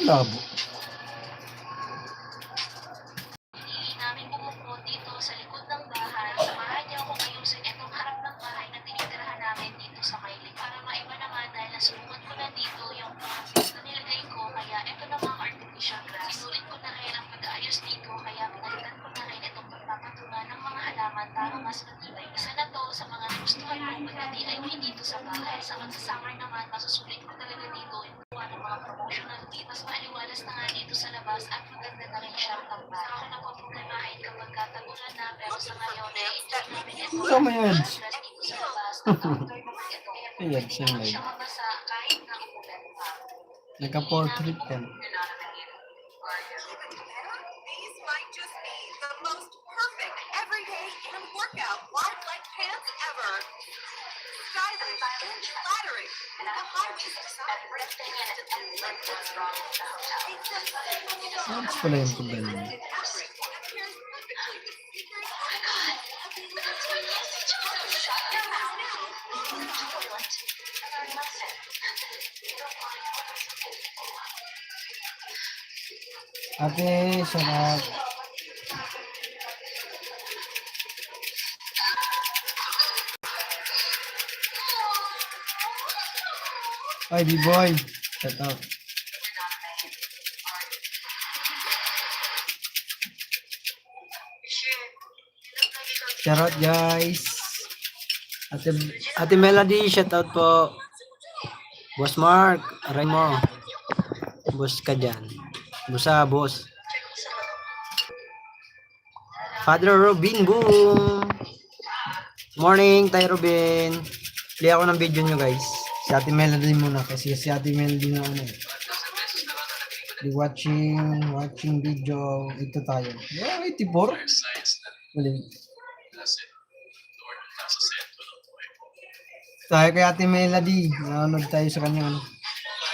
Labo. Pinili namin bumuko dito sa likod ng bahay. Samahan niyo ako ngayon sa etong harap ng bahay na tinitirahan namin dito sa Maylin. Para maiba naman dahil nasukat ko na dito yung plants na nilagay ko. Kaya ito namang artificial grass. Sinulit ko na rin ang pag-aayos dito. Kaya pinalitan ko na rin itong pagpapatungan ng mga halaman para mas matibay. Isa na to sa mga nagustuhan ko pagka-DIY dito sa bahay. Sa magsasummer naman, masusulit ko talaga dito yung ng mga promotional kit. Mas maliwalas na nga dito sa labas at maganda na rin siyang tambay. Sa ako napaproblemahin kapag katagulan na, pero sa ngayon, i-enjoy namin ito. Sama yan. Dito sa labas, at outdoor naman ito. Ayan, siya Hindi na siya mabasa kahit na umulan pa. Naka-portrait yan. These might just be the most perfect everyday and workout wide leg pants ever. Stylish and flattering. The high-waist design Best thing in it, and like what's wrong with the hotel. Tapos pala yung problema. Ate, sarap. Ay, B-boy. Shut up. Shout out guys. Ate Melody, shout out po. Boss Mark, aray mo. Boss ka dyan. Busa, boss. Father Robin, boom. Morning, tayo Robin. Play ako ng video nyo guys. Si Ate Melody muna kasi si Ate Melody na ano. Watching video. Ito tayo. Yeah, 84. Galing. Tayo kay Ate Melody. Nanonood tayo sa kanya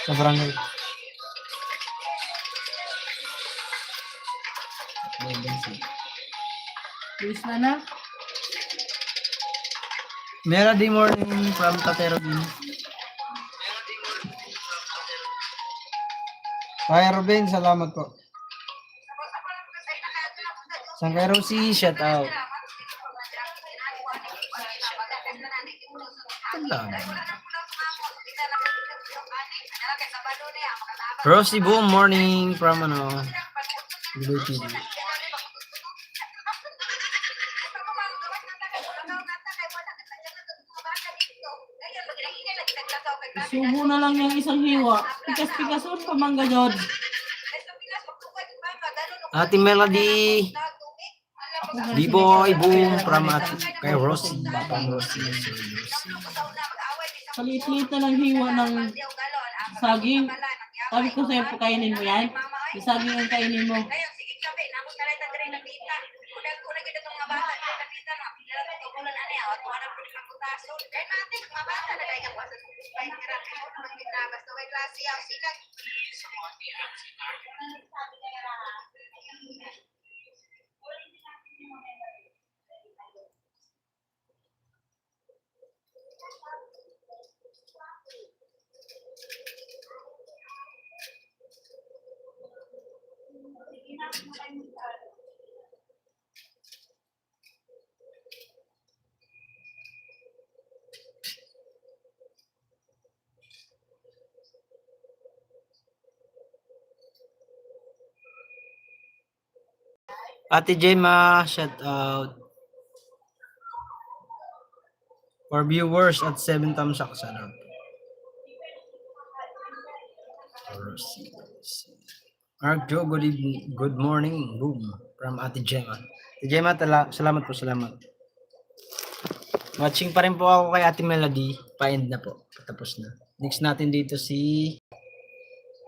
sa barangay. Luis na. Melody morning from Tate Robin. Kaya Robin, salamat po. San kay Rosie, shout out. Rosie boom, morning from Biloy TV. Subo na lang yung isang hiwa. Pikas-pikason pa mangga jod. Ate Melody, B-boy boom from kay Rosie. Batang Rosie. Kaliit-liit na lang hiwa ng saging. Sabi ko sa'yo, kainin mo yan. Yung saging ang kainin mo. Ate Gemma, shout out. For viewers at 7 thumbs up, sarap. Mark Joe, good evening, good morning, boom, from Ate Gemma. Ate Gemma, salamat po, salamat. Watching pa rin po ako kay Ate Melody, pa-end na po, patapos na. Next natin dito si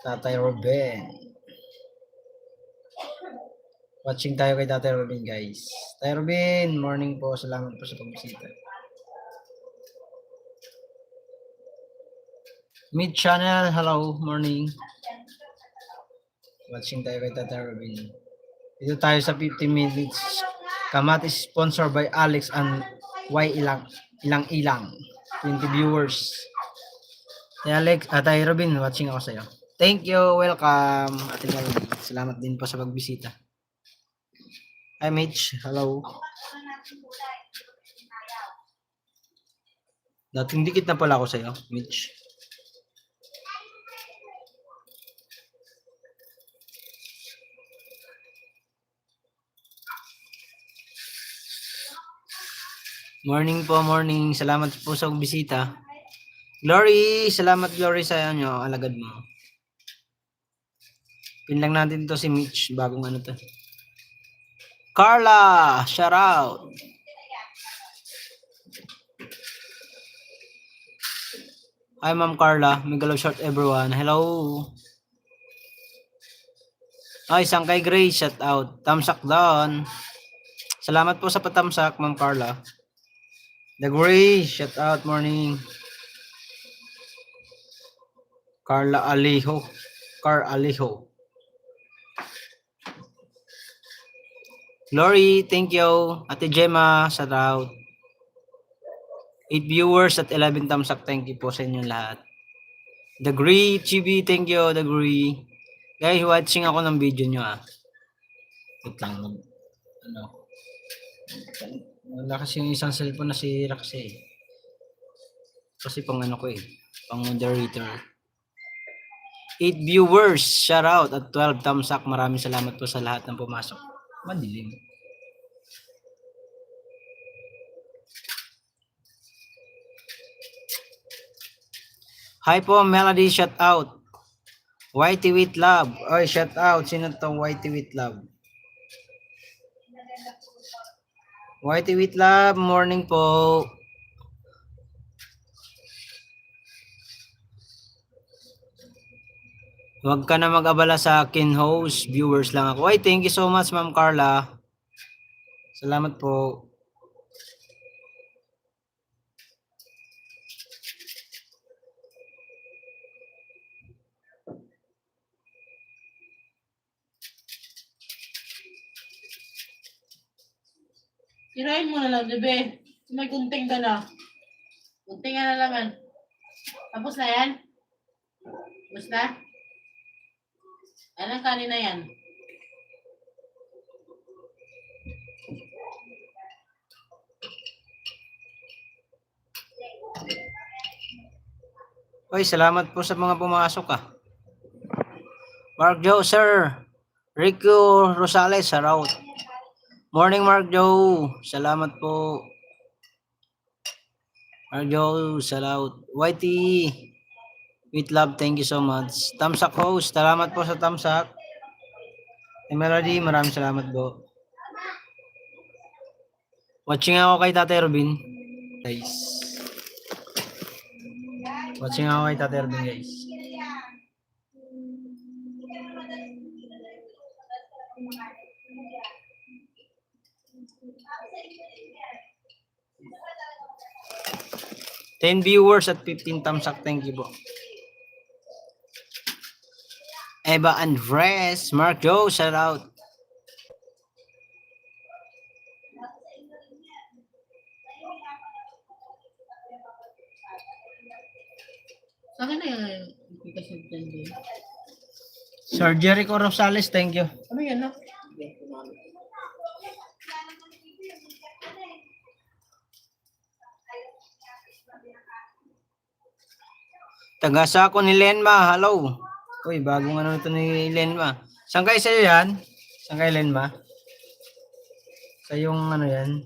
Tatay Robin. Watching tayo kay Tatay Robin, guys. Tatay Robin, morning po. Salamat po sa pagbisita. Mid channel, hello, morning. Watching tayo kay Tatay Robin. Dito tayo sa 50 minutes. Kamat is sponsored by Alex and Y Ilang. 20 viewers. Tay Alex, Tatay Robin, watching ako sa'yo. Thank you. Welcome. Ate Melody. Salamat din po sa pagbisita. Hi, Mitch. Hello. Dating dikit na pala ako sa'yo, Mitch. Morning po, morning. Salamat po sa bisita. Glory, salamat Glory sa inyo, alagad mo. Pin lang natin to si Mitch, bagong ano to. Carla, shout out. Hi Ma'am Carla, mega love shout everyone. Hello. Ay, Sangkay Grace, shout out. Tamsak down. Salamat po sa patamsak, Ma'am Carla. The Grace, shout out, morning. Carla Alijo. Car Alijo. Glory, thank you. Ate Gemma, shout out. 8 viewers at 11 thumbs up. Thank you po sa inyo lahat. The Gree, Chibi, thank you. The Gree. Guys, watching ako ng video nyo ah. Wait lang. Ano? Wala kasi yung isang cellphone na si Raxie. Kasi pang ano ko eh. Pang moderator. 8 viewers, shout out at 12 thumbs up. Maraming salamat po sa lahat ng pumasok. Madilim. Hi po, Melody, shout out. Whitey with love. Oy, shout out. Sino to Whitey with love? Whitey with love, morning po. Huwag ka na mag-abala sa akin, host. Viewers lang ako. Ay, thank you so much, Ma'am Carla. Salamat po. Sirain mo na lang, bebe. May gunting ka na. Gunting ka na naman. Tapos na yan? Tapos na? Anong kanin na yan? Oy, salamat po sa mga pumasok ah. Mark Joe, sir. Rico Rosales, shout out. Morning, Mark Joe. Salamat po. Mark Joe, shout out. Whitey with love, thank you so much. Tamsak host, salamat po sa tamsak. Melody, maraming salamat po. Watching ako kay Tatay Robin, guys. Watching ako kay Tatay Robin, guys. Ten viewers at 15 thumbs up. Thank you po. Eva Andres, Mark Joe, shout out. Sa akin na yung application dyan din. Sir Jericho Rosales, thank you. Ano yan, no? Taga-sako ni Lenma, hello. Uy, bagong ano ito ni Lenma. Saan kayo sa'yo yan? Saan kayo Lenma? Sa yung ano yan?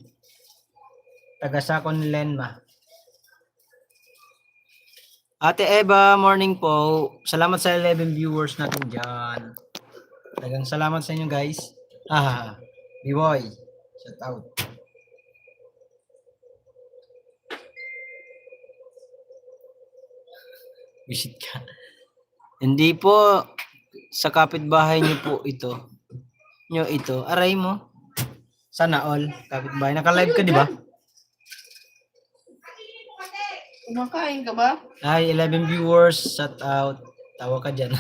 Taga-sako ni Lenma. Ate Eva, morning po. Salamat sa 11 viewers natin dyan. Tagang salamat sa inyo guys. B-boy. Shout out. Visit ka. Hindi po sa kapitbahay niyo po ito. Nyo ito. Aray mo. Sana all. Kapitbahay. Naka-live ka, di ba? Kumakain ka ba? Ay, 11 viewers. Shout out. Tawa ka dyan.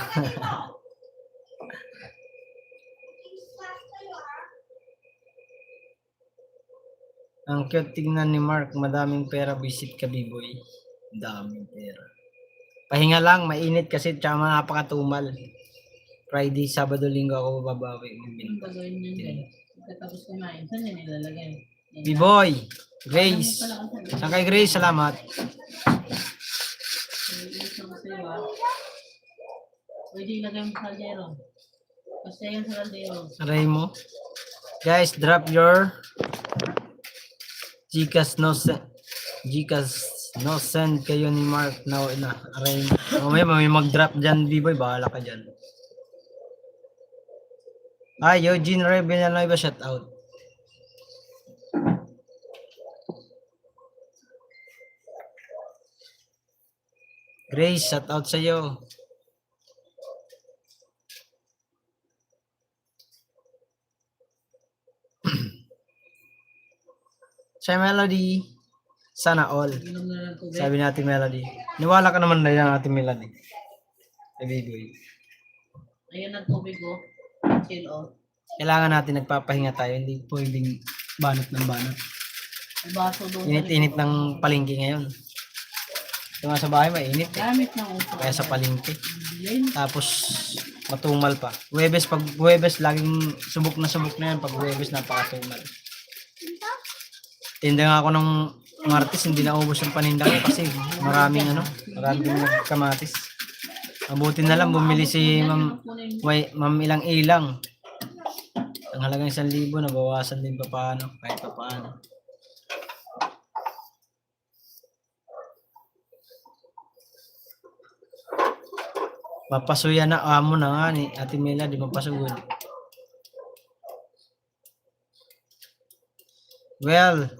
Ang cute tingnan ni Mark. Madaming pera. Visit ka, B-boy. Daming pera. Pahinga lang, mainit kasi tsaka napakatumal. Friday, Sabado, Linggo ako babawi. Anong gagawin niyan dyan? Pagkatapos kumain, saan niya nilalagay? Yan lang. B-boy, Grace. Saan kay Grace? Salamat. Ilis ako sa'yo ah. Pwede ilagay mo sa kaldero. Kasi yan sa kaldero. Aray mo. Guys, drop your Gcash no send kayo ni Mark na aray mo. Mamaya may mag-drop dyan, B-boy. Bahala ka dyan. Eugene Ray Villanueva, shout out. Grace, shout out sa iyo. Sa Melody, sana all. Inom na lang tubig. Sabi natin Melody. Niwala ka naman na yan natin Melody. Ay, baby. Ayan ang tubig ko. Chill out. Kailangan natin nagpapahinga tayo. Hindi pwedeng banat ng banat. Ang baso doon. Init-init ng palengke ngayon. Ito nga sa bahay, mainit. Gamit ng uso. Kaya sa palengke. Yan. Tapos, matumal pa. Pag Huwebes, laging subok na yan. Pag Huwebes, napakatumal. Tinda nga ako ng Martes, hindi naubos yung paninda ko kasi maraming kamatis. Mabuti na lang, bumili si Ma'am Ilang-Ilang. Ang halagang 1,000, nabawasan din pa paano, kahit pa paano. Papasuya na amo na nga ni Ate Mela, di mapasugod. Well,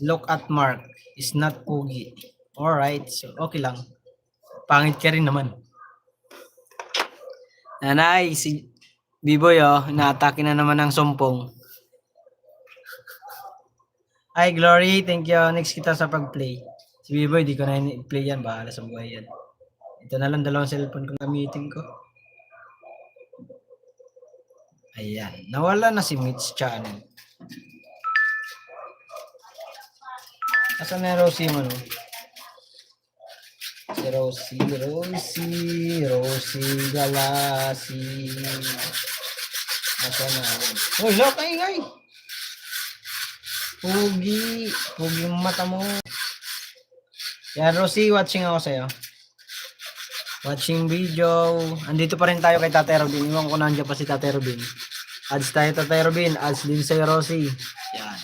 look at Mark. Is not pogi. Alright, so okay lang. Pangit ka rin naman. Nanay, si B-boy inaatake na naman ng sumpong. Hi Glory, thank you. Next kita sa pag-play. Si B-boy, di ko na i-play yan. Bahala sa buhay yan. Ito na lang, dalawang cellphone kong gamitin ko. Ayan, nawala na si Mitch channel. Asan na Rosie mo, no? Si Rosie Galasi. Asan na? Oh, look, ay. Pugi yung mata mo. Yan, Rosie, watching ako sa'yo. Watching video. Andito pa rin tayo kay Tatay Robin. Iwan ko nandiyan pa si Tatay Robin. Ads tayo, Tatay Robin. Ads din sa'yo, Rosie. Yan.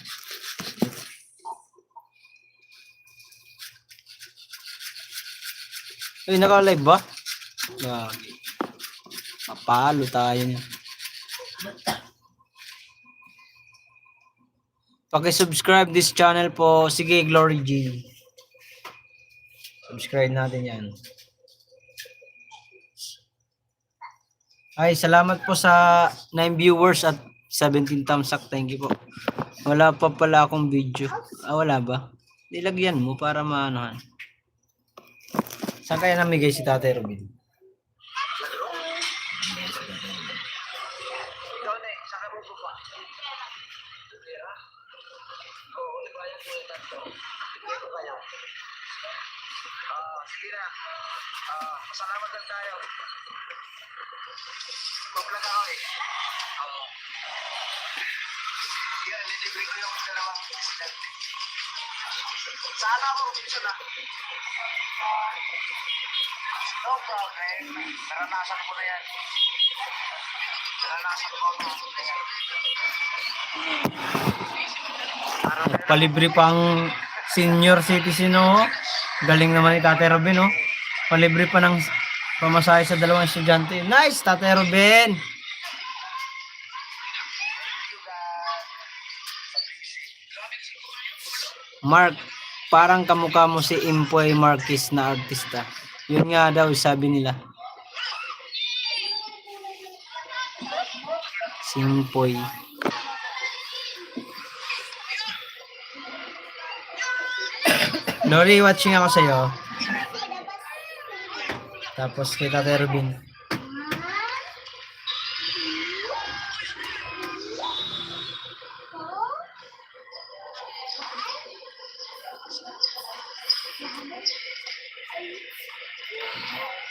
Uy, naka-live ba? Gagi. Mapalo tayo niya. Paki-subscribe this channel po. Sige, Glory G. Subscribe natin yan. Ay, salamat po sa 9 viewers at 17 thumbs up. Thank you po. Wala pa pala akong video. Wala ba? Nilagyan mo para maanohan. Saan kaya namigay si Tatay Robin? Sige na. Pasalamat lang tayo. Pag-vlog ako eh. Yan, nilibre ko yung dalawang estudyante. Sana ako, gusto na. No problem. Naranasan ko na yan. Palibre pang senior citizen, oh. Galing naman ni Tatay Robin, oh. Palibre pa ng pamasahe sa dalawang estudyante. Nice, Tatay Robin! Mark, parang kamukha mo si Impoy Marquez na artista. Yun nga daw, sabi nila. Si Impoy. Lori, watching ako sa'yo. Tapos kay Tatay Robin.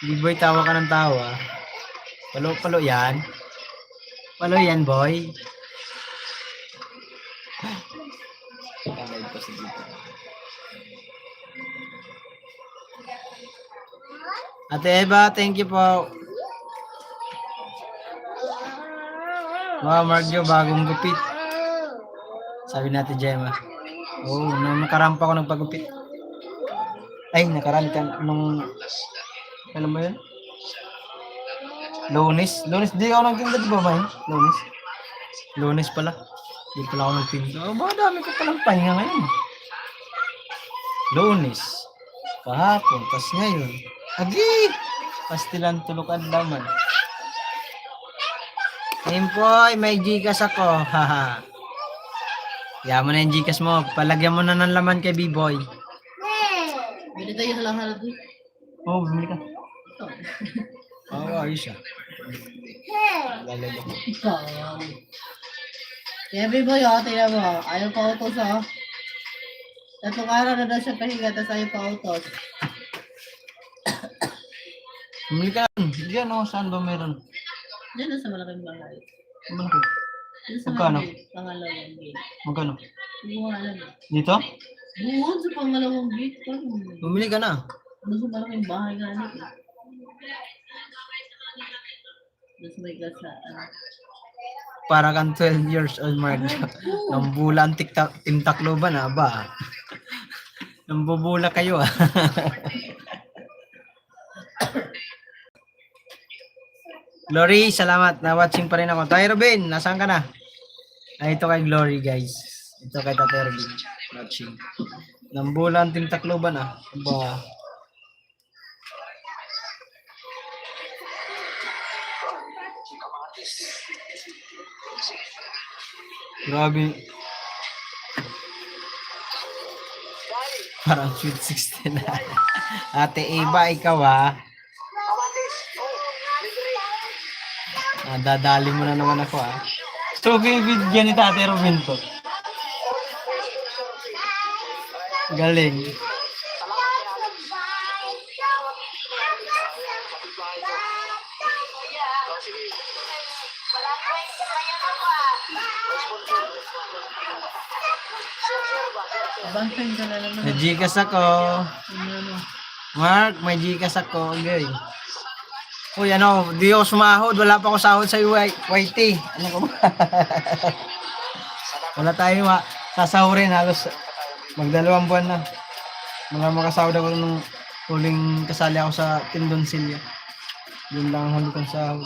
B-boy, tawa ka ng tawa. Palo yan. Palo yan, boy. Kalive ko si dito. Ate Eva, thank you po. Wow, Margio, bagong gupit. Sabi natin, Gemma. Oh, nung nakarampa ko nagpagupit. Ay, nakaraan ka nung... Alam mo yun? Lunes, di ako nagtinda, di ba ba yun? Lunes pala. Di pala ako nagtinda. Oh, baka dami ko palang pahinga ngayon. Lunes. Kahapon, tas ngayon. Agi! Pastilan tulukan daman. Ngayon po, may Gcash ako. Haha. Yaman na yung Gcash mo. Palagyan mo na ng laman kay B-boy. Bili tayo sa lahat dito. Oo, bumili ka. Oo, ayos siya. Lalala. Ikaw. Kaya B-boy, tingnan mo. Ayaw pa utos, oh. Tatlong araw na daw siya pahinga, tapos ayaw pa utos. Bumili ka lang. Diyan, oh, saan ba meron? Diyan na sa malaking bahay. Malaki. Diyan sa Magkano? pangalawang gate. Magkano? Hindi ko nga alam eh. Dito? Buwan sa pangalawang gate. Bumili ka na. Doon sa malaking bahay nga alam eh. Doon sa may gasa. Para kang 12 years old, Marjo. Nang bula ang Tacloban, ba? Nang bubula kayo, ah. Glory, salamat. Na-watching pa rin ako. Tay Robin, nasaan ka na? Ay, ito kay Glory, guys. Ito kay Tatay Robin. Watching. Nang bula ang Tacloban, ba? Grabe. Parang sweet 16 na. Ate Eva, ikaw Kamatis. Oh, libre. Dadali mo na naman ako So, bibigyan ni Tate Robin to. Galing. Bantay ka na naman. May Gcash ako. Ano? Mark, may Gcash ako. Okay. Uy, di ako sumahod. Wala pa ako sahod sa YT. Ano ko ba? Wala tayong sasahurin. Halos magdalawang buwan na. Mga makasahod ako nung huling kasali ako sa Tindon Silya. Yun lang ang huli kong sahod.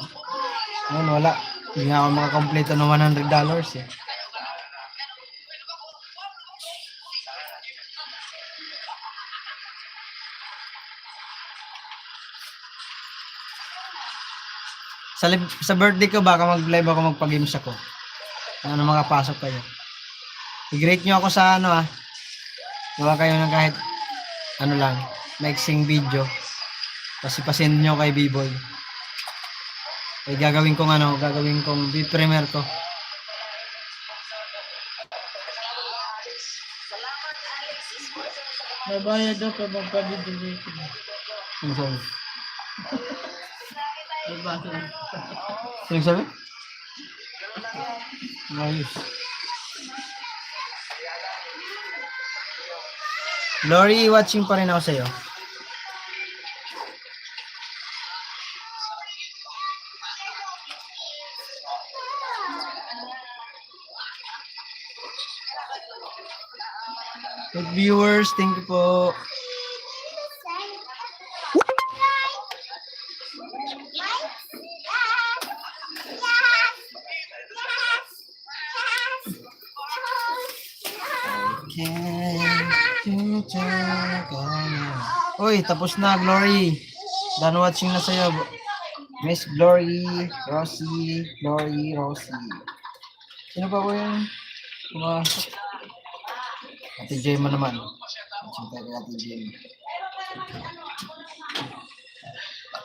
Ngayon, wala. Hindi nga ako makakompleto ng $100 eh. Sa birthday ko, baka mag-live ako, magpa-games ako. Ano mga pasok kayo. I-greet nyo ako sa gawa kayo ng kahit lang, mixing video. Kasi pasend nyo kay B-Boy. Gagawin kong B-Premier ko. Mabayad daw pa magpa-video. Sorry. Ay, basa. Sino sabi? Ayos. Lori, watching pa rin ako sa'yo. Good viewers, thank you po. Uy, tapos na, Glory. Done watching na sa'yo. Miss Glory, Rosie. Sino pa po yun? Ate Gemma naman. Ate Gemma.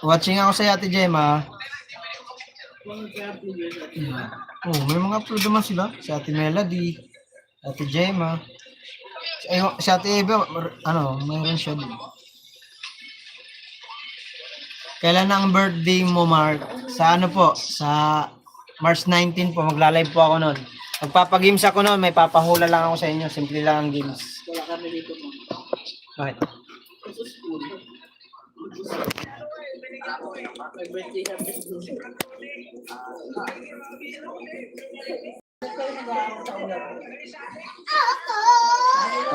Watching ako sa Ate Gemma. Oh, may mga upload naman sila. Si Ate Melody, Ate Gemma. Si Ate Eva, mayroon siya din. Kailan ang birthday mo, Mark? Sa ano po? Sa March 19 po, magla-live po ako noon. Magpapagames ako noon, may papahula lang ako sa inyo. Simple lang ang games. Wala kami dito mo. Bakit? Sa school. May birthday happy school.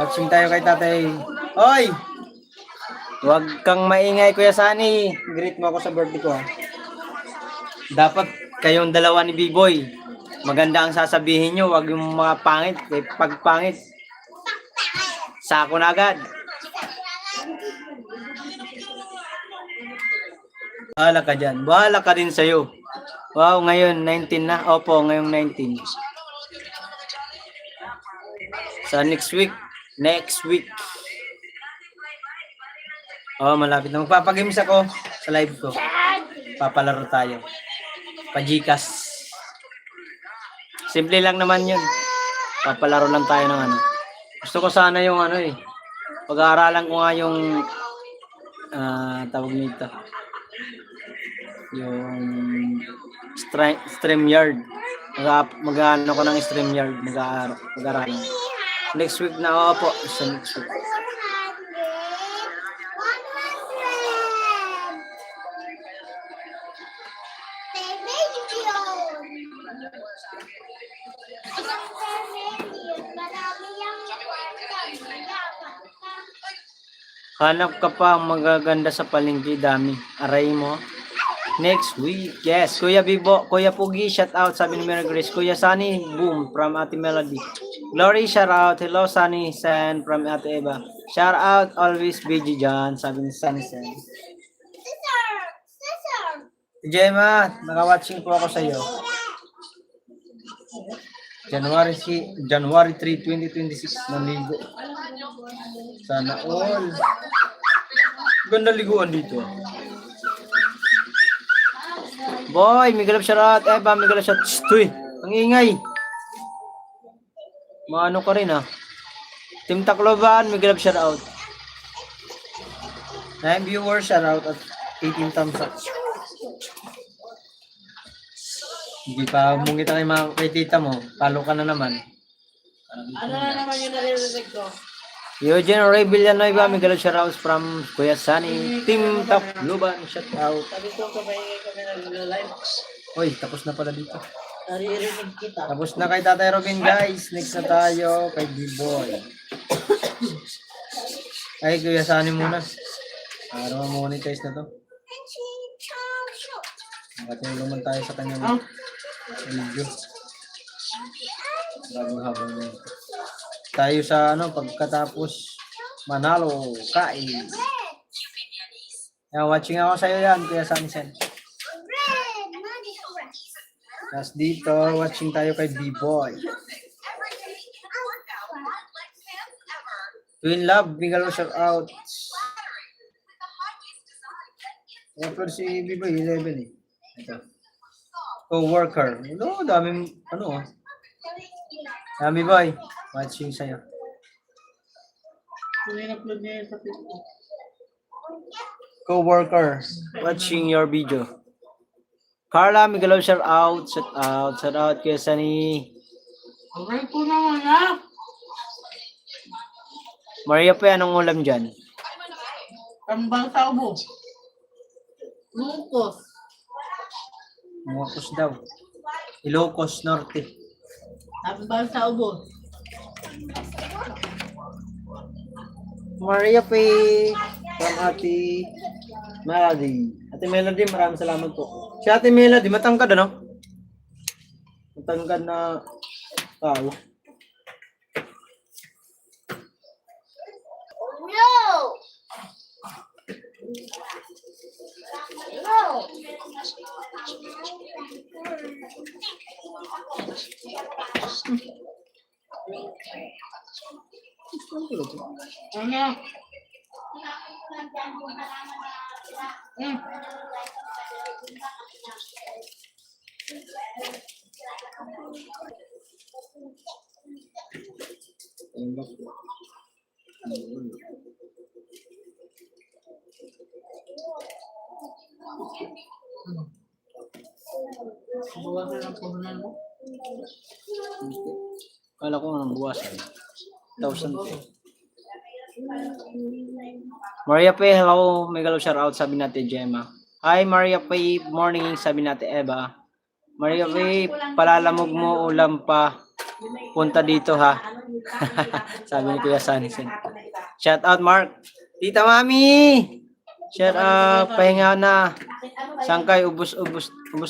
Watching tayo kay tatay. Hoy! Huwag kang maingay, Kuya Sunny. Greet mo ako sa birthday ko, ha? Dapat kayong dalawa ni B-Boy. Maganda ang sasabihin nyo. Huwag yung mga pangit. Pag pangit, sako na agad. Bahala ka dyan. Bahala ka din sa'yo. Wow, ngayon 19 na. Opo, ngayong 19. Sa next week. Next week. Oh, malapit na. Magpapagames ako sa live ko. Papalaro tayo. Pajikas. Simple lang naman yun. Papalaro lang tayo ng ano. Gusto ko sana yung ano eh. Pag-aaralan ko nga yung tawag nito. Yung StreamYard. Mag-ano ko ng StreamYard. Mag-aaralan. Next week na po. Sa next week. Hanap ka pa ang magaganda sa palengke, dami. Aray mo. Next week. Yes, Kuya Bibo, Kuya Pugi, shout out, sabi ni Mary Grace. Kuya Sunny, boom, from Ate Melody. Glory, shout out. Hello, Sunny Sen, from Ate Eva. Shout out, always BG John, sabi ni Sunny Sen. Gemma, naka-watching po ako sa iyo. January 3, 2026, naligo. Sana all. Ganda liguan dito. Boy, Miguel Sharat. Ba, Miguel Sharat. Tuy, ang ingay. Maano ka rin, ha? Team Tacloban, Miguel Sharat. 9 viewers, shout at 18 thumbs up. Hindi pa mungita kay tita mo. Talo ka na naman. Ano na naman yung naririnig ko? Eugene Ray Villanueva, Miguel Shoutout from Kuya Sunny. Team Tacloban, shout out. Sabi ko kapahingi kami nag-live. Hoy, tapos na pala dito. Naririnig kita. Tapos na kay Tatay Robin, guys. Next na tayo kay B-Boy. Ay, Kuya Sunny muna. Para ma-monetize na to. Makatulong man tayo sa kanyang video. Bagong habang na ito. Tayo sa ano, pagkatapos manalo, kain. Yan, watching ako sa'yo yan, Kuya Sunny Sen. Tapos dito, watching tayo kay B-Boy. Twin Love, Miguel shout out. Pero si B-Boy, 11 eh. Ito. Co-worker. No, daming, ano ah. Dami boy, watching sa'yo. Kung in-upload niya yun sa Facebook. Co-worker, watching your video. Carla, Miguel shout out. Shout out kay Sunny. Okay po naman ha. Maria pa, anong ulam dyan? Tambang sa ubo. Lukos. Mukos daw. Ilocos Norte. Tambang sa ubo. Maria Pay from Ate Melody. Ate Melody, maraming salamat po. Si Ate Melody, matangkad ano? Matangkad na tao. No! No! Ano? Bawasan ang puhunan mo. Kala ko nga buwasan. 1,000 pe. Maria P, hello. Mega love shout out, sabi natin Gemma. Hi Maria P, morning, sabi natin Eva. Maria P, palalamog mo ulam pa. Punta dito ha. Sabi ni Kuya Sanisen. Shout out Mark. Tita Mami! Shout out, pahinga na. Sangkay, ubus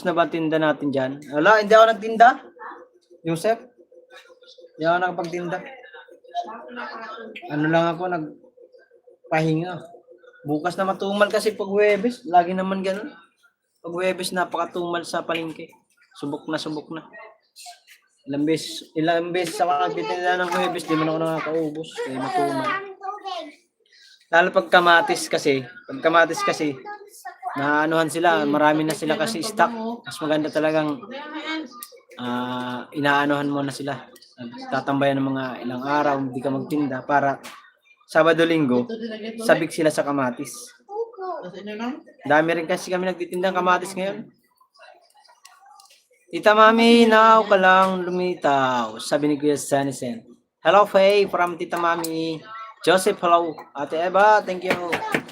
na ba ang tinda natin dyan? Wala, hindi ako nagtinda. Joseph? Hindi ako nakapagtinda. Ano lang ako, nagpahinga. Bukas na matumal kasi pag Huwebes. Lagi naman ganun. Pag Huwebes, napakatumal sa palengke. Subok na. Ilang beses ako nagtitinda ng Huwebes, di man ako nakakaubos. Kaya matumal. Lalo pag kamatis kasi, naanuhan sila, marami na sila kasi stock. Mas maganda talagang inaanuhan mo na sila. Tatambayan ng mga ilang araw, hindi ka magtinda para Sabado Linggo, sabik sila sa kamatis. Dami rin kasi kami nagtitinda ng kamatis ngayon. Tita Mami, now ka lang lumitaw, sabi ni Kuya Sanisen. Hello Faye from Tita Mami. Joseph, hello. Ate Eva, thank you.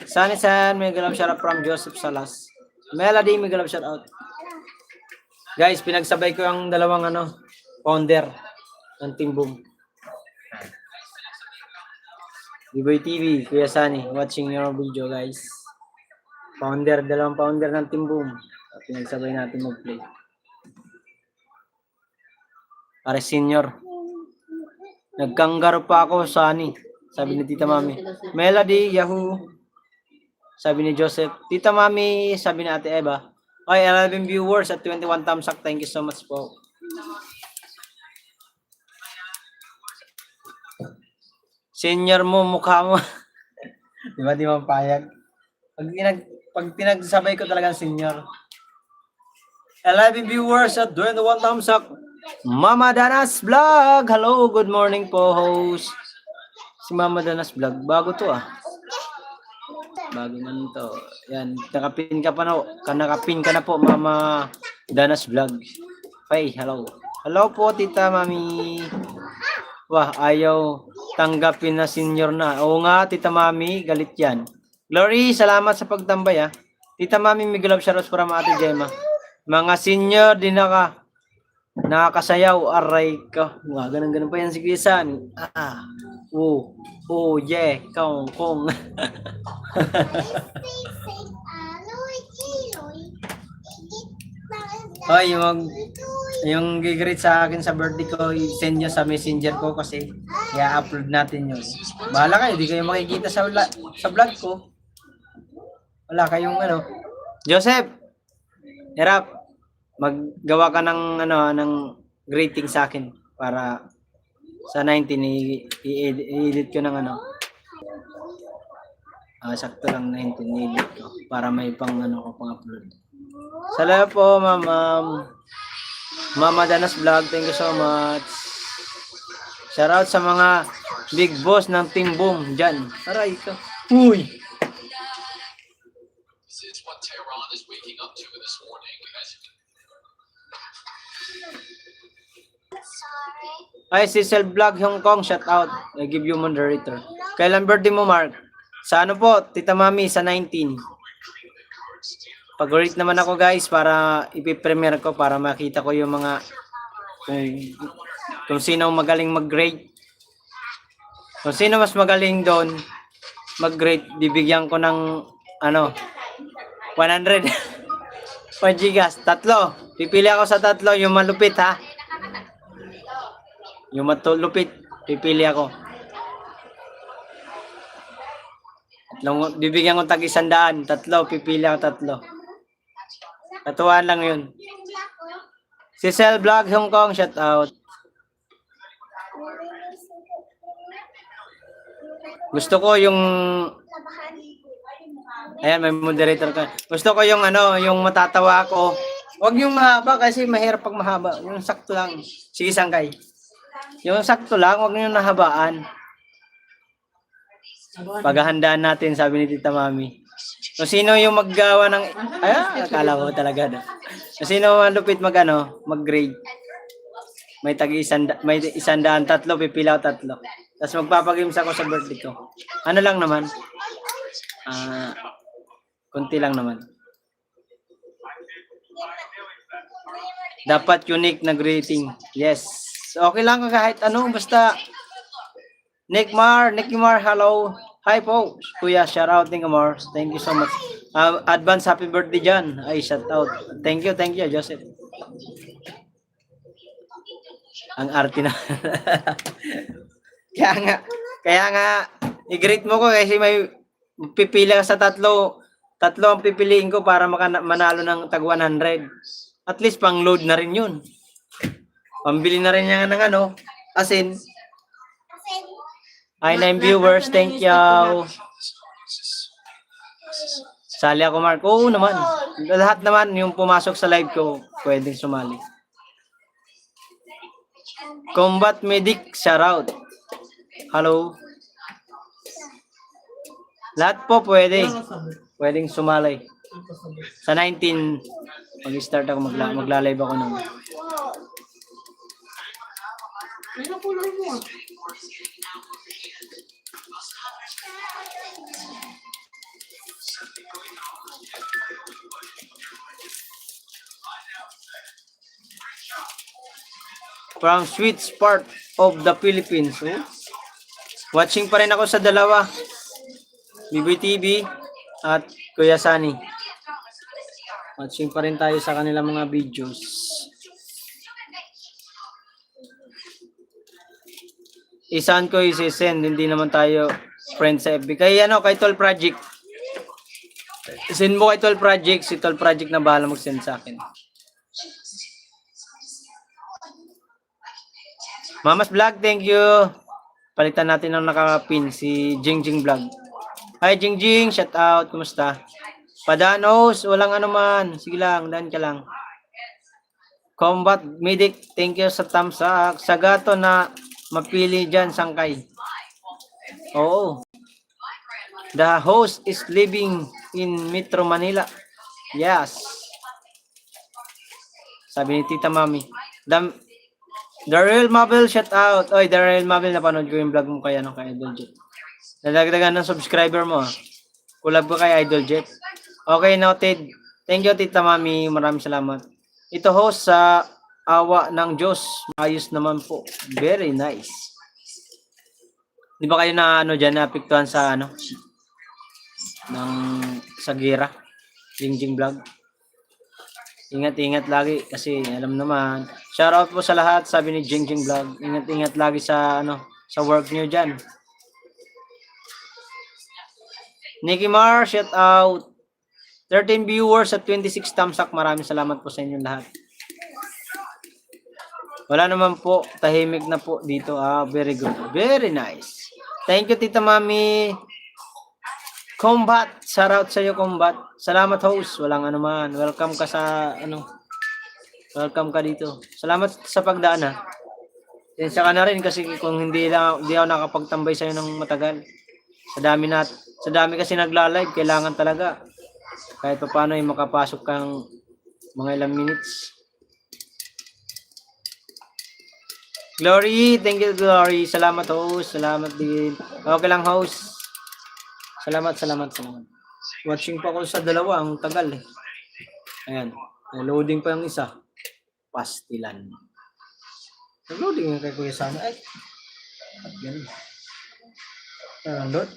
Sanisen, may galap shout out from Joseph Salas. Melody, may galap shout out. Guys, pinagsabay ko yung dalawang founder ng Team Boom. B-Boy TV, Kuya Sunny, watching your video guys. Dalawang founder ng Team Boom. Pinagsabay natin mag-play. Pare senior. Nagkanggaro pa ako, Sunny. Sabi ni Tita Mami. Melody, Yahoo. Sabi ni Joseph. Tita Mami, sabi ni Ate Eva. Okay, 11 viewers at 21 thumbs up. Thank you so much po. Senior mo, mukha mo. Di ba payag? Pag pinagsabay ko talagang senior. 11 viewers at 21 thumbs up. Mama Danas Vlog. Hello, good morning po, host. Si Mama Danas Vlog. Bago to Bago man to. Yan, nakapin ka na po, Mama Danas Vlog. Hey, hello. Hello po, Tita Mami. Wah, ayaw tanggapin na senior na. Oo nga, Tita Mami, galit yan. Glory, salamat sa pagtambay Tita Mami, may galap shoutout para Ate Gemma. Mga senior, di nakakasayaw, aray ka. Wah, ganun pa yan si Kisan. Yeah, kong. Hoy, yung gigreet sa akin sa birthday ko, i-send nyo sa messenger ko kasi i-upload natin yun. Bahala kayo, di kayo makikita sa vlog ko. Wala kayong Joseph, hirap, maggawa ka ng greeting sa akin para sa 19 i-edit ko ng sakto lang 19 i-edit ko para may pang-upload. Salamat po, Mama Danas Vlog. Thank you so much. Shout out sa mga big boss ng Team Boom dyan. Aray ka. Uy! This is what Tehran is waking up to this morning. Sorry. Ay, si Cell Vlog Hong Kong. Shout out. I give you moderator. Kailan birthday mo, Mark? Sa po, Tita Mami, sa 19. Pag-rate naman ako guys para ipipremiere ko para makita ko yung mga kung sino magaling mag-grade. Kung sino mas magaling doon mag-grade, bibigyan ko ng 100. 1 gigas, 3. Pipili ako sa 3 yung malupit ha. Yung matulupit, pipili ako. Bibigyan ko tag 100, 3, pipili ako 3. Katuwaan lang yun. Si Cell Vlog Hong Kong, shout out. Gusto ko yung ayan, may moderator ka. Gusto ko yung yung matatawa ako. Huwag yung mahaba kasi mahirap pag mahaba. Yung sakto lang. Sige, Sangkay. Yung sakto lang, huwag yung nahabaan. Paghahandaan natin, sabi ni Tita Mami. Kung sino yung maggawa ng... Ay, akala ko talaga. No? Kung sino malupit mag-grade. May may 100, tatlo, pipila ko tatlo. Tapos magpapagames ako sa birthday ko. Ano lang naman? Kunti lang naman. Dapat unique na greeting. Yes. So, okay lang kahit ano. Basta Nickmar, hello. Hi po. Kuya, shout out Nickmar. Thank you so much. Advance happy birthday dyan. Ay, shout out. Thank you, Joseph. Ang arte na. kaya nga, i-greet mo ko kasi may pipila ka sa tatlo ang pipiliin ko para manalo ng tag 100. At least pang load na rin yun. Pambili na rin niya ng asin. Hi, 9 viewers. Thank you. Sali ako, Mark. Oo naman. Lahat naman yung pumasok sa live ko, pwedeng sumali. Combat Medic, shout out. Hello. Lahat po pwede. Pwedeng sumali. Sa 19, mag-start ako, magla-live ako nun. From sweet part of the Philippines. Oh. Watching pa rin ako sa dalawa. BBTV at Kuya Sunny. Watching pa rin tayo sa kanilang mga videos. Isaan ko isi-send, hindi naman tayo friends sa FB. Kaya kay Tol Project. Send mo kay Tol Project, si Tol Project na bahala mag-send sa akin. Mamas Vlog, thank you. Palitan natin ng nakapin, si Jingjing Vlog. Hi Jingjing, shout out, kumusta? Padanos, walang anuman. Sige lang, daan ka lang. Combat Medic, thank you sa thumbs up. Sagato na mapili dyan, Sangkay. Oo. The host is living in Metro Manila. Yes. Sabi ni Tita Mami. The Real Mabel, shout out. Oy, The Real Mabel, napanood ko yung vlog mo kay Idol Jet. Nadagdagan ng subscriber mo. Collab ko kay Idol Jet. Okay, noted. Thank you, Tita Mami. Maraming salamat. Ito host sa awa ng Diyos. Ayos naman po. Very nice. Di ba kayo na naapektuhan sa sa gira? Jingjing Vlog. Ingat-ingat lagi kasi alam naman. Shoutout po sa lahat, sabi ni Jingjing Vlog. Ingat-ingat lagi sa sa work niyo diyan. Nicky Mar, shout out. 13 viewers at 26 thumbs up. Maraming salamat po sa inyong lahat. Wala naman po, tahimik na po dito. Very good. Very nice. Thank you, Tita Mami. Combat, shout out sa iyo, Combat. Salamat, host. Walang anuman. Welcome ka sa welcome ka dito. Salamat sa pagdaan ha. Tensya ka na rin kasi kung hindi ako nakapagtambay sa iyo ng matagal. Sa dami kasi nagla-live, kailangan talaga kahit paano ay makapasok kang mga ilang minutes. Glory, thank you, Glory. Salamat, host. Salamat din. Okay lang, host. Salamat. Watching pa ko sa dalawa, ang tagal eh. Ayan, loading pa yung isa. Pastilan. Loading yung kay Kuya Sana. Ay, at ganun. Load.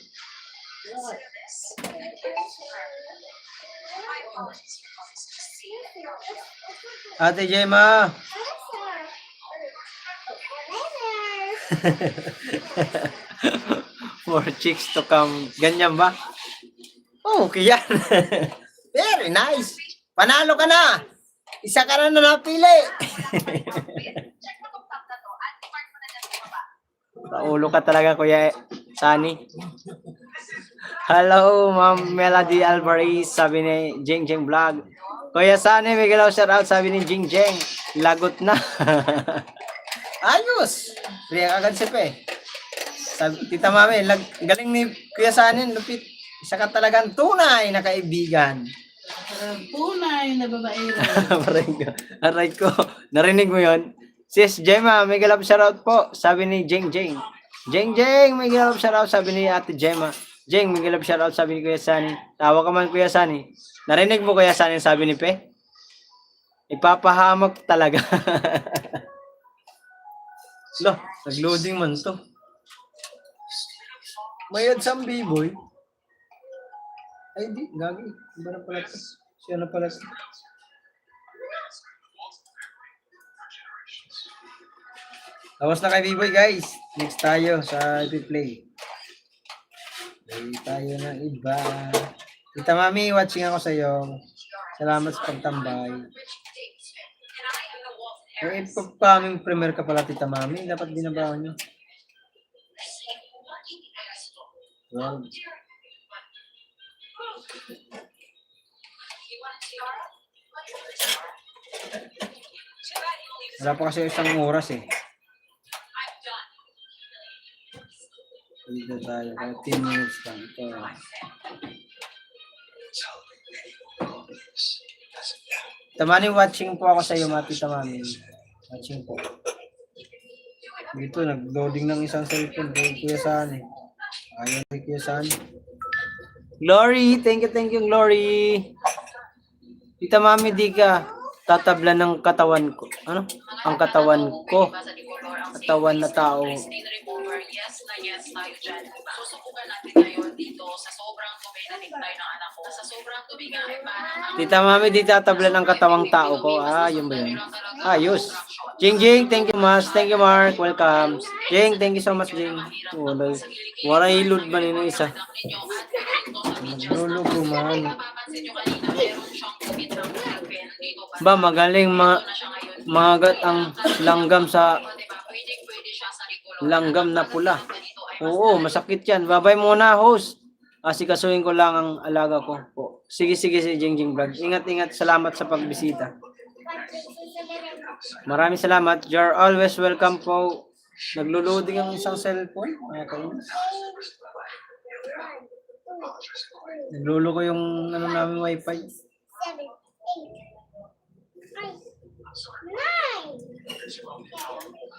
Ate Gemma. More chicks to come. Ganyan ba? Oh, okay yan. Very nice. Panalo ka na. Isa ka na napili. Paulo ka talaga, Kuya Sunny. Hello, Ma'am Melody Alvarez, sabi ni Jingjing Vlog. Kuya Sunny, may galaw shout out, sabi ni Jingjing. Lagot na. Ayos. Priya agad si Pe. Sabi, Tita Mami, galing ni Kuya Sunny, lupit. Isa ka talagang tunay na kaibigan. Tunay na babaero. Aray ko. Narinig mo yon? Sis Gemma, may galap shoutout po. Sabi ni Jeng Jeng. Jeng Jeng, may galap shoutout. Sabi ni Ate Gemma. Jeng, may galap shoutout. Sabi ni Kuya Sani. Tawa ka man, Kuya Sani. Narinig mo, Kuya Sani, sabi ni Pe? Ipapahamak talaga. Lo, nag-loading man to. May adsang B-boy. Ay, di. Gagi. Iba na pala to. Siya na pala to. Tapos na kay B-boy, guys. Next tayo sa play. Play tayo ng iba. Tita Mami, watching ako sa'yo. Salamat sa pagtambay. Eh, pagpaming premier ka pala, Tita Mami. Dapat binabawan nyo. Well, wala pa kasi isang oras eh. Dito tayo. 15 minutes lang. Ito. Tamani, watching po ako sa iyo, Mati Tamani. Watching po. Dito, nag-loading ng isang cellphone. Kuya Sani. Ayaw kay Kuya Sani. Glory! Thank you, Glory! Tita Mami, di ka tatabla ng katawan ko. Ano? Ang katawan ko. Katawan na tao. Yes tayo dyan. Susubukan natin ngayon dito sa sobrang tubig na tayo ng anak ko. Sa sobrang tubig nga ay parang Tita Mami, di tatabla ng katawang tao ko. Ah, yun ba yun? Ayos. Jing Jing, thank you mas. Thank you Mark. Welcome. Jing, thank you so much Jing. Wala ilod ba nino isa? Naglulugo man. Ba, magaling magat ang langgam sa langgam na pula. Oo, masakit yan. Babay muna, host. Asikasuhin ko lang ang alaga ko po. Sige, si Jing Jing Vlog. Ingat. Salamat sa pagbisita. Maraming salamat. You're always welcome po. Naglo-loading ang isang cellphone. Okay. Naglolo ko yung namin wifi.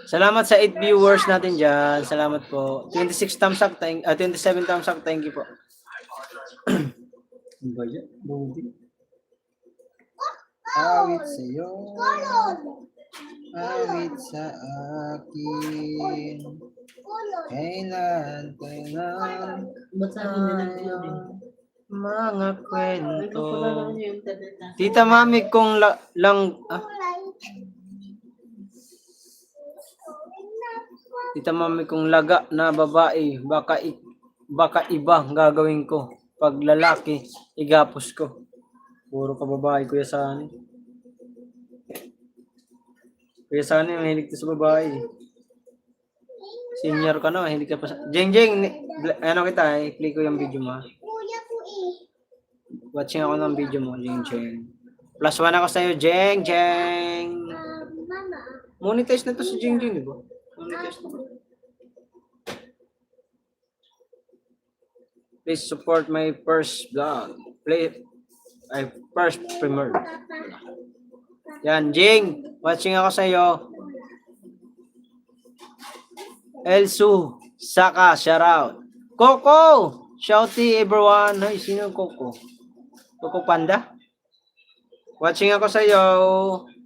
Salamat sa 8 viewers natin dyan. Salamat po. 26 thumbs up. 27 thumbs up. Thank you po. Ano ba yan? Loading. Awit sa'yo. Awit sa akin. Kailan Ba't sabi nila nag-loading? mga kwento. Ito pala lang yung internet na. Tita Mami, kung Tita Mami, kung laga na babae, baka iba ang gagawin ko. Pag lalaki, igapos ko. Puro ka babae, Kuya Sani. Kuya Sani, mahilig ka sa babae. Senior ka na, mahilig ka pa sa... Jeng, ano kita, i-play ko yung video mo. Watching ako ng video mo, Jeng. +1 ako sa'yo, Jeng. Monetize na to si Jeng, di ba? Monetize na. Please support my first vlog. First premiere. Yan, Jeng. Watching ako sa'yo. Elsu, Saka, shoutout. Coco! Shouty everyone. Ay, sino yung Coco? Coco Panda? Watching ako sa'yo.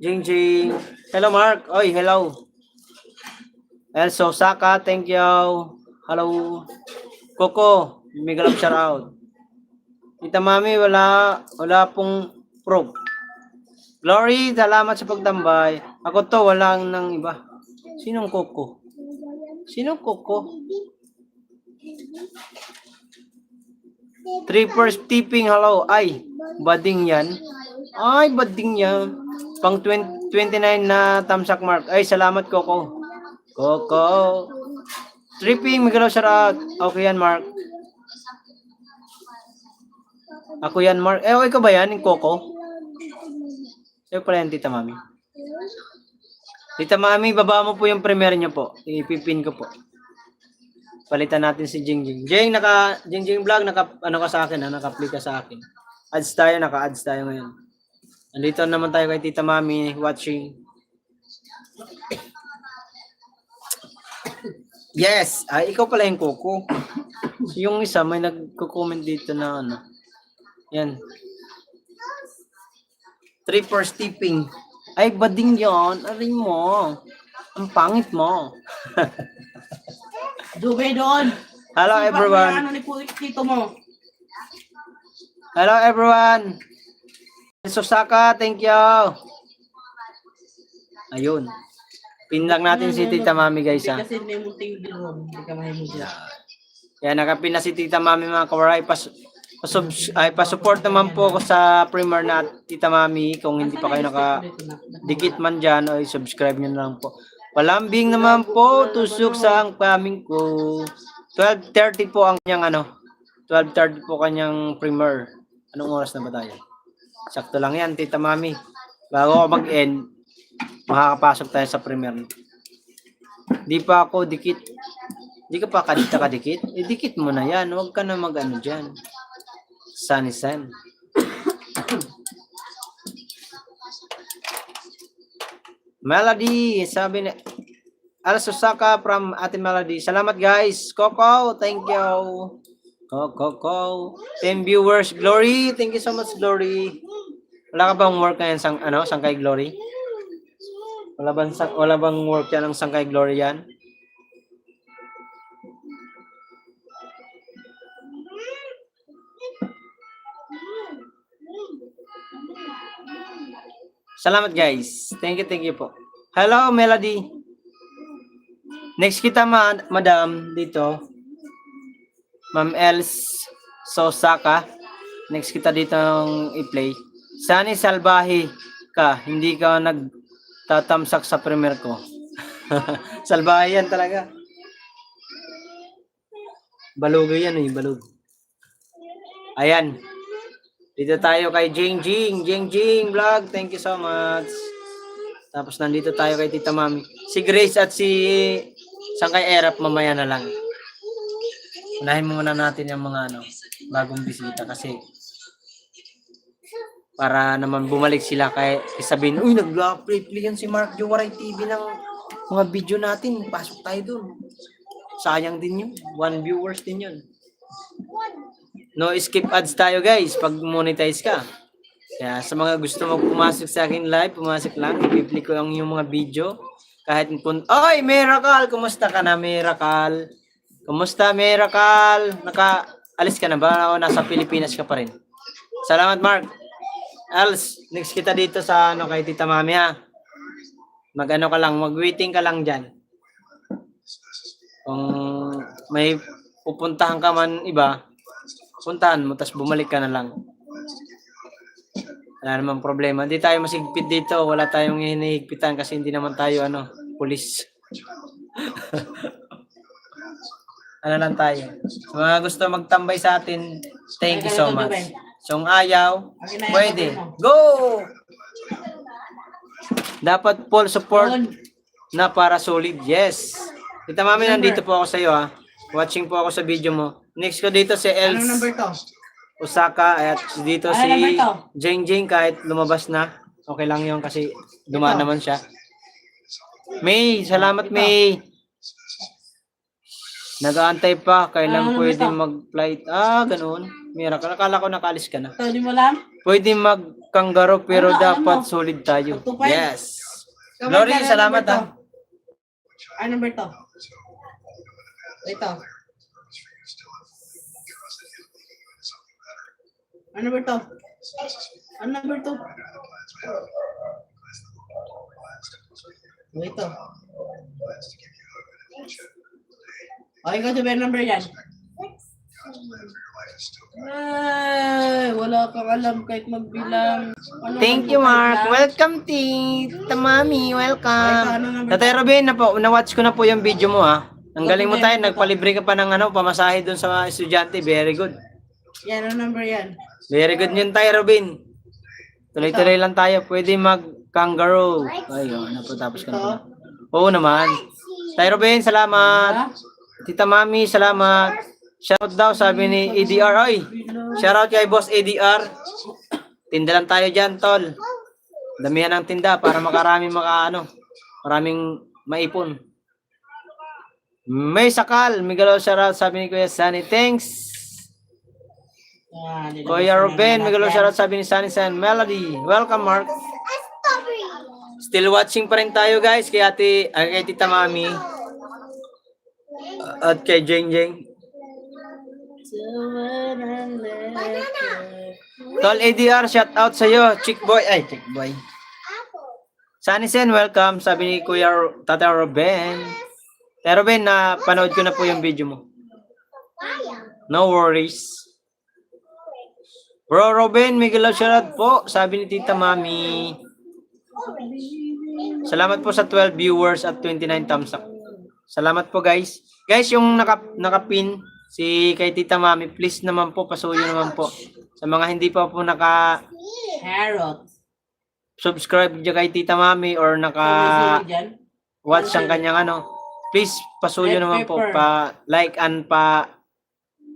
Jing. Hello, Mark. Oy, hello. Elso, Saka, thank you. Hello. Coco, mega love shoutout. Tita Mami, wala pong proof. Glory, salamat sa pagtambay. Ako to, walang nang iba. Sinong Coco? Sinong Coco? 3 first tipping, hello. Ay, bading yan. Pang 29 na thumbs up mark. Ay, salamat, Coco. Tripping, magalaw shoutout. Okay yan, Mark. Ako yan, Mark. Ikaw ba yan, yung Coco? Ikaw pala yan, Tita Mami. Tita Mami, baba mo po yung premiere niyo po. Ipipin ko po. Palitan natin si Jingjing. Jingjing Vlog, ano ka sa akin, naka-apply ka sa akin. Naka-ads tayo ngayon. Nandito naman tayo kay Tita Mami watching. Yes, ikaw pala yung Coco. Yung isa may nagko-comment dito na ano. Yan. 3 for stepping. Ay, bading yon. Aray mo. Ang pangit mo. Dube doon. Hello Sipag everyone. mo yung ano ni Tito mo. Hello everyone. Susaka, thank you. Ayun. Pin lang natin si Tita Mami guys ha. Kasi may munting bilong. Hindi ka mahimog sila. Yan, nakapin na si Tita Mami mga kawaray. Pa-support naman po ako sa Premier na Tita Mami. Kung hindi pa kayo naka-dikit man dyan, ay subscribe nyo na lang po. Palambing naman po, tusok sa ang paming ko. 12:30 po ang kanyang 12:30 po kanyang Premier. Anong oras na ba tayo? Sakto lang yan, Tita Mami. Bago ako mag-end, makakapasok tayo sa Premier. Di pa ako dikit. Di ka pa kadikit? Dikit mo na yan. Huwag ka na mag-ano dyan. Sunny Sun. Melody, sabi ni Susaka from Ate Melody. Salamat guys. Coco, thank you. Coco. 10 viewers. Glory, thank you so much, Glory. Wala ka bang work ngayon Sangkay Glory? Wala bang work yan ng Sangkay Glory yan? Salamat guys. Thank you po. Hello Melody. Next kita madam dito. Ma'am Els Sosaka. Next kita dito ng i-play. Sani salbahe ka, hindi ka nagtatamsak sa Premier ko. Salbahe yan talaga. Balog yan balog. Ayan. Dito tayo kay Jingjing Vlog. Thank you so much. Tapos nandito tayo kay Tita Mami. Si Grace at si Sangkay Erap mamaya na lang. Unahin muna natin yung mga bagong bisita kasi para naman bumalik sila kay sabihin, uy, nag-play yan si Mark Jowaray TV ng mga video natin. Pasok tayo dun. Sayang din yun. 1 viewers din yun. No skip ads tayo guys pag monetize ka. Kaya sa mga gusto pumasok sa akin live, pumasok lang. I-play ko lang yung mga video. Kahit Ay, Miracle! Kumusta ka na, Miracle? Kumusta, Miracle? Naka-alis ka na ba? O nasa Pilipinas ka pa rin? Salamat, Mark. Els, next kita dito sa kay Tita Mami ha. Mag-ano ka lang, mag-waiting ka lang dyan. Kung may pupuntahan ka man iba, puntahan mo, tapos bumalik ka na lang. Wala namang problema. Hindi tayo masigpit dito. Wala tayong hinihigpitan kasi hindi naman tayo, pulis. Ano lang tayo. Sa mga gusto magtambay sa atin, thank you so much. So, kung ayaw, pwede. Go! Dapat full support na para solid. Yes. Tita Mami, nandito po ako sa iyo ha. Watching po ako sa video mo. Next ko dito si Els. Anong number to? Osaka at dito Ano si naman to? Jingjing kahit lumabas na. Okay lang yun kasi dumaan naman siya. May, salamat May. Nag-aantay pa. Kailan Ano pwede naman to? mag-flight? Ganun. Mira, akala ko nakalis ka na. Ito, di mo alam? Pwede mag-kangaroo pero Ano, dapat ano? solid tayo. 2-5? Yes. Come on, Glory, ano salamat number ha. to? Ano number to? Ito. Ano number to? Ano number to? Ito. Okay, ikaw sabihin number yan. Ay, wala kang alam kahit magbilang. Ano Thank number you, five Mark. lang? Welcome, Tita Mami. Ay, Welcome. ano number Tatay Robin, na-watch ko na po yung video mo, ha. Ang galing mo tayo. Ito. Nagpalibre ka pa ng pamasahe doon sa mga estudyante. Very good. Yan, ano number yan? Very good yun tayo, Robin. Tuloy-tuloy lang tayo. Pwede mag-kangaroo. Ay, ano po, tapos ka na pala. Oo naman. Tayo, Robin, salamat. Ha? Tita Mami, salamat. Shoutout daw, sabi ni ADR. Oy, shoutout kay Boss ADR. Tinda lang tayo dyan, tol. Damihan ng tinda para maraming maipon. May sakal. Miguel shoutout, sabi ni Kuya Sunny. Thanks. Kuya Ruben, Miguel shoutout, sabi ni Sunny San. Melody. Welcome, Mark. Still watching pa rin tayo, guys. Kay Tita Mami. At kay Jeng Jeng. Tol ADR, shout out sa'yo. Chick boy. Sunny Sen, welcome. Sabi ni Kuya Tata Ruben. Tata Ruben, panood ko na po yung video mo. No worries. Bro Ruben, Miguel shout out po. Sabi ni Tita Mami. Salamat po sa 12 viewers at 29 thumbs up. Salamat po, guys. Guys, yung nakapin si kay Tita Mami, please naman po, pasuyo naman po. Sa mga hindi pa po Carrot. subscribe dyan kay Tita Mami or watch ang kanyang please pasuyo Red naman po, pepper. pa like and pa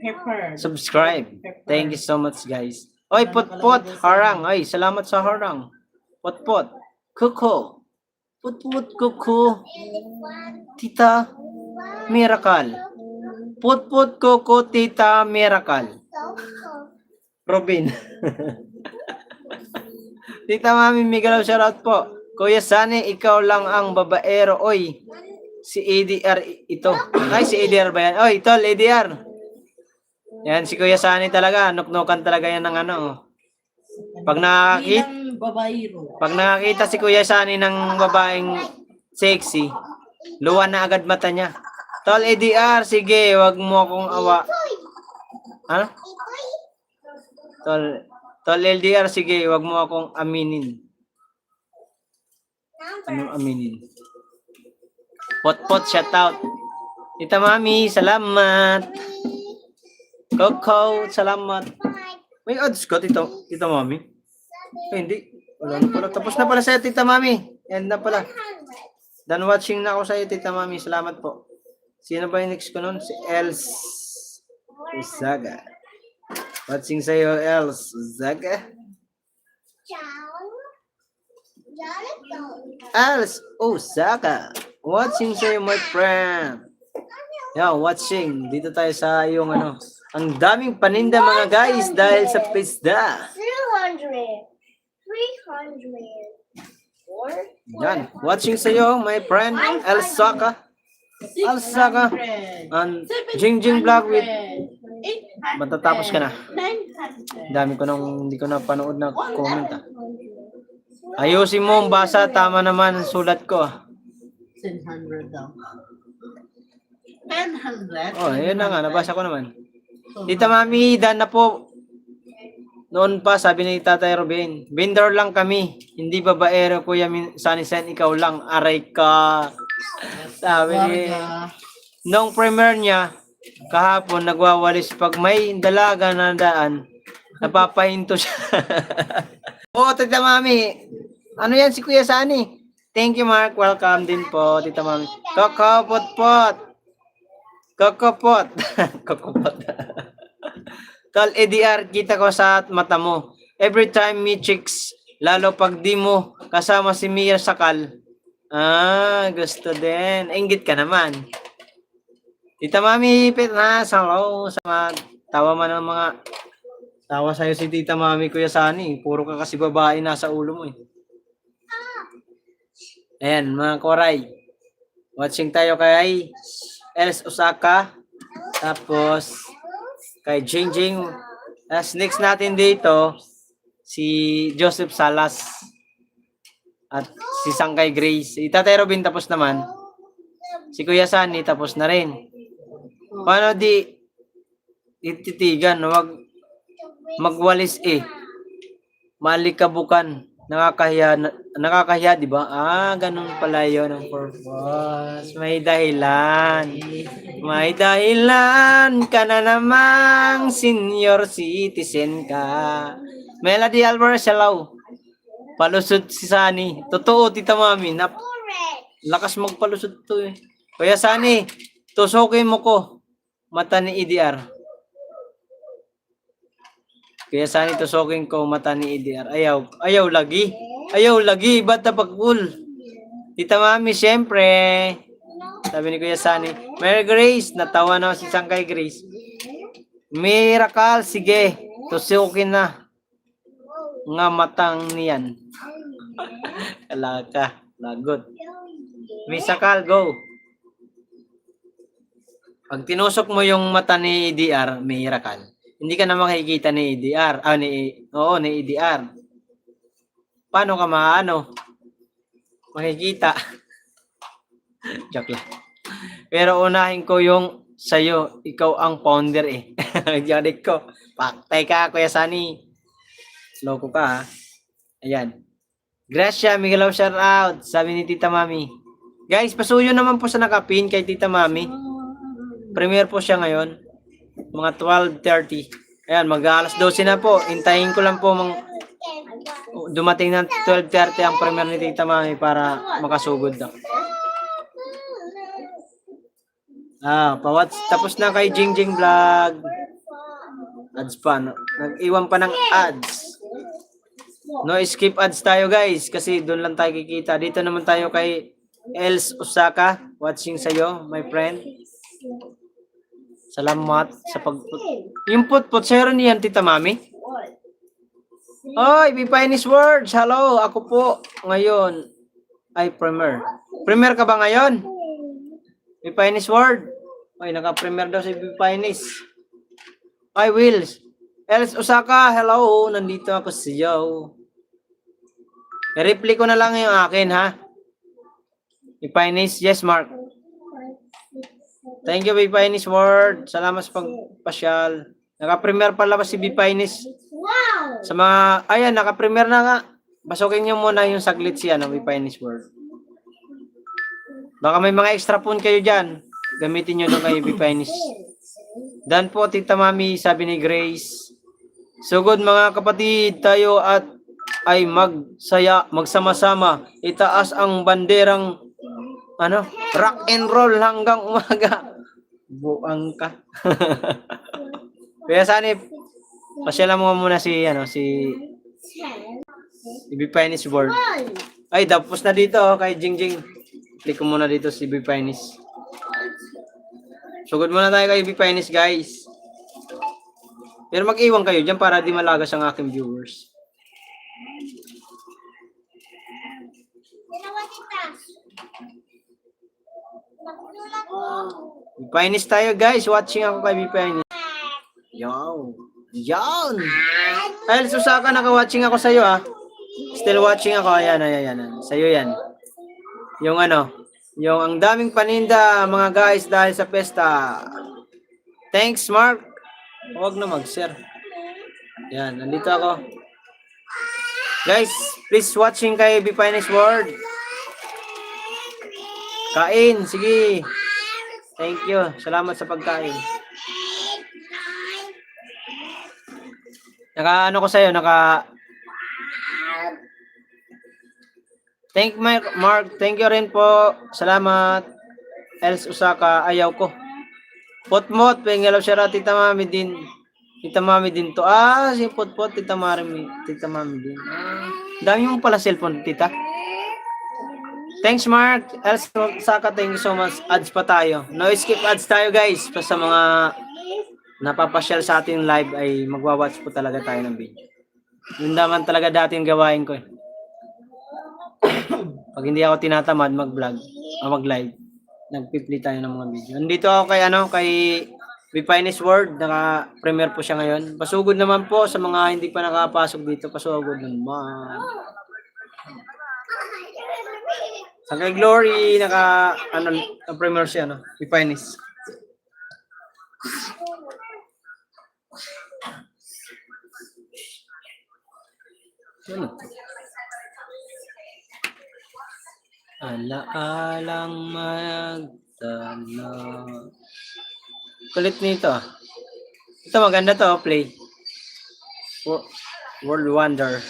Pepper. subscribe. Pepper. Thank you so much, guys. Oy, Putput, harang. Oy, salamat sa harang. Putput, kuko. Putput, kuko. Tita Miracle. Putput, kuko, Tita Miracle. Robin. Tita Mami, Miguel, shoutout po. Kuya Sani, ikaw lang ang babaero. Oy, si ADR ito. Ay, si ADR ba yan? Oy, tol, ADR. Yan, si Kuya Sani talaga. Nuknukan talaga yan ng Pag nakakita si Kuya Sani ng babaeng sexy, luwan na agad mata niya. Tol, ADR, sige, wag mo akong awa. Ano? Tol LDR, sige, wag mo akong aminin. Ano aminin? Pot, shout out. Tita Mami, salamat. Coco, salamat. May odds ko, Tita Mami. Ay, hindi. Wala na pala. Tapos na pala sa'yo, Tita Mami. End na pala. Done watching na ako sa'yo, Tita Mami. Salamat po. Sino ba yung next ko nun? Si Els Uzaga. Watching sa'yo, Els Uzaga. Els Uzaga. Watching sa'yo, my friend. Yeah, watching. Dito tayo sa yung ang daming paninda mga guys dahil sa pista. 300. Yan. Watching sa'yo, my friend, El Saka. El Saka. And Jingjing Vlog with... Matatapos ka na. Dami ko hindi ko na panood na comment Ayusin mo ang basa. Tama naman ang sulat ko. 1000 daw. 1000? Oh, yun na nga. Nabasa ko naman. Tita Mami, dan na po. Noon pa, sabi ni Tatay Ruben, vendor lang kami. Hindi babaero, Kuya Sunny Sen, ikaw lang. Aray ka. Sabi ni... Noong premiere niya, kahapon, nagwawalis pag may dalaga na daan, napapahinto siya. Oo, Tita Mami. Ano yan si Kuya Sunny? Thank you, Mark. Welcome din po, Tita Mami. Coco, pot. Kokopot. Kokopot. Tol ADR, kita ko sa mata mo. Every time me chicks, lalo pag di mo kasama si Mia Sakal. Gusto din. Inggit ka naman. Tita Mami, hello. Tawa man ng mga tawa sa'yo si Tita Mami, Kuya Sunny. Puro ka kasi babae nasa ulo mo eh. Ayan, mga koray. Watching tayo kay Els Osaka. Tapos kay Jingjing. As next natin dito si Joseph Salas at si Sangkay Grace. Si Tatay Robin tapos naman. Si Kuya Sunny tapos na rin. Paano ititigan, wag magwalis malikabukan. Nakakahiya, di ba? Ganun pala yun ang purpose. May dahilan ka na namang senior citizen ka. Melody Alvarez, hello. Palusot si Sunny. Totoo, Tita Mami. Lakas magpalusot to eh. Kuya Sunny, tusukin mo ko. Mata ni EDR. Kaya saan tusukin ko mata ni EDR. Ayaw lagi. Ayaw lagi. Ba't napag-cool? Tita Mami, siyempre. Sabi ni Kuya Sani. Mary Grace. Natawa na si Sangkay Grace. Miracle. Sige. Tusukin na. Nga matang niyan. Kalaka. Lagot. Misakal, go. Pag tinusok mo yung mata ni EDR, miracle. Hindi ka na makikita ni EDR. Ni EDR. Paano ka makikita? Joke lang. Pero unahin ko yung sa'yo. Ikaw ang founder eh. Jadik ko. Paktay ka, Kuya Sani. Loko ka ha. Ayan. Gracia, Miguel shout out. Sabi ni Tita Mami. Guys, pasuyo naman po sa nakapin kay Tita Mami. Premiere po siya ngayon. Mga 12:30. Ayan, mag-alas 12 na po. Hintayin ko lang po dumating ng 12:30 ang premiere ni Tita Mami para makasugod na. Tapos na kay Jingjing Vlog. Ads pa. Nag-iwan pa ng ads. No skip ads tayo guys kasi doon lang tayo kikita. Dito naman tayo kay Els Osaka. Watching sa'yo, my friend. Salamat sa yung put sa'yo niyan, Tita Mami. Oy, Bipainis Words. Hello, ako po ngayon ay premiere. Premiere ka ba ngayon? Bipainis Word. Oy, naka-premiere daw si Bipainis. I will. Els Osaka, hello. Nandito ako sa iyo. I-reply ko na lang yung akin, ha? Bipainis, yes, Mark. Thank you, Bipainis Word. Salamat sa pagpasyal. Naka-premiere pala ba si Bipainis? Wow! Sa mga, ayan, naka-premiere na nga. Basukin nyo muna yung saglit siya, no, Bipainis Word. Baka may mga extra phone kayo dyan. Gamitin nyo doon kay Bipainis. Dan po, Tita Mami, sabi ni Grace. Sugod mga kapatid, tayo at ay magsama-sama. Itaas ang banderang rock and roll hanggang umaga. Buang ka. Kaya saan pasyalan mo muna si Bipainis Board. Ay, tapos na dito kay Jingjing. Click ko muna dito si Bipainis. Sugod muna tayo kay Bipainis, guys. Pero mag-iwan kayo dyan para di malagas ang aking viewers. Bipainis tayo, guys. Watching ako kay Bipainis. Yan. Ay, Susaka, naka-watching ako sa'yo, ha. Still watching ako. Ayan. Sa'yo yan. Yung ang daming paninda, mga guys, dahil sa pesta. Thanks, Mark. Huwag na mag-share. Yan, nandito ako. Guys, please watching kay Bipainis World. Kain, sige. Thank you. Salamat sa pagkain. Ko sa'yo, Thank you, Mark. Thank you rin po. Salamat. Els Osaka, ayaw ko. Potmot, pengelaw siya Tita Mami din. Tita Mami din to. Si Potpot, Tita Mami din. Dami mo pala cellphone, Tita. Thanks, Mark. Els Osaka, thank you so much. Ads pa tayo. No skip ads tayo, guys. Pa sa mga napapasyal sa ating live ay magwa-watch po talaga tayo ng video. Yun naman talaga dati yung gawain ko. Pag hindi ako tinatamad mag-vlog o mag-live, nagpi-play tayo ng mga video. Nandito ako kay Bipainis World, naka-premiere po siya ngayon. Pasugod naman po sa mga hindi pa nakapasok dito, pasugod naman. Sa kay Glory, naka-premiere siya, Bipainis. Alaalang magdala. Kulit nito. Ito maganda to, play. World Wonder.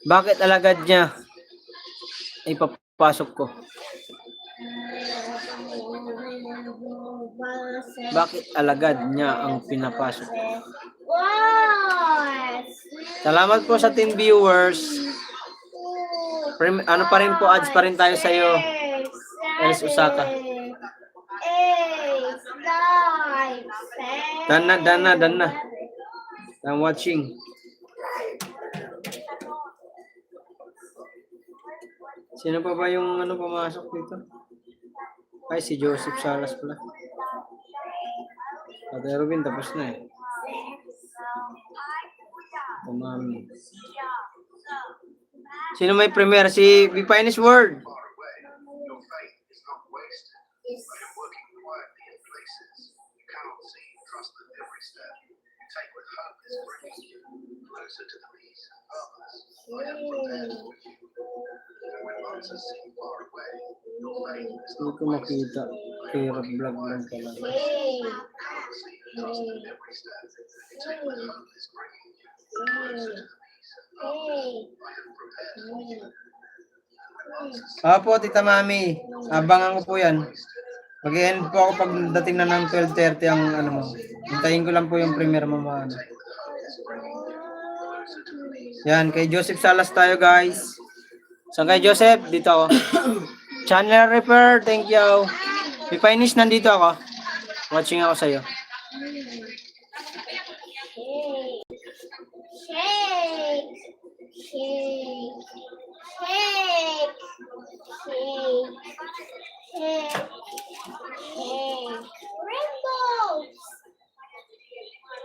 Bakit alagad niya? Ipapasok ko. Bakit alagad niya ang pinapasok? What? Salamat po sa 10 viewers. Ano pa rin po, ads pa rin tayo sa iyo. Elis Osaka. Done na. I'm watching. Sino pa ba yung pumasok dito? Ay, si Joseph Salas pala. Ate Robin, tapos na eh. Mami. Sino may premiere? Si Be Finest Word. Far away, your faith is not wasted, but in working quietly in places you cannot see. Trust that every step you take with hope is bringing you closer to the peace and purpose I have prepared for you. And when answers seem far away, your faith is Hindi not ko wasted. makita. Kaya vlog lang pala. Trust that every step you take with hope is bringing you closer to the peace and purpose I have prepared for you. Opo, Tita Mami. Abangan ko po yan. Mag-end po ako pagdating na ng 12:30 ang mo. Hintayin ko lang po yung premiere mo mga Yan, kay Joseph Salas tayo guys. Saan kay Joseph? Dito ako. Channel Repair, thank you. Pipainis, nandito ako. Watching ako sa'yo. Shake. Shake. Shake. Shake. Shake. Shake. Rainbows.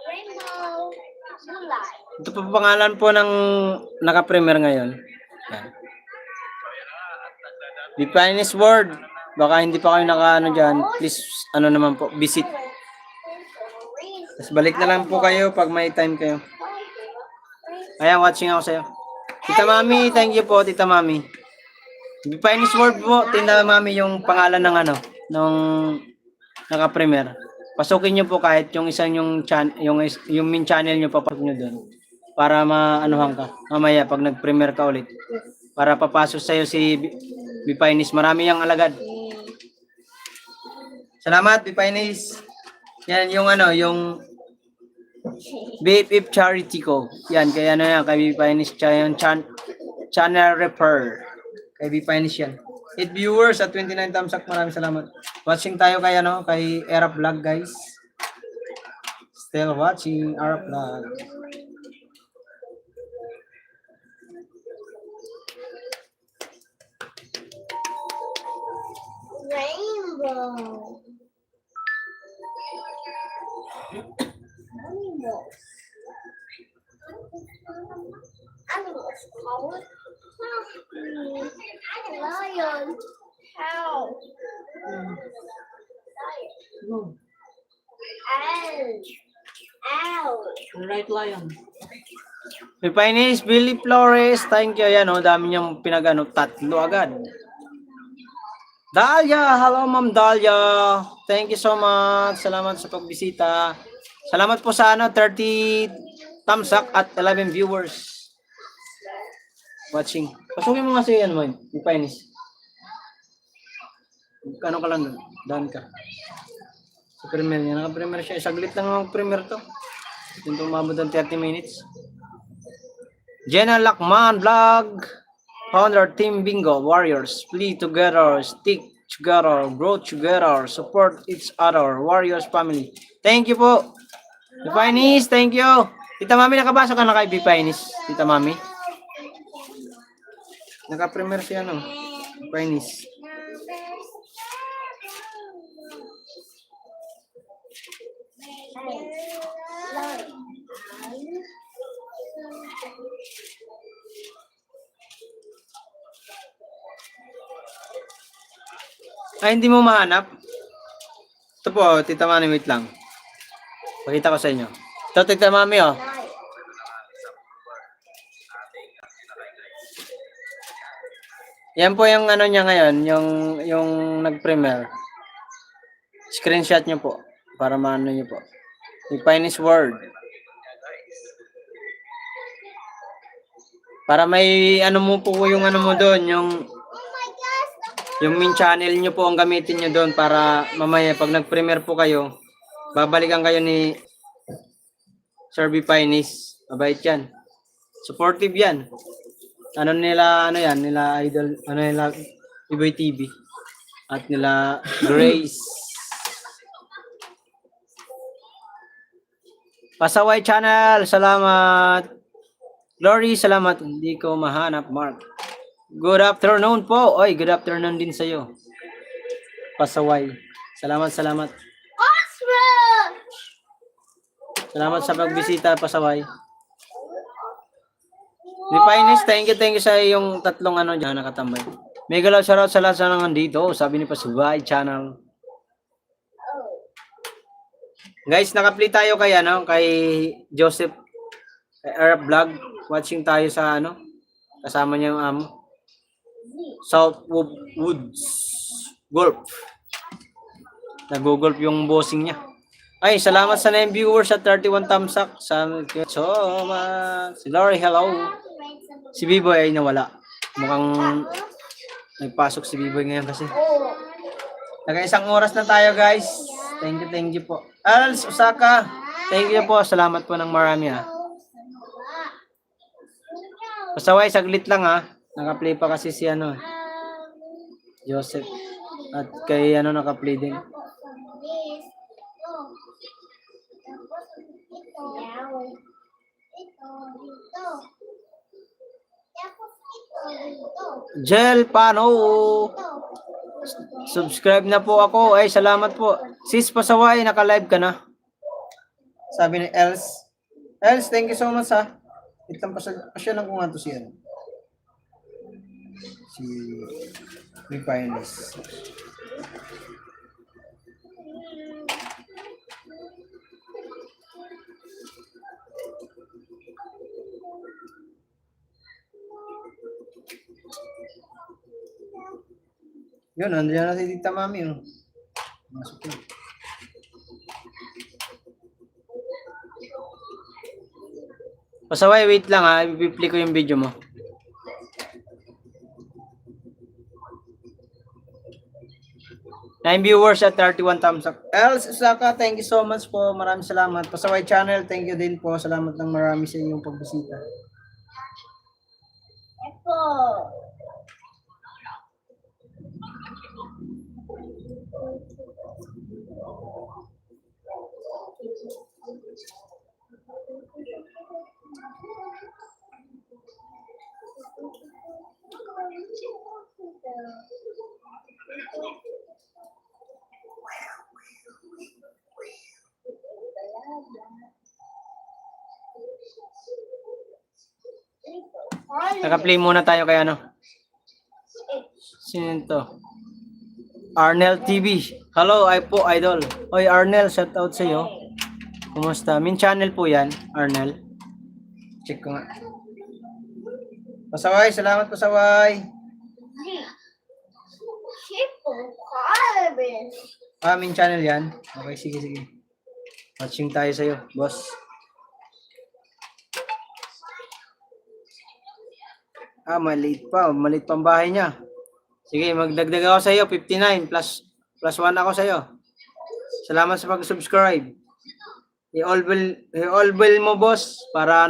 Rainbow. Moonlight. Ito po pangalan po ng naka-premiere ngayon. Yan. Be Finest Word. Baka hindi pa kayo naka dyan. Please, naman po, visit. Tapos balik na lang po kayo pag may time kayo. Ayan, watching ako sa'yo. Tita Mami, thank you po, Tita Mami. Be Finest Word po, Tita Mami, yung pangalan ng nung naka-premiere. Pasukin nyo po kahit yung isang yung main channel nyo, papasok nyo doon. Para maanuhan ka. Mamaya, pag nag-premiere ka ulit. Para papasok sa'yo si Be Finest. Marami yung alagad. Salamat, Be Finest. Yan, yung yung BFF charity ko. Yan, kaya yan, kay Be Finest, yung channel repair. Kay Be Finest yan. 8 viewers at 29 thumbs up. Maraming salamat. Watching tayo kay kay Arab Vlog, guys. Still watching Arab Vlog. Rainbow. Animals. Animals color. Lion. Cow. Owl. Right lion. Be Finest, Billy Flores, thank you. Yan, dami niyang tatlo agad. Dalia, hello Ma'am Dalia. Thank you so much. Salamat sa pagbisita. Salamat po sa 30 thumbs up at 11 viewers watching. Pasukin mo nga siya mo, Be Finest. Ka lang doon? Down ka. Sa premiere niya. Naka-premiere siya. Saglit lang ang premiere to. Hindi umabot ng 30 minutes. Jenna Lakman Vlog. Founder Team Bingo Warriors. Play together. Stick together. Grow together. Support each other. Warriors family. Thank you po. Be Finest, thank you. Tita Mami, nakabasa ka na kay Be Finest? Tita Mami? Naka-premiere siya, Be Finest. Ay, hindi mo mahanap? Ito po, Tita Mami, wait lang. Pakita ko sa inyo. Ito, Tita Mami, Yan po yung niya ngayon, yung nag-premiere. Screenshot nyo po, para maano nyo po. Be Finest Word. Para may mo po yung mo doon, Yung main channel nyo po ang gamitin nyo doon para mamaya pag nag-premiere po kayo, babalikan kayo ni Sir B. Pines. Mabait yan. Supportive yan. Ano yan, nila idol, nila Iboy TV. At nila Grace. Pasaway Channel, salamat. Glory, salamat. Hindi ko mahanap, Mark. Good afternoon po. Oy, good afternoon din sa'yo. Pasaway. Salamat. Ostrich! Salamat sa pagbisita, Pasaway. Ni Pines, thank you sa yung tatlong dyan nakatambay. Mega love shoutout sa lahat sa nandito. Sabi ni Pasaway Channel. Guys, naka-play tayo kay Joseph Arab Vlog. Watching tayo sa kasama niya yung amo. Southwood Woods Golf. Nag-golf yung bossing niya. Ay, salamat sa 9 viewers at 31 thumbs up. So much. Si Lori, hello. Si B-Boy ay nawala. Mukhang nagpasok si B-Boy ngayon kasi. Naka-isang oras na tayo, guys. Thank you po. Als Osaka, thank you po. Salamat po ng marami Pasaway, saglit lang Naka-play pa kasi si Joseph. At kay naka-play din. Jel Pano. Subscribe na po ako. Ay, salamat po. Sis Pasaway, naka-live ka na. Sabi ni Els. Els, thank you so much Itang pasyalan ko nga to si Repines. Yun, nandiyan na si Tita Mami. Masok yun. Pasaway, wait lang i-play ko yung video mo. Nine viewers at 31 thumbs up. Els Osaka, thank you so much po. Maraming salamat. Pasaway Channel, thank you din po. Salamat ng marami sa inyong pagbisita. Naka-play muna tayo kay Sino to? Arnel TV. Hello, ay po, idol. Oy, Arnel, shout out sa iyo. Kumusta? Min channel po yan, Arnel. Check ko nga. Pasaway, salamat Pasaway. Min channel yan. Okay, sige. Watching tayo sa iyo, boss. Maliit pa ang bahay niya. Sige, magdagdag ako sa iyo, 59 plus 1 ako sa iyo. Salamat sa pag-subscribe. I-all bill mo, boss, para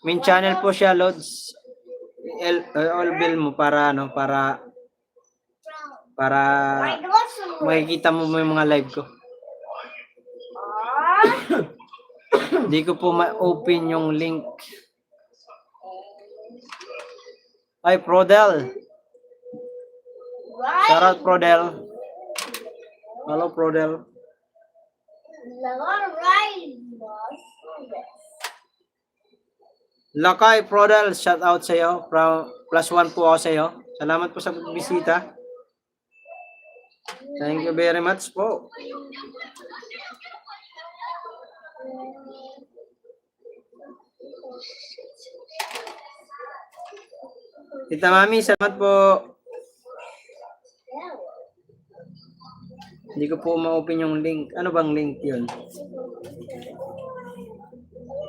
main channel po siya, Lods. I-all bill mo para makikita mo yung mga live ko. Hindi ko po ma-open yung link. Ay, Prodel. Shout out, Prodel. Hello, Prodel. Lakay, Prodel. Shout out sa iyo. Plus 1 po ako sa iyo. Salamat po sa bisita. Thank you very much po. Tita Mami, salamat po. Hindi ko po ma-open yung link. Ano bang link yun?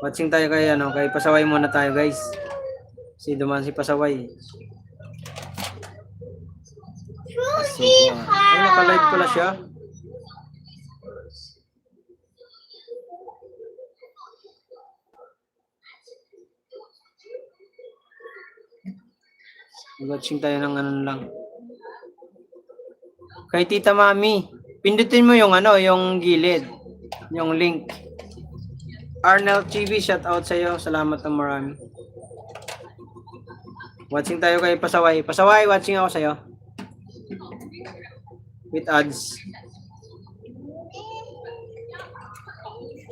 Watching tayo kay Pasaway muna tayo, guys. Si duman si Pasaway. So, ay, naka-live pala siya. Watching tayo ng ano lang. Kay Tita Mami, pindutin mo yung ano, yung gilid, yung link. Arnel TV, shout out sa iyo. Salamat ng marami. Watching tayo kay Pasaway. Pasaway, watching ako sa iyo. With ads.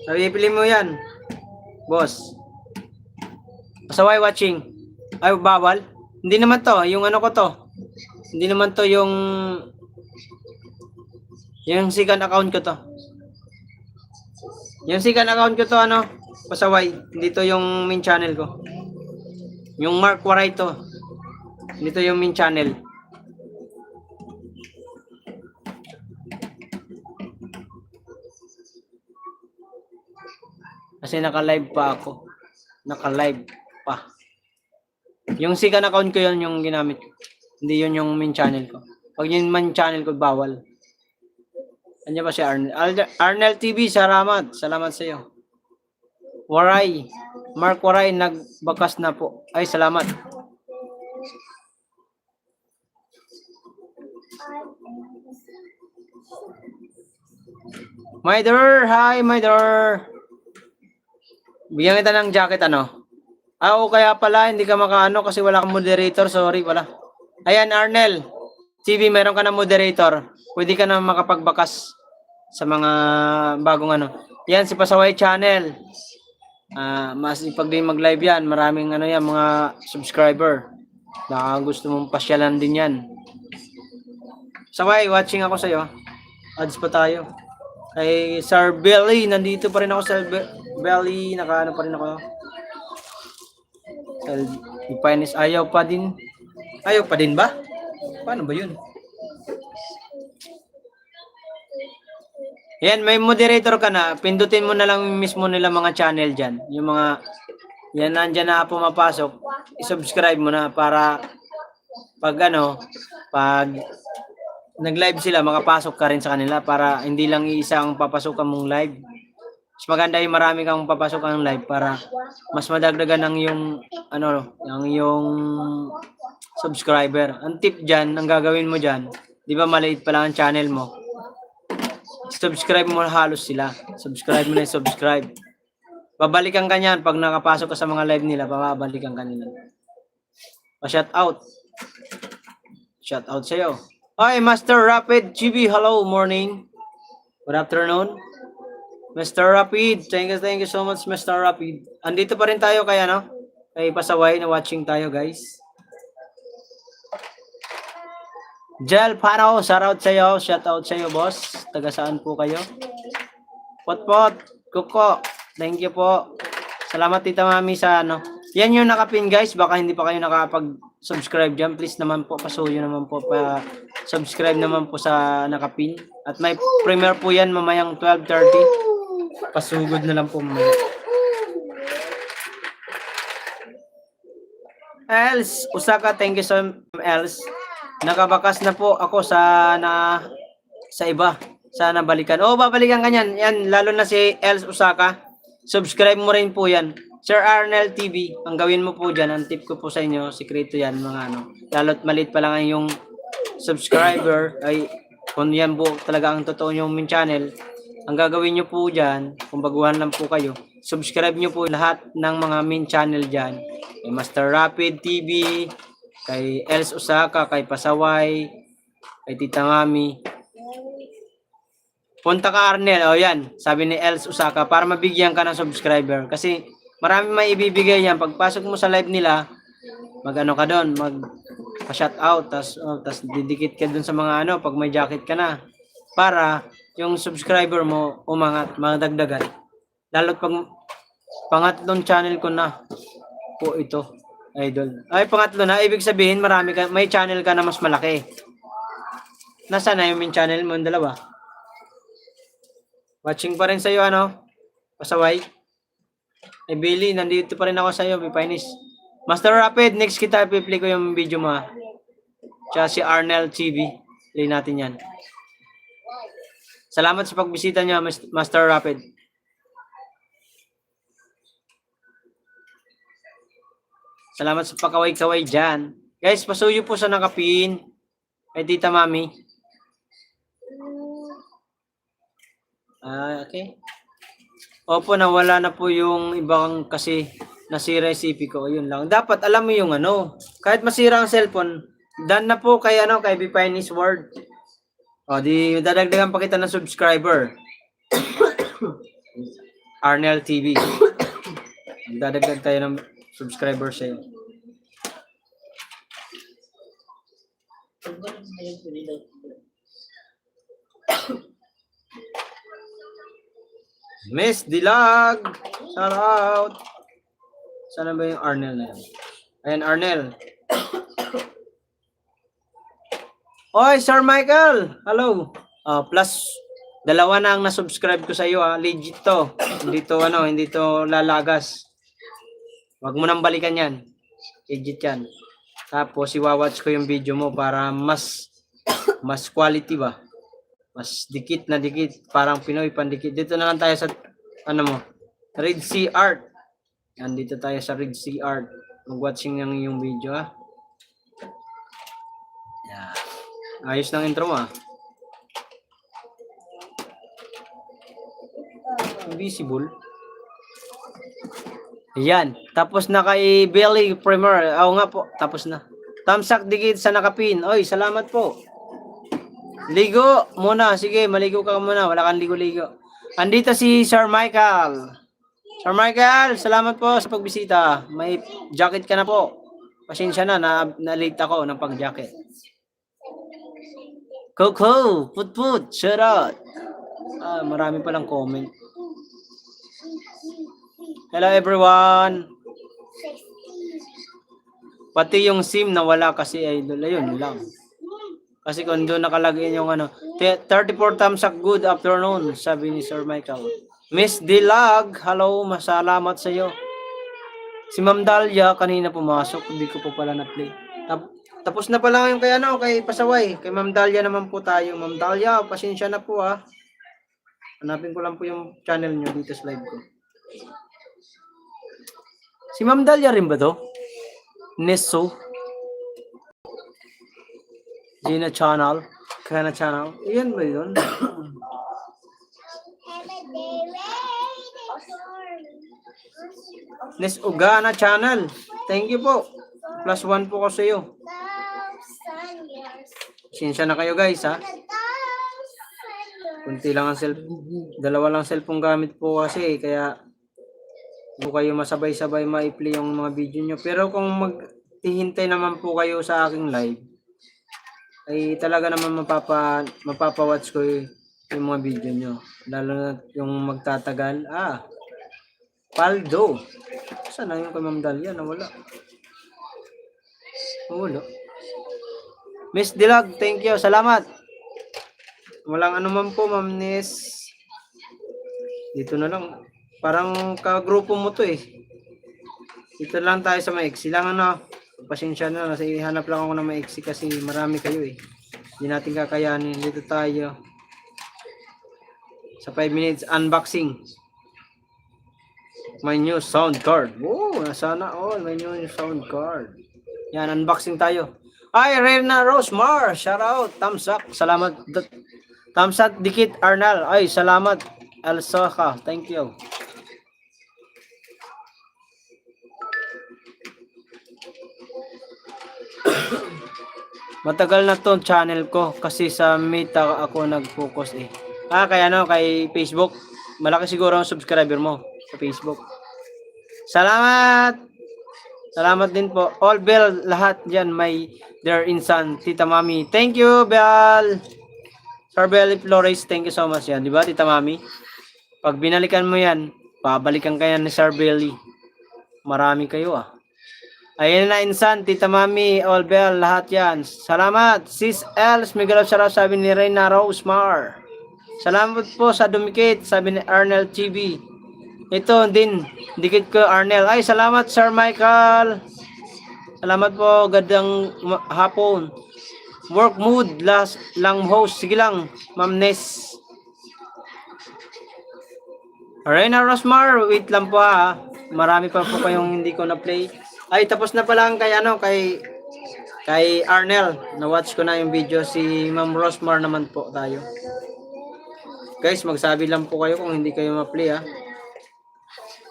Sabi, pili mo yan. Boss. Pasaway, watching. Ay, bawal. Hindi naman to, yung ano ko to. Hindi naman to yung second account ko to. Yung second account ko to ano, Pasaway. Hindi to yung main channel ko. Yung Mark Waray to. Hindi to yung main channel. Kasi naka-live pa ako. Naka-live pa. Yung second account ko yun yung ginamit ko. Hindi yun yung main channel ko. Pag yung main channel ko, bawal. Andiyan ba si Arnel? Arnel TV, salamat. Salamat sa iyo. Waray. Mark Waray, nagbakas na po. Ay, salamat. Maider, hi Maider. Bigyan kita ng jacket ano? Oo, kaya pala hindi ka makaano kasi wala kang moderator. Sorry, wala. Ayan, Arnel TV, meron ka na moderator. Pwede ka na makapagbakas sa mga bagong ano. Yan, si Pasaway Channel. Mas ipag din mag-live yan. Maraming ano yan, mga subscriber. Baka gusto mong pasyalan din yan. Saway, watching ako sa'yo. Ads pa tayo. Kay Sir Belly, nandito pa rin ako sa Belly. Nakaano pa rin ako. Ipanis, ayaw pa din. Ayaw pa din ba? Paano ba yun? Yan, may moderator ka na. Pindutin mo na lang mismo nila mga channel dyan. Yung mga, yan nandyan na pumapasok. I-subscribe mo na para pag ano, pag nag-live sila, makapasok ka rin sa kanila para hindi lang iisa ang papasukan mong live. Mas maganda yung marami kang papasukan ng live para mas madagdagan ng yung, ano, yung subscriber. Ang tip dyan, ang gagawin mo dyan, di ba maliit pa lang ang channel mo? Subscribe mo halos sila. Subscribe mo na yung subscribe. Babalikan ka niyan pag nakapasok ka sa mga live nila, babalikan ka nila. Pa-shout out. Shout out sa'yo. Hi, Master Rapid GB. Hello, morning. Good afternoon. Mr. Rapid, thank you so much, Mr. Rapid. Andito pa rin tayo kaya, no? Kay Pasaway na watching tayo, guys. Jel Pano, shout out sa'yo, boss. Taga saan po kayo? Potpot, Kuko, thank you po. Salamat, Tita Mami, sa ano. Yan yung nakapin, guys. Baka hindi pa kayo nakapag-subscribe dyan. Please naman po, pasuyo naman po, pa-subscribe naman po sa nakapin. At may premiere po yan mamayang 12:30. Pasugod na lang po mamaya. Els, Usaka, thank you so much, Els. Nakabakas na po ako sa iba. Sana balikan. Oh, babalikan ka niyan. Yan, lalo na si Els Usaka. Subscribe mo rin po yan. Sir Arnel TV, ang gawin mo po dyan, ang tip ko po sa inyo, sikreto yan, mga ano. Lalo't maliit pa lang yung subscriber, ay kung yan po talaga ang totoo yung main channel, ang gagawin nyo po dyan, kung baguhan lang po kayo, subscribe nyo po lahat ng mga main channel dyan. Kay Master Rapid TV, kay Els Usaka, kay Pasaway, kay Tita Mami. Punta ka Arnel, o yan, sabi ni Els Usaka, para mabigyan ka ng subscriber. Kasi marami may ibibigay yan. Pagpasok mo sa live nila, mag-ano ka doon, mag-shout out, tas didikit ka doon sa mga ano, pag may jacket ka na. Para yung subscriber mo umangat, madagdagan. Lalo't pag pangatlong channel ko na po ito, idol. Ay, pangatlo na, ibig sabihin marami ka, may channel ka na mas malaki. Nasaan na yung main channel mo, yung dalawa? Watching pa rin sa'yo, ano? Pasaway. Eh, Billy, nandito pa rin ako sa'yo, Bipinis. Master Rapid, next kita, i-play ko yung video mo, ha? Tsaka si Arnel TV. Play natin yan. Salamat sa pagbisita niyo, Master Rapid. Salamat sa pakaway-kaway dyan. Guys, pasuyo po sa nakapin. Kay Tita Mami. Okay. Opo, nawala na po yung ibang kasi nasira yung CP ko. Yun lang. Dapat alam mo yung ano. Kahit masira ang cellphone, done na po kay Bipinis Word. O, di dadagdagan pa kita ng subscriber. Arnel TV. Dadagdag tayo ng subscriber sa'yo. Miss Dilag! Shout out! Sana ba yung Arnel na yun? Ayan, Arnel. Oy, Sir Michael! Hello! Plus, 2 na ang nasubscribe ko sa iyo. Legit to. Hindi to lalagas. Wag mo nang balikan yan. Legit yan. Tapos, iwawatch ko yung video mo para mas quality ba? Mas dikit na dikit. Parang Pinoy pandikit. Dito na lang tayo sa, Red Sea Art. Yan, dito tayo sa Red Sea Art. Mag-watching ng yung video, ha? Yan. Ayos ng intro mo, ha? Visible. Yan. Tapos na kay Belly Premier. Oo nga po. Tapos na. Tamsak dikit sa nakapin. Oy, salamat po. Ligo muna. Sige, maligo ka muna. Wala kang ligo-ligo. Andito si Sir Michael. Sir Michael, salamat po sa pagbisita. May jacket ka na po. Pasensya na late ako ng pag-jacket. Coco, put, shout out. Marami palang comment. Hello everyone. Pati yung SIM nawala kasi idol. Ayun lang. Kasi kung doon nakalagay yung 34 thumbs up, good afternoon, sabi ni Sir Michael. Miss Dilag, hello, masalamat sa iyo. Si Ma'am Dalia kanina pumasok, hindi ko po pala na-play. Tapos na pala yung kay Pasaway. Kay Ma'am Dalia naman po tayo. Ma'am Dalia, pasensya na po ha. Hanapin ko lang po yung channel nyo dito sa live ko. Si Ma'am Dalia rin ba to? Neso. Gina Channel. Kana Channel. Iyan ba yun? Nes Ugana Channel. Thank you po. +1 po ko sa iyo. Sinsya na kayo guys ha. Kunti lang ang cellphone. 2 lang cellphone gamit po kasi kaya po kayo masabay-sabay ma-play yung mga video nyo. Pero kung maghihintay naman po kayo sa aking live, ay talaga naman mapapawatch ko yung mga video nyo. Lalo na yung magtatagal. Paldo. Saan na yung kay Ma'am Dalia? Nawala. Miss Dilag, thank you. Salamat. Walang anuman po, Ma'am Nis. Dito na lang. Parang kagrupo mo to eh. Dito lang tayo sa maiksi lang pasensya na. Kasi hanap lang ako ng maiksi kasi marami kayo eh. Hindi natin kakayanin. Dito tayo. Sa 5 minutes unboxing. My new sound card. Oh, sana all. My new sound card. Yan, unboxing tayo. Ay, Rena Rosemar. Shout out. Thumbs up. Salamat. Thumbs up. Dikit Arnal. Ay, salamat. Alsoka. Thank you. Matagal na to channel ko kasi sa Meta ako nag-focus eh. Kaya kay Facebook. Malaki siguro ang subscriber mo sa Facebook. Salamat! Salamat din po. All Bell, lahat dyan may their insan. Tita Mami. Thank you, Bell! Sir Belly Flores, thank you so much yan. Diba, Tita Mami? Pag binalikan mo yan, pabalikan kaya ni Sir Belly. Marami kayo Ayan na insan, Tita Mami, All Bell, lahat yan. Salamat. Sis Els, Miguel Sarap, sabi ni Reyna Rosemar. Salamat po sa dumikit, sabi ni Arnel TV. Ito din, dikit ko Arnel. Ay, salamat Sir Michael. Salamat po, gandang hapon. Work mood, last lang host. Sige lang, Ma'am Ness. Reyna Rosmar, wait lang po ha. Marami pa po kayong hindi ko na-play. Ay, tapos na pala kay kay Arnel. Na-watch ko na yung video. Si Ma'am Rosmar naman po tayo. Guys, magsabi lang po kayo kung hindi kayo ma-play ha.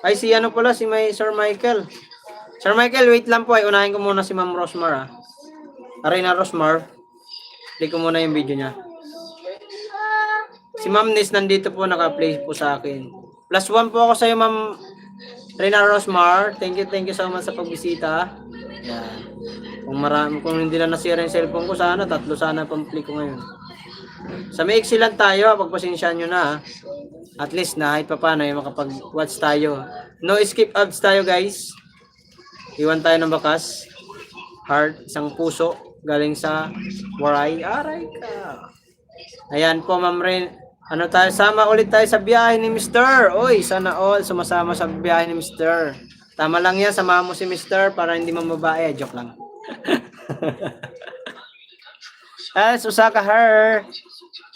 Ay, si pala, si Sir Michael. Sir Michael, wait lang po. Ay, unahin ko muna si Ma'am Rosmar ha. Reyna Rosmar. Play ko muna yung video niya. Si Ma'am Nis nandito po, naka-play po sa akin. +1 po ako sa iyo, Ma'am Reyna Rosmar. Thank you so much sa pagbisita. Yan. Kung hindi na nasira yung cellphone ko, sana 3 sana pang-play ko ngayon. Sa maiksi lang tayo, pagpasensyaan nyo na ha. At least na kahit pa paano makapag-watch tayo. No skip ads tayo guys. Iwan tayo ng bakas. Heart, isang puso. Galing sa Waray. Aray ka. Ayan po, Ma'am Ren. Sama ulit tayo sa biyahe ni Mr. Oy, sana all sumasama sa biyahe ni Mr. Tama lang yan, samahan mo si Mr. para hindi mamabae. Joke lang. As Osaka her.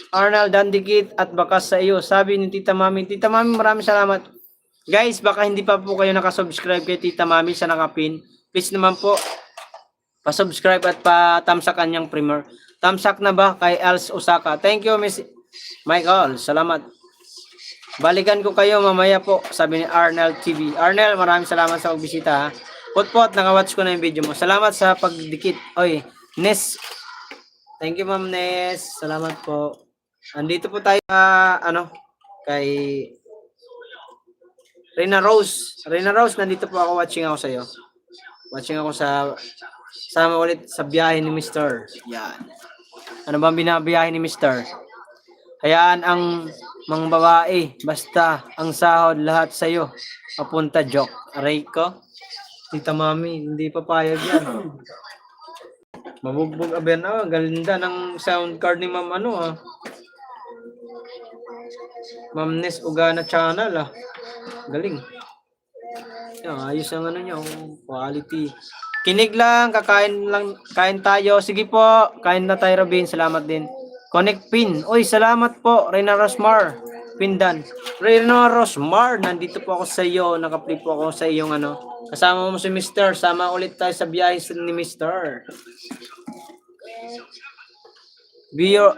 Arnold, dandikit at bakas sa iyo. Sabi ni Tita Mami. Tita Mami, maraming salamat. Guys, baka hindi pa po kayo nakasubscribe kay Tita Mami sa nakapin. Please naman po, pa-subscribe at pa-tamsak kanyang primer. Tamsak na ba kay Els Osaka? Thank you, Miss Michael. Salamat. Balikan ko kayo mamaya po, sabi ni Arnel TV. Arnel, maraming salamat sa pagbisita ha. Pot, nakawatch ko na yung video mo. Salamat sa pagdikit. Oy, Nes. Thank you, Ma'am Nes. Salamat po. Andito po tayo kay Reyna Rose. Reyna Rose, nandito po ako, watching ako sa iyo. Watching ako sama ulit sa biyahe ni Mr. Yan. Ano bang binabiyahe ni Mr.? Hayaan ang mga babae, basta ang sahod lahat sa iyo. Papunta joke. Aray ko. Tita Mami, hindi papayag yan. Mabugbog aben ganda ng sound card ni Ma'am Ma'am Nes Ugana Channel Galing. Ayos ang niya, quality. Kinig lang, kain tayo. Sige po, kain na tayo, Robin. Salamat din. Connect pin. Oy, salamat po, Reyna Rosmar. Pindan. Reyna Rosmar, nandito po ako sa iyo. Naka-play po ako sa iyong Kasama mo si Mr. Sama ulit tayo sa biyahe ni Mr. Bio,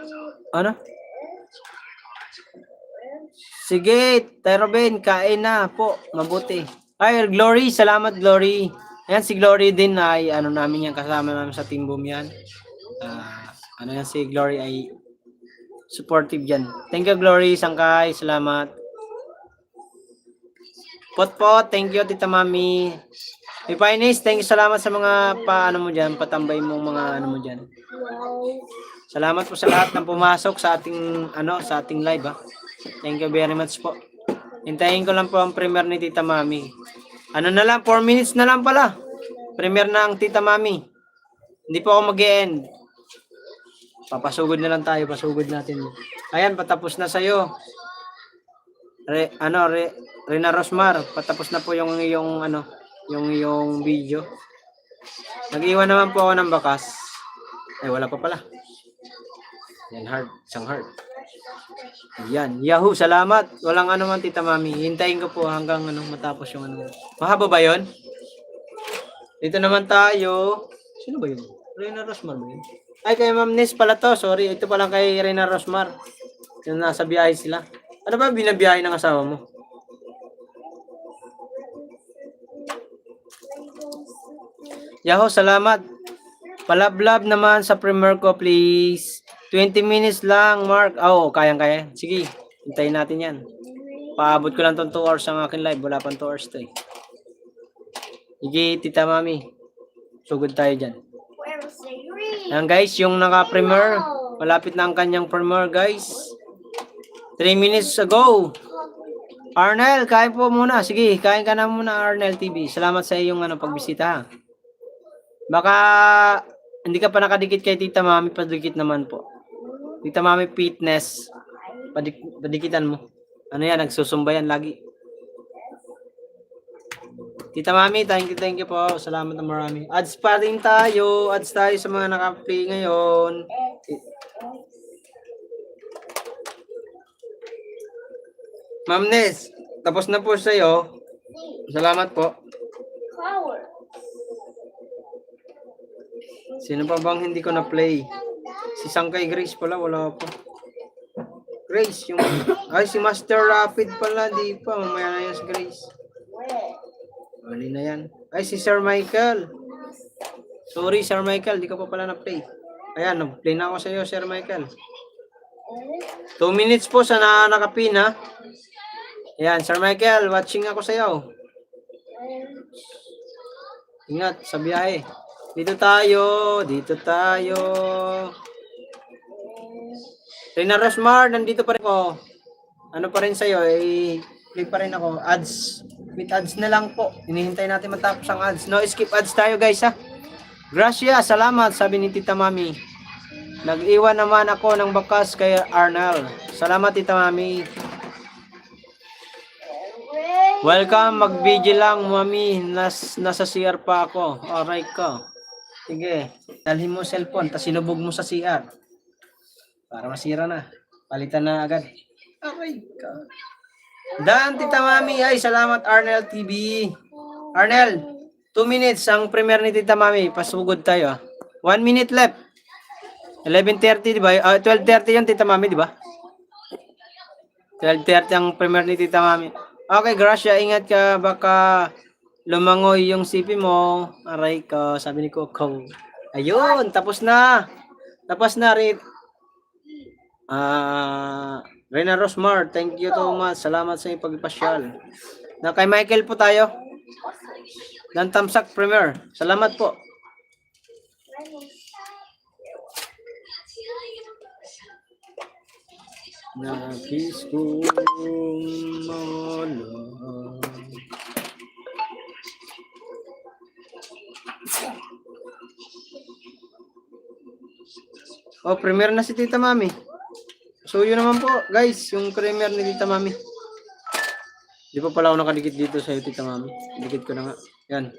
Sige, tayo, Robin, kain na po. Mabuti. Ay, Glory, salamat, Glory. Ayan, si Glory din ay namin yan, kasama namin sa Team Boom yan. Yan si Glory ay supportive yan. Thank you, Glory, Sangkay, salamat. Pot, thank you, Tita Mami. May Pines, thank you, salamat sa mga mo dyan, patambay mong mga mo dyan. Salamat po sa lahat ng pumasok sa ating live ha. Thank you very much po. Hintayin ko lang po ang premiere ni Tita Mami. Na lang, 4 minutes na lang pala. Premiere na ang Tita Mami. Hindi po ako mag-e-end. Papasugod na lang tayo, pasugod natin. Ayan, patapos na sa'yo. Reyna Rosmar, patapos na po yung iyong video. Nag-iwan naman po ako ng bakas. Wala pa pala. Yan, isang heart. Yan, Yahoo, salamat. Walang man, Tita Mami. Hintayin ko po hanggang matapos yung Mahaba ba yun? Dito naman tayo. Sino ba yun? Reyna Rosmar ba yun? Ay, kay Ma'am Nes pala to. Sorry, ito pala kay Reyna Rosmar. Yung nasa biyahe sila. Ano ba binabiyahe ng asawa mo? Yahoo, salamat. Palablab naman sa premiere ko, please. 20 minutes lang, Mark. Kayang-kaya. Sige, hintayin natin yan. Paabot ko lang tong 2 hours ang akin live. Wala pang 2 hours to eh. Sige, Tita Mami. Sugod tayo dyan. Ayan guys, yung naka-premiere. Malapit na ang kanyang premiere, guys. 3 minutes ago. Arnel, kain po muna. Sige, kain ka na muna, Arnel TV. Salamat sa iyong pagbisita. Baka hindi ka pa nakadikit kay Tita Mami, padikit naman po. Tita Mami Fitness, padikitan mo. Yan, nagsusumba yan lagi. Tita Mami, thank you po. Salamat na marami. Ads pa rin tayo. Ads tayo sa mga naka-play ngayon. Ma'am Nes, tapos na po sa'yo. Salamat po. Flower. Sino pa bang hindi ko na-play? Si Sangkay Grace pala, wala pa. Grace, yung... Ay, si Master Rapid pala, di pa. Mamaya na yan si Grace. Mali na yan. Ay, si Sir Michael. Sorry, Sir Michael, di ka pa pala na-play. Ayan, nag-play na ako sa iyo, Sir Michael. 2 minutes po sa nakapin, ha? Ayan, Sir Michael, watching ako sa iyo. Ingat sa biyahe. Dito tayo. Rina Rosmar, nandito pa rin ako. Ano pa rin sa'yo, play pa rin ako. Ads. With ads na lang po. Hinihintay natin matapos ang ads. No, skip ads tayo guys ha. Gracias, salamat, sabi ni Tita Mami. Nag-iwan naman ako ng bakas kay Arnel. Salamat Tita Mami. Welcome, mag-video lang Mami. Nasa CR pa ako. Alright ko. Sige, dalhin mo cellphone, tapos sinubog mo sa CR. Para masira na. Palitan na agad. Alright ka. Dan, Tita Mami. Ay, salamat Arnel TV. Arnel, 2 minutes ang premiere ni Tita Mami. Pasugod tayo. 1 minute left. 11:30, di ba? 12:30 yun, Tita Mami, di ba? 12:30 ang premiere ni Tita Mami. Okay, Gracia, ingat ka. Baka lumangoy yung sipi mo. Aray ko, sabi ni Coco. Ayun, tapos na. Tapos na, Rit. Rena Rosmar, thank you so much. Salamat sa iyong pagpasyal. Na kay Michael po tayo. Dan Tamsak Premier. Salamat po. Nagis ko malam. Oh, premier na si Tita Mami. So, yun naman po, guys, yung premier ni Tita Mami. Di pa pala ako nakadikit dito sa Tita Mami. Dikit ko na nga. Yan.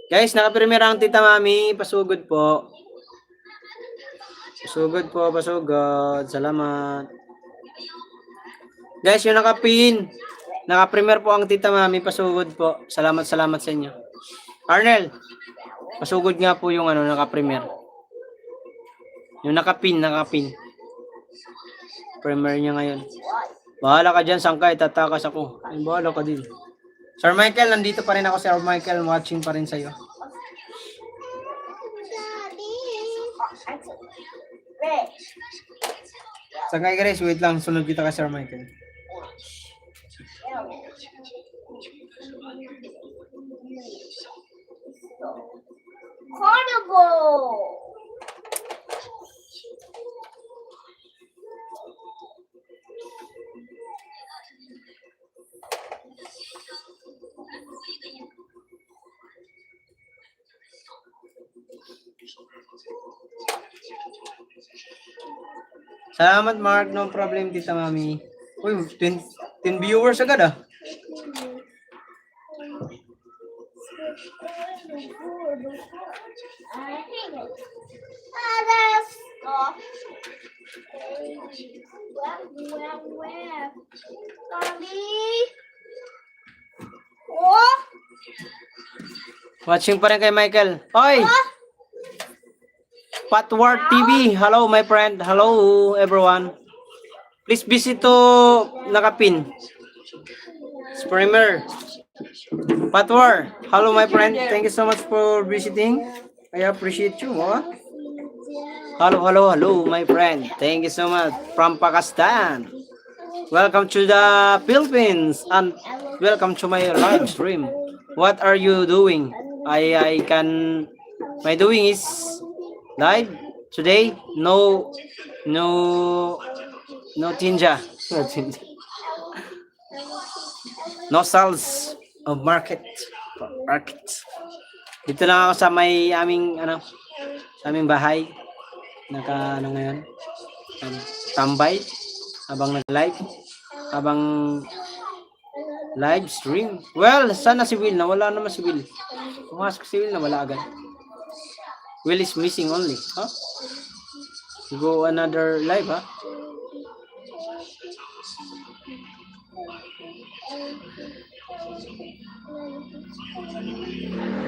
Guys, naka-premier ang Tita Mami. Pasugod po. Pasugod po, pasugod. Salamat. Guys, yung naka-pin. Naka-premier po ang Tita Mami. Pasugod po. Salamat sa inyo. Arnel, pasugod nga po yung naka-premier. Yung naka-pin. Premier niya ngayon. Bahala ka dyan, Sangkay. Tatakas ako. Ay, bahala ka din. Sir Michael, nandito pa rin ako. Sir Michael, watching pa rin sa'yo. Sangkay Grace, wait lang. Sunod kita ka, Sir Michael. Carnival. Salamat, Mark. No problem, Tita Mami. Uy, 10 viewers agad ah. Watching pa rin kay Michael. Oy! Patward TV. Hello, my friend. Hello, everyone. Please visit to nakapin. Sprimer. Patwar. Hello, my friend. Thank you so much for visiting. I appreciate you. Huh? Hello, my friend. Thank you so much. From Pakistan. Welcome to the Philippines and welcome to my live stream. What are you doing? My doing is live today. No tinja. No sales of market. Dito lang ako sa may aming sa aming bahay. Ngayon. Tambay habang nag-live, habang Live stream. Well, sana si Will. Nawala naman si Will. Pumasok si Will, nawala agad. Will is missing only. Huh? Go another live, ha?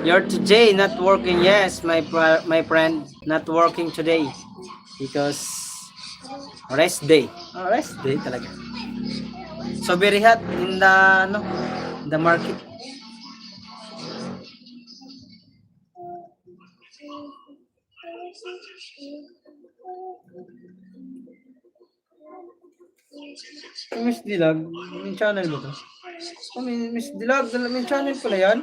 You're today not working. Yes, my friend, not working today because rest day. Oh, rest day talaga. So very hot in the the market. Miss Dilag, may channel mo to? Miss Dilag, may channel pala yan?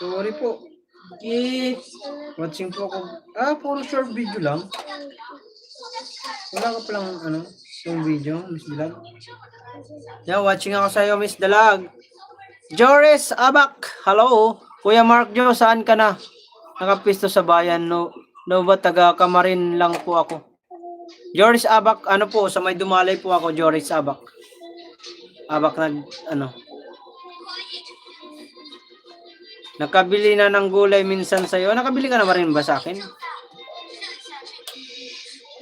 Sorry po. Watching po ako. Puro short video lang. Wala ka palang yung video, Miss Dilag. Yeah, watching ako sa'yo, Miss Dilag. Joris Abak, hello. Kuya Mark Jo, saan ka na? Nakapisto sa bayan, no ba taga Kamarin lang po ako. Joris Abak, sa may Dumalay po ako, Joris Abak. Abak nakabili na ng gulay minsan sa'yo. Nakabili ka na ba rin ba sa akin?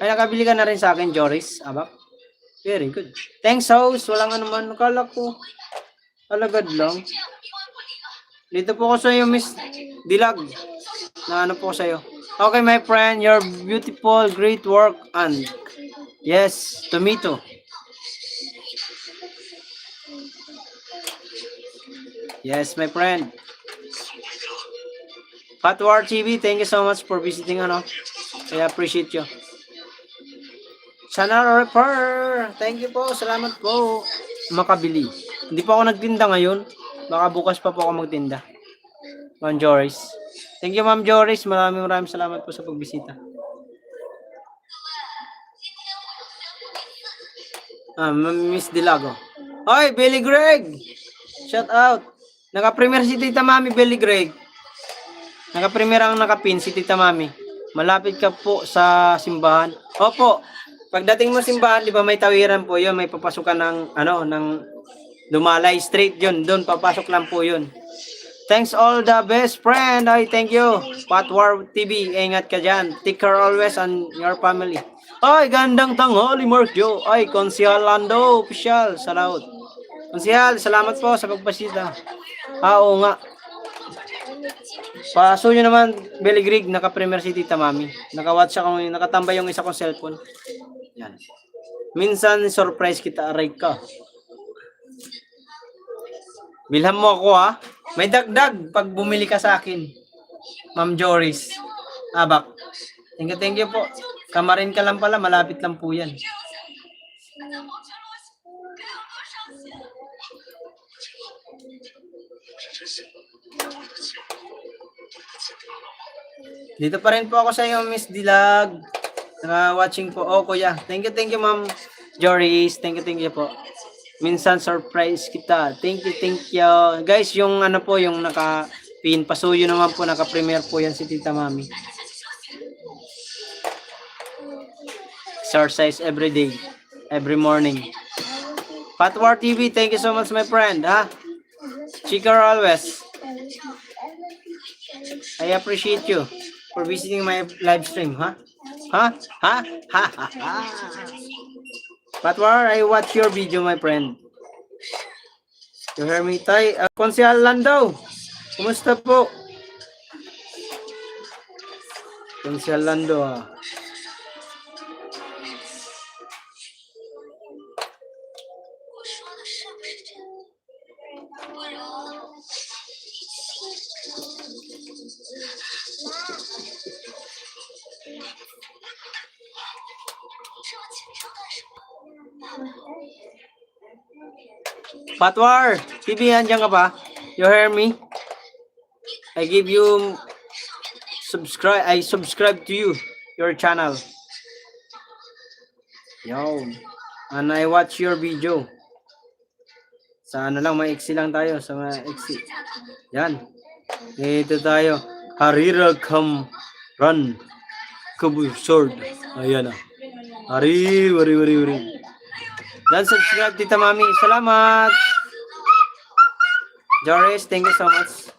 Ay, nakabili ka na rin sa akin, Joris Abak. Very good. Thanks, host. Walang anuman. Nakala ko. Alagad lang. Dito po ko sa'yo, Miss Dilag. Na po sa'yo. Okay, my friend. You're beautiful. Great work. And yes, tomato. Yes, my friend. Hot War TV, thank you so much for visiting. I appreciate you. Sana refer. Thank you po. Salamat po. Makabili. Hindi pa ako nagtinda ngayon. Baka bukas pa po ako magtinda. Ma'am Joris. Thank you, Ma'am Joris. Maraming salamat po sa pagbisita. Miss Dilago. Hoy, Billy Greg. Shout out. Naka-premier si Tita Mami, Billy Greg. Naka-premier ang nakapin si Tita Mami. Malapit ka po sa simbahan. Opo. Pagdating mo simbahan, di ba may tawiran po 'yon, may papasukan ng ng Dumalay straight 'yon. Doon papasok lang po 'yon. Thanks all the best friend. Ay, thank you. Hot War TV, ingat ka diyan. Take care always on your family. Ay, gandang tanghali, Mark Jo. Ay, Konsyal Lando official. Salamat. Konsyal, salamat po sa pagpasita. Oo nga. Paso nyo naman, Billy Greg, naka-premier si Tita Mami. Naka-watch ako, nakatambay yung isa kong cellphone. Yan. Minsan, surprise kita, aray ka. Bilhan mo ako, ha? May dagdag pag bumili ka sa akin. Ma'am Joris. Abak. Thank you po. Kamarin ka lang pala, malapit lang po yan. Dito pa rin po ako sa iyo, Miss Dilag. Watching po. Oh, kuya. Thank you, Ma'am Joris. Thank you po. Minsan surprise kita. Thank you. Guys, yung yung naka-pin, pasuyo naman po, naka-premiere po yan si Tita Mami. Exercise every day, every morning. Hot War TV, thank you so much, my friend. Chikar always. I appreciate you for visiting my live stream, Patwar, I watch your video, my friend. You hear me, Tay? Konsyal Lando, kumusta po? Konsyal Lando, Patwar, TV, andyan ka ba? You hear me? I give you I subscribe to you, your channel. Yo. And I watch your video. Sa lang, maiksi lang tayo. Sa maiksi. Yan. Ito tayo. Harira come run. Kubu sword. Ayan na. Hari. Don't subscribe, Tita Mami. Salamat. Joris, thank you so much.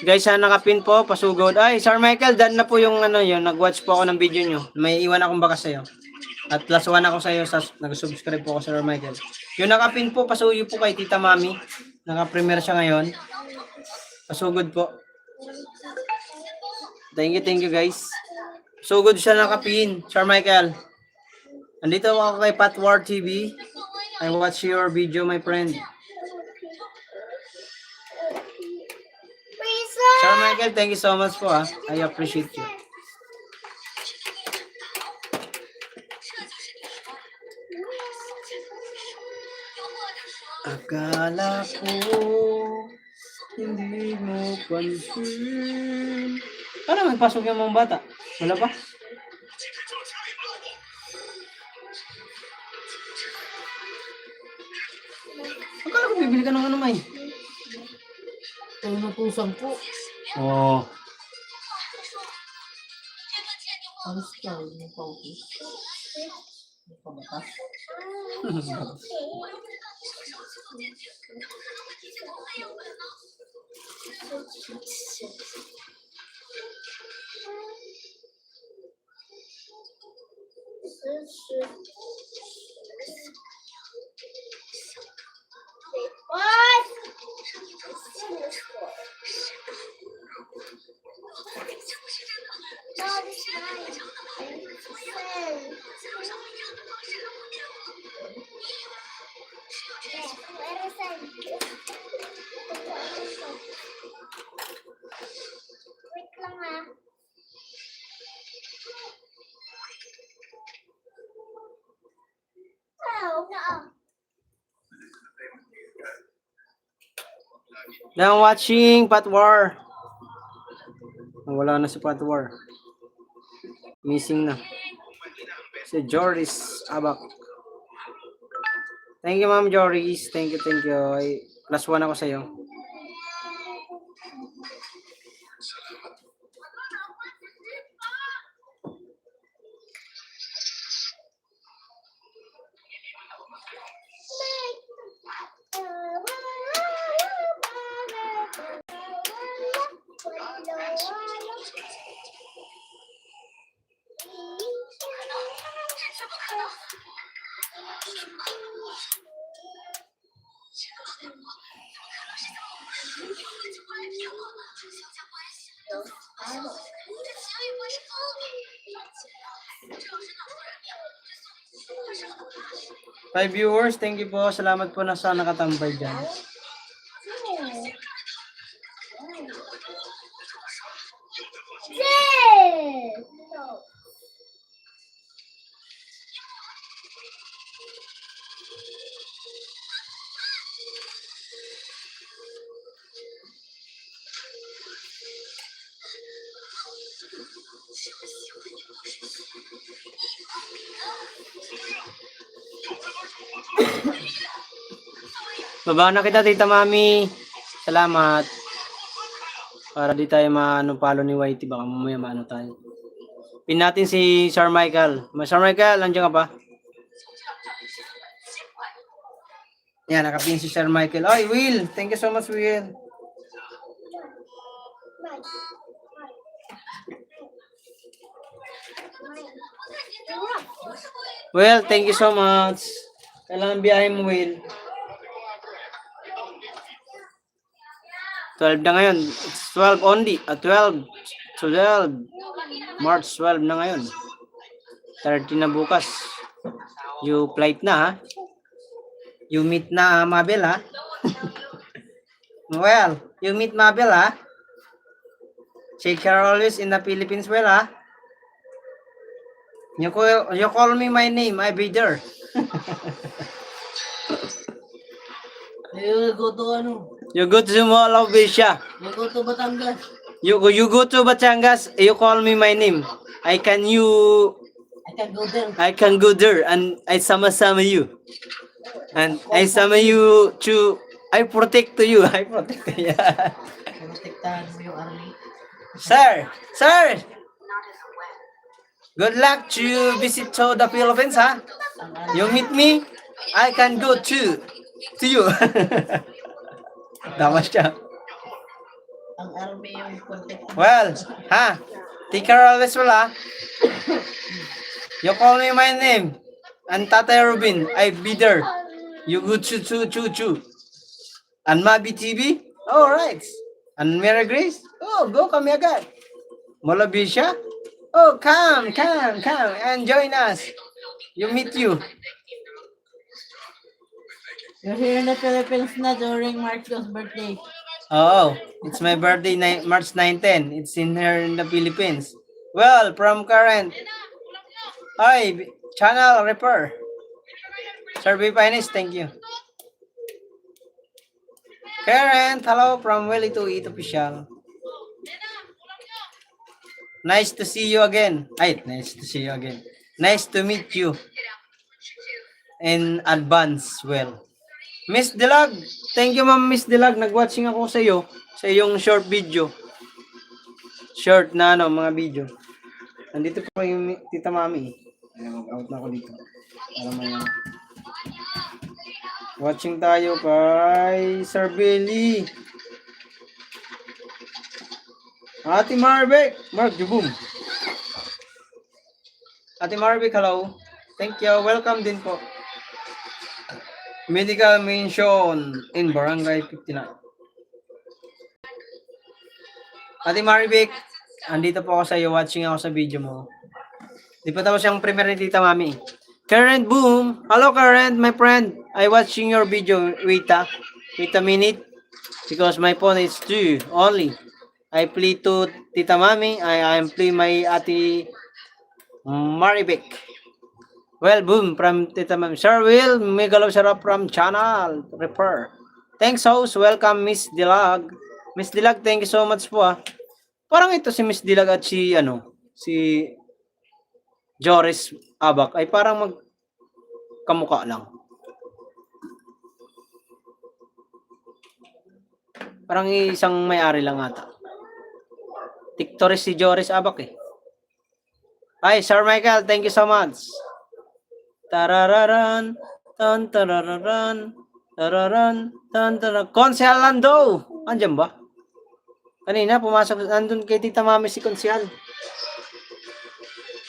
Guys, sana nakapin po, pasugod. Ay, Sir Michael, done na po yung ano yun. Nag-watch po ako ng video nyo. May iwan akong baka sa'yo. At plus one ako sa'yo, nag-subscribe po ako, Sir Michael. Yung nakapin po, pasuyo po kay Tita Mami. Naka-premiere siya ngayon. Pasugod po. Thank you guys. Sugod siya nakapin, Sir Michael. Andito ako kay Patwar TV. I watch your video, my friend. Sir Michael, thank you so much po ah. I appreciate you. Akala ko hindi mo pansin. Paano magpasok yung mga bata? Wala pa? Akala ko bibili ka ng ano, May? Ito na po 10. Oo. Alis ka, yung focus. Yung pabatas. What? No, this is mine. Wait lang ah. Oh, no. Now watching Patwar. Wala na si Patwar. Missing na. Si Joris Abak. Thank you, Ma'am Joris. Thank you. Ay, plus one ako sa'yo. Five viewers, thank you po. Salamat po na sa nakatambay dyan. Yes! No. Baba na kita, Tita Mami. Salamat. Para di tayo maano-palo ni Whitey. Baka mamaya maano tayo. Pin natin si Sir Michael. Sir Michael, nandiyan ka pa? Yan, nakapin si Sir Michael. Ay, Will. Thank you so much, Will. Well, thank you so much. Kailangan biyahe mo, Will. 12 na ngayon. It's 12 only. 12. 12. March 12 na ngayon. 30 na bukas. You flight na, ha? You meet na, Mabel, ha? Well, you meet Mabel, ha? Take care always in the Philippines, well, ha? You call me my name, I be there. You go to ano? You go to Mall of Asia. You go to Batangas. You go to Batangas, you call me my name. I can go there and I sama-sama you. And I sama you to I protect to you. I protect to you. Protektahan mo yung army. Sir. Good luck to visit to the Philippines, ha? You meet me, I can go to you. Tama siya. Ang army yung protektahan. Well, ha? Take care always, wala. You call me my name. And Tatay Rubin, I be there. You go to. And Mabi TV? All right. And Mary Grace? Oh, go kami agad. Molabisha? Oh, come. And join us. You meet you. You're here in the Philippines na during Marco's birthday. Oh, it's my birthday, March 19. It's in here in the Philippines. Well, from current. Hi, channel repair. Survey Finest, thank you. Karen, hello from Willie to Eat Official. Nice to see you again. Nice to see you again. Nice to meet you in advance. Well, Miss Dilag, thank you, Ma'am Miss Dilag. Nag-watching ako sa iyo sa iyong short video. Short na mga video. Nandito po yung Tita Mami. Ayan, mag-out na ako dito. Para may watching tayo kay Sir Billy. Ate Marvick. Mark Jubum. Ate Marvick, hello. Thank you. Welcome din po. Medical mention in Barangay 59. Ate Marvick, andito po ako sa iyo. Watching ako sa video mo. Di pa tapos yung premiere ni Tita Mami. Karen Boom. Hello Karen, my friend. I watching your video. Wait a minute. Because my phone is 2 only. I play to Tita Mami. I am play my Ate Maribek. Well, Boom from Tita Mami. Sir Will, Megalo Sarap from channel. Repair. Thanks host. Welcome Miss Dilag. Miss Dilag, thank you so much po. Parang ito si Miss Dilag at si Joris Abak ay parang magkamukha lang. Parang isang may-ari lang ata. TikTokers si Joris Abak eh. Hi, Sir Michael, thank you so much. Tarararan, tan tarararan, tararan, tan tararan. Konsehal Lando, andyan ba? Kanina pumasok, nandun kay Tita Mami si Konsehal.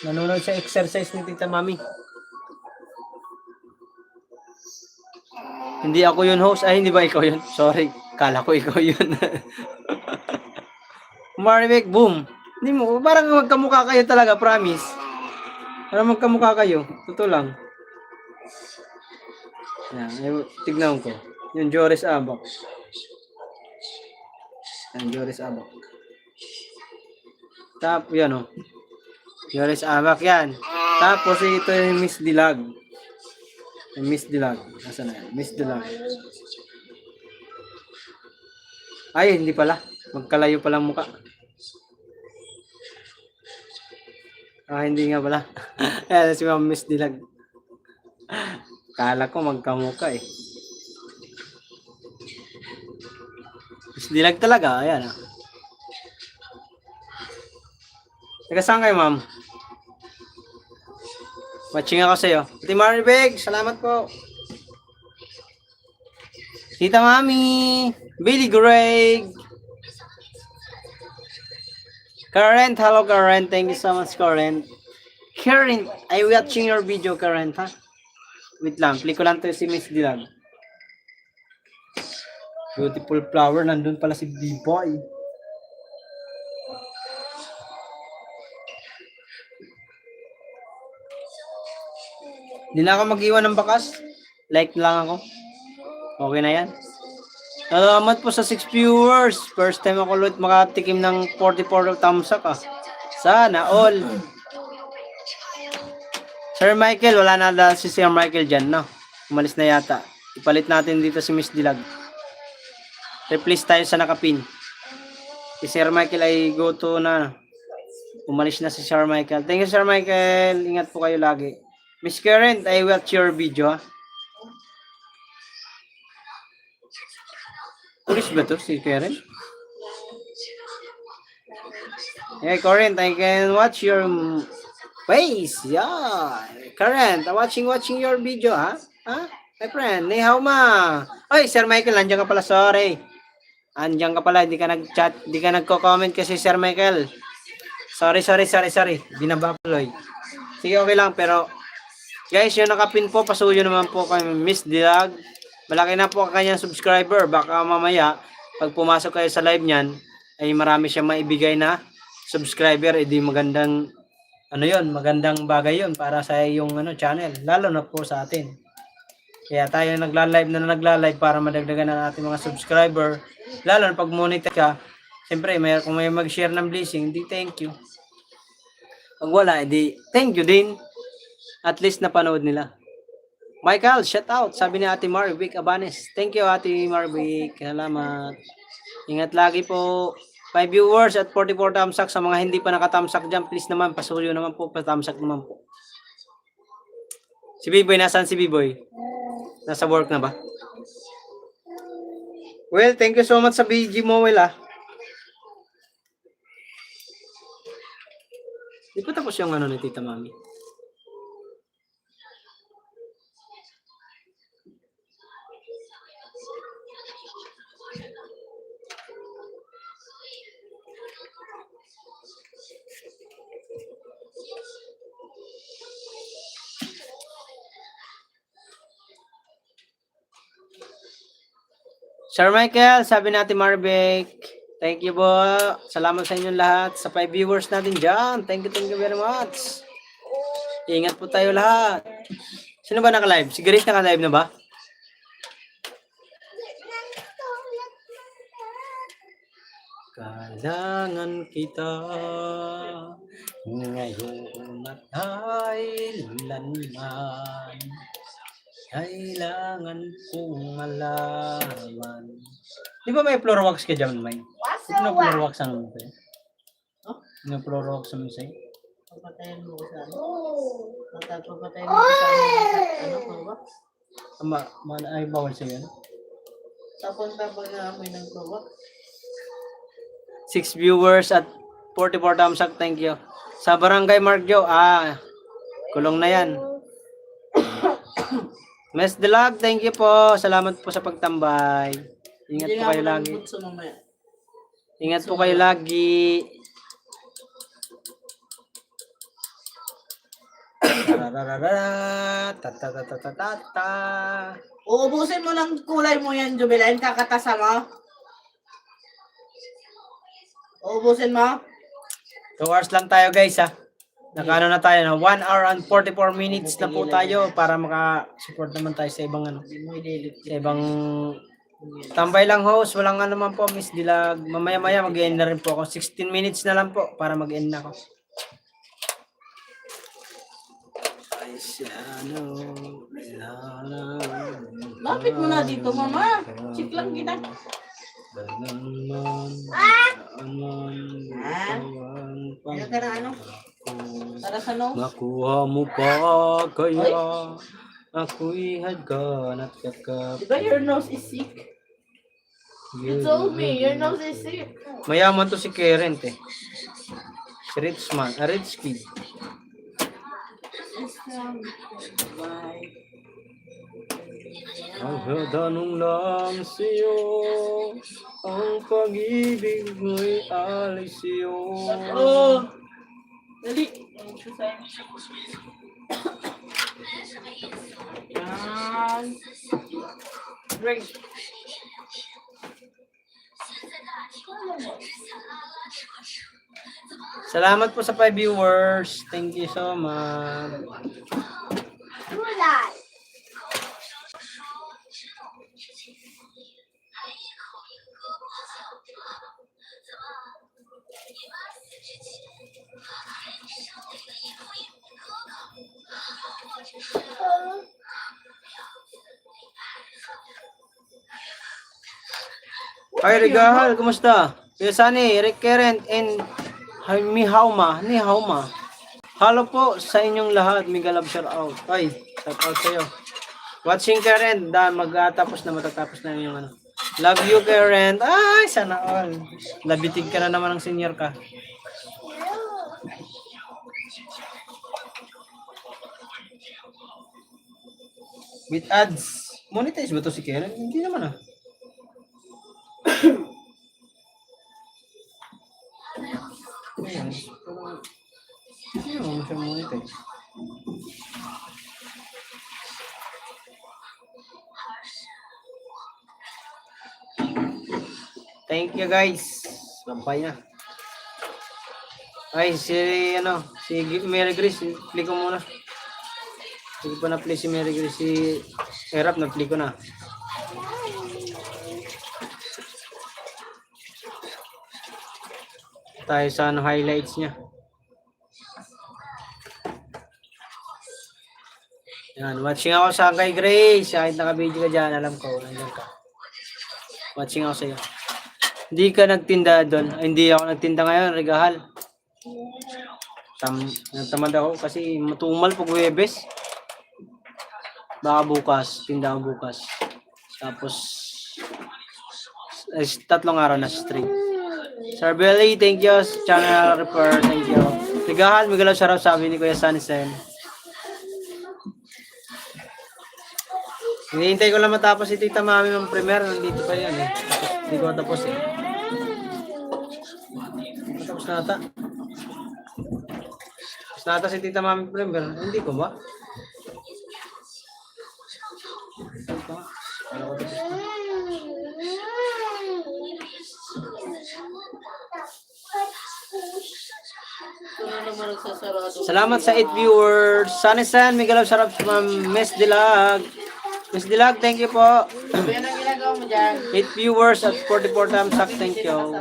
Nanonood sa exercise ni Tita Mami. Hindi ako yun host. Ay, hindi ba ikaw yun? Sorry. Kala ko ikaw yun. Marvick, Boom. Hindi mo, parang magkamukha kayo talaga, promise. Parang magkamukha kayo. Totoo lang. Yan, tignan ko. Yung Joris Abak. Yan, Joris Abak. Tap, yan o. Joris Abak, yan. Tapos ito yung Miss Dilag. Yung Miss Dilag. Nasaan na yan? Miss Dilag. Ay, hindi pala. Magkalayo pala mukha. Hindi nga pala. Ayan si Ma'am Miss Dilag. Kala ko magkamukha eh. Miss Dilag talaga. Ayan. Taga saan kayo, ma'am? Watching ako sa'yo. Ate Maribeg, salamat po. Tita Mami, Billy Greg. Karen, hello Karen. Thank you so much, Karen. Karen, I watching your video, Karen, ha? Wait lang, play ko lang to si Miss Dilag. Beautiful flower. Nandun pala si B-Boy. Hindi na ako mag-iwan ng bakas. Like lang ako. Okay na yan. Salamat po sa 6 viewers. First time ako ulit makatikim ng 44 thumbs up. Sana all. Sir Michael, wala na dahil si Sir Michael dyan, no? Umalis na yata. Ipalit natin dito si Miss Dilag. Replace tayo sa nakapin. Si Sir Michael ay go to na. Umalis na si Sir Michael. Thank you, Sir Michael. Ingat po kayo lagi. Miss Karen, I watch your video, ha? Pulis ba to si Karen? Hey, Karen, I can watch your face. Yeah. Karen, I'm watching your video, ha? Ha? My friend, ni hao ma. Oy, Sir Michael, nandiyan ka pala, sorry. Andiyan ka pala, hindi ka nag-chat, hindi ka nagko-comment kasi Sir Michael. Sorry. Binabaploy. Sige, okay lang, pero guys, yung nakapin po, pasuyo naman po kay Miss Dilag. Malaki na po ang kanyang subscriber. Baka mamaya, pag pumasok kayo sa live niyan, ay marami siyang maibigay na subscriber. Eh di magandang, magandang bagay yun para sa yung channel. Lalo na po sa atin. Kaya tayo nagla-live para madagdagan ang ating mga subscriber. Lalo na pag monitor ka, siyempre, kung may mag-share ng blessing, di thank you. Pag wala, di thank you din. At least napanood nila. Michael, shout out. Sabi ni Ate Marvic Abanes. Thank you, Ate Marvic. Salamat. Ingat lagi po. 5 viewers at 44 thumbs up. Sa mga hindi pa nakatamsak dyan, please naman, pasuyo naman po, patamsak naman po. Si B-Boy, nasaan si B-Boy? Nasa work na ba? Well, thank you so much sa BG mo, Will, ah. Di pa tapos yung ni Tita Mami? Sir Michael, sabi natin Marvic, thank you po. Salamat sa inyong lahat. Sa 5 viewers natin dyan. Thank you very much. Ingat po tayo lahat. Sino ba naka-live? Si Grace naka-live na ba? Kailangan kita ngayon at kailanman. Kailangan kong malaman. Di ba may floor wax ka dyan, May? Di ba floor wax ang mga tayo? May floor wax ang mga Papatayin mo ko sa ano? Papatayin mo ko sa ano? Floor wax? Ay, bawal siya yan. Tapos tapos na amoy ng floor wax. 6 viewers at 44 thumbs up. Thank you. Sa Barangay Margyo, kulong na yan. Miss Dilag, thank you po. Salamat po sa pagtambay. Ingat po kayo lagi. Ingat po kayo lagi. Uubusin mo ng kulay mo yan, Jubilain. Kakatasa mo. Uubusin mo. 2 hours lang tayo, guys, ha. Nakano na tayo na 1 hour and 44 minutes na po tayo para maka-support naman tayo sa ibang sa ibang tambay lang host, walang naman po Miss Dilag. Mamaya-maya mag-end na rin po ako. 16 minutes na lang po para mag-end na ako. Ay, Lapit mo na dito, mama. Chik lang kita. Ano ka na ano? Para sa nose? Nakuha mo pa kaya ako'y hadgan at kakap. Diba your nose is sick? You told me your nose is sick. Mayaman to si Karen, te. Si rich man, a rich kid. Bye. Ang hadanong lang sa'yo, ang pag-ibig mo'y alis sa'yo. Oh! Dali! Yan. Break. Salamat po sa 5 viewers. Thank you so much. Gulay. Hi, Regahal. Kumusta? Kuya Sunny, Eric Karen, and Ni Hauma. Hello po sa inyong lahat. Mega love shout out. Ay, shout out sa'yo. Watching Karen. Matatapos na yung ano. Love you, Karen. Ay, sana all. Labitig ka na naman ng senior ka. With ads. Monetize ba to si Karen? Hindi naman ah. Ayan. Hindi naman siya monetize. Thank you guys. Lampay na. Ay, si Mary Grace, play ko muna. Hindi pa na-play si Mary Grace. Si Erap, na-play ko na. Tayo sa highlights niya. Yan, watching ako sa kay Grace. Kahit naka-video ka dyan, alam ko, nandiyan ka. Watching ako sa'yo. Hindi ka nagtinda doon. Ay, hindi ako nagtinda ngayon, Regahal. Tamad ako kasi matumal pag Huwebes. Baka bukas, tinda ako bukas. Tapos, 3 araw na stream. Sir Belly, thank you. Channel repair, thank you. Regahal, Miguel Sarap, sabi ni Kuya Sanisen. Hinihintay ko lang matapos si Tita Mami ng premiere. Nandito pa yan eh. Hindi ko matapos eh. Matapos na ata. Tapos na ata si Tita Mami premiere. Hindi ko ba? Salamat sa 8 viewers. Sanisan, Miguel Sarap sa Miss Dilag. Miss Dilag, thank you po. Yan ang ginagawa mo dyan. 8 viewers at 44 thumbs up, thank you.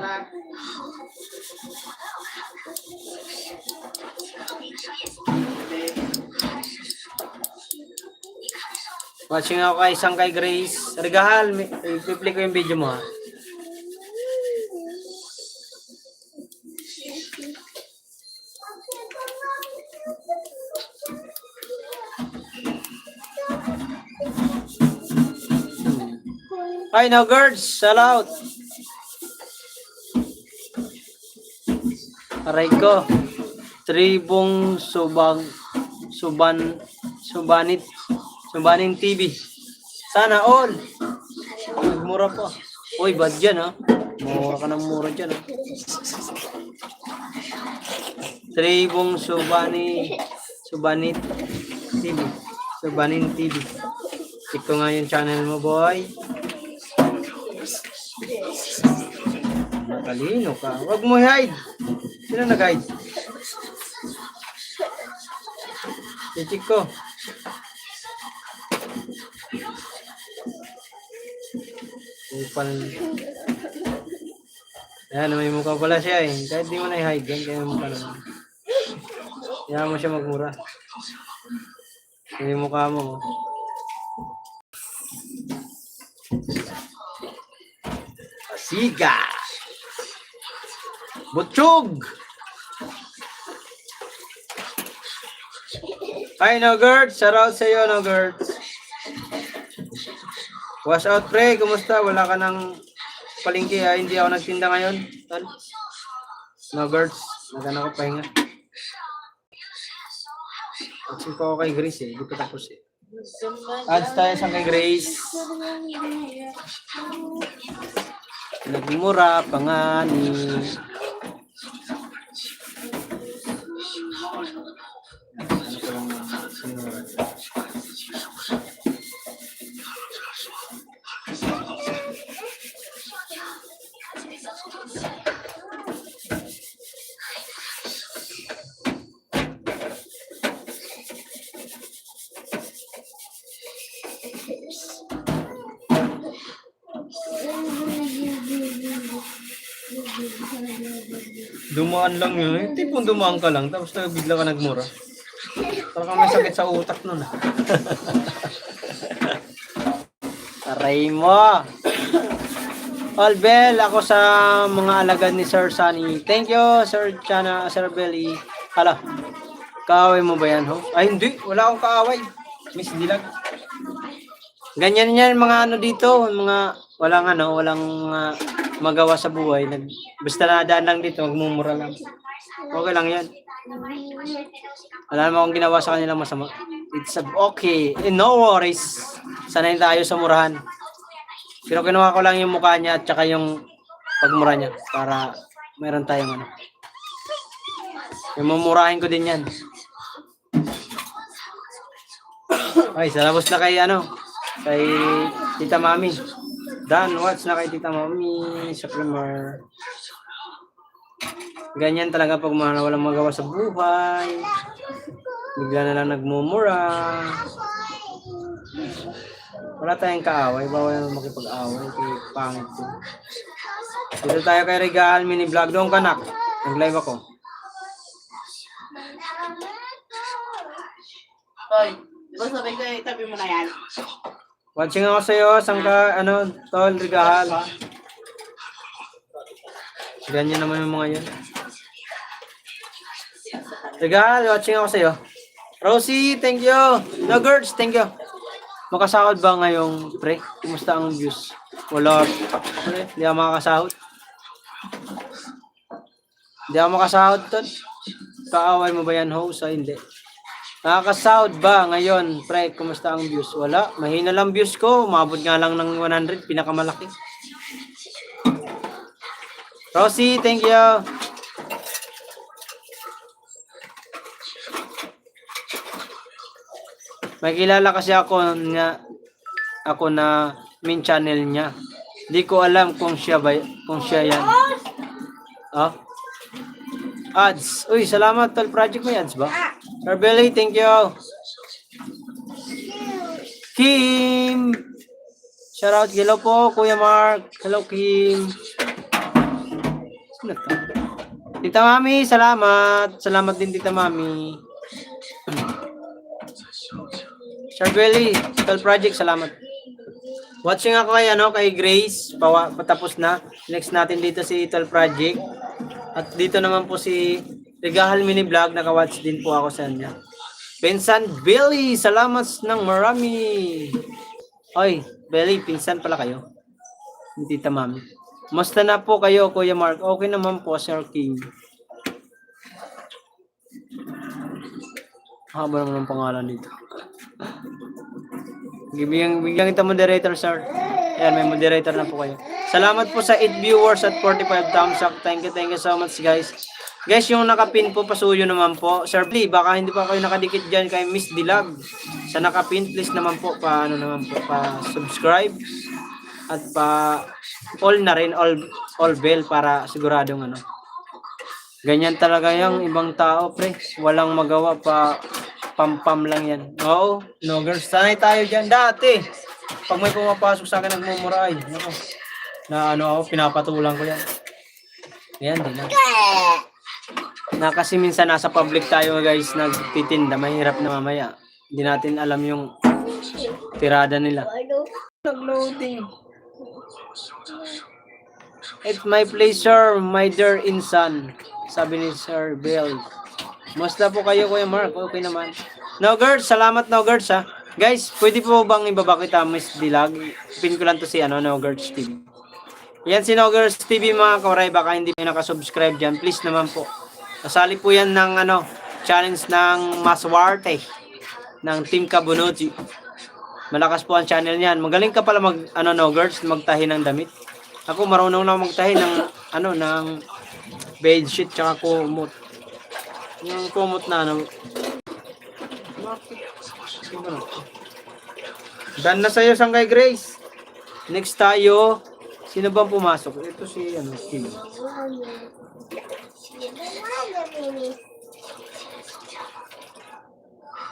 Watching ako kay Grace. Regahal, i-play ko yung video mo ha. Hi now girls, shout out. Aray ko. Tribong Subanin TV. Sana all. Mura pa. Uy, bad yan ha. Mura ka ng mura dyan ha. Tribong Subanin TV. Subanin TV. Check ko nga yung channel mo, boy. Matalino ka. Huwag mo hide. Sino nag-hide? Check ko. Upal. Ayan, may mukha pala siya eh. Kahit di mo na i-hide yan, kaya mukha naman. Kaya mo siya magmura. Yung mukha mo. Siga! Butchog! Hi, no girls. Shout out sa iyo, no girls. Wash out, pre. Kumusta? Wala ka ng palengke, ha? Hindi ako nagtinda ngayon. No girls. Nagana ko pahinga. Watching ko ako kay Grace, eh. Hindi ko tapos, eh. Ads tayo sa kay Grace. Nagmura pa nga ni Dumaan lang yun. Eh, tipong dumaan ka lang, tapos bigla ka nagmura. Parang may sakit sa utak nun. Aray mo! Albel, ako sa mga alagad ni Sir Sunny. Thank you, Sir Chana, Sir Belly. Hala, kaaway mo ba yan, ho? Ay, hindi. Wala akong kaaway. Miss Dilag. Ganyan yan, mga ano dito, mga walang magawa sa buhay. Basta nadaan lang dito, magmumura lang. Okay lang yan. Wala naman akong ginawa sa kanilang masama. It's okay. No worries. Sanay tayo sa murahan. Pero kinuha ko lang yung mukha niya at saka yung pagmura niya para meron tayong ano. Yung mamurahin ko din yan. Okay, salabos na kay kay Tita Mami. Dan, watch na kay Tita Mami sa primer. Ganyan talaga pag walang magawa sa buhay. Bigla na lang nagmumura. Wala tayong kaaway. Bawal naman makipag-away. Kaya pangit ko. Dito tayo kay Regal Mini Vlog. Doon ka, nak. Nag-live ako. Hoy, di ba sabi ko, itabi mo na yan? Watching ako sa'yo. Saan ka, Tol, Regal. Ganyan naman yung mga yan. Regal, watching ako sa'yo. Rosie, thank you. No, girls, thank you. Makasahod ba ngayong pre? Kumusta ang views? Wala. Pre, hindi ako makakasahod. Hindi ako makasahod, Tol. Kaaway mo ba yan, host? Ay, hindi. Nakakasahod ba ngayon, pre? Kumusta ang views? Wala. Mahina lang views ko. Umabot nga lang ng 100. Pinakamalaki. Rosie, thank you. May kilala kasi ako na main channel niya. Hindi ko alam kung siya yan. Oh. Ads. Uy, salamat Tol Project, may ads ba? Sir Belly, thank you. Kim. Shout out, hello po Kuya Mark. Hello Kim. Sino to? Tita Mami, salamat. Salamat din Tita Mami. Sir Belly, Tol Project, salamat. Watching ako kay Grace, patapos na. Next natin dito si Tol Project. At dito naman po si Regahal Mini Vlog, naka-watch din po ako sa kanya. Pinsan Belly, salamat ng marami. Oy, Belly, pinsan pala kayo. Tita Mami. Musta na po kayo, Kuya Mark? Okay naman po, Sir King. Haba naman ang pangalan dito. Bigyan kita moderator, sir. Ayan, may moderator na po kayo. Salamat po sa 8 viewers at 45 thumbs up. Thank you so much, guys. Guys, yung nakapin po, pasuyo naman po. Sir, please, baka hindi pa kayo nakadikit dyan kay Miss Dilag. Sa nakapin, please naman po, pa-subscribe. At all na rin, all bell para siguradong Ganyan talaga yung ibang tao, pre. Walang magawa pam-pam lang yan. Oo, no girls. Sanay tayo dyan dati. Pag may pumapasok sa akin nagmumuray. Nako. Ako, pinapatulang ko yan. Yan, din na. Kasi minsan nasa public tayo guys, nagtitinda. Mahirap na mamaya. Hindi natin alam yung tirada nila. Nag-loading. It's my pleasure, my dear insan. Sabi ni Sir Bell. Musta po kayo, Kuya Mark? Okay naman. No girls, salamat no girls ha. Guys, pwede po bang ibaba kita, Miss Dilag? Pin ko lang to si No Girls TV. Yan si No Girls TV mga kauray. Baka hindi kayo nakasubscribe dyan. Please naman po. Kasali po yan ng challenge ng Maswarte ng Team Kabunuchi. Malakas po ang channel niyan. Magaling ka pala No Girls, magtahi ng damit. Ako marunong na magtahi ng ng bedsheet tsaka kumot. Yung kumot na Dan na sa'yo, Sanggay Grace. Next tayo. Sino bang pumasok? Ito si Kim.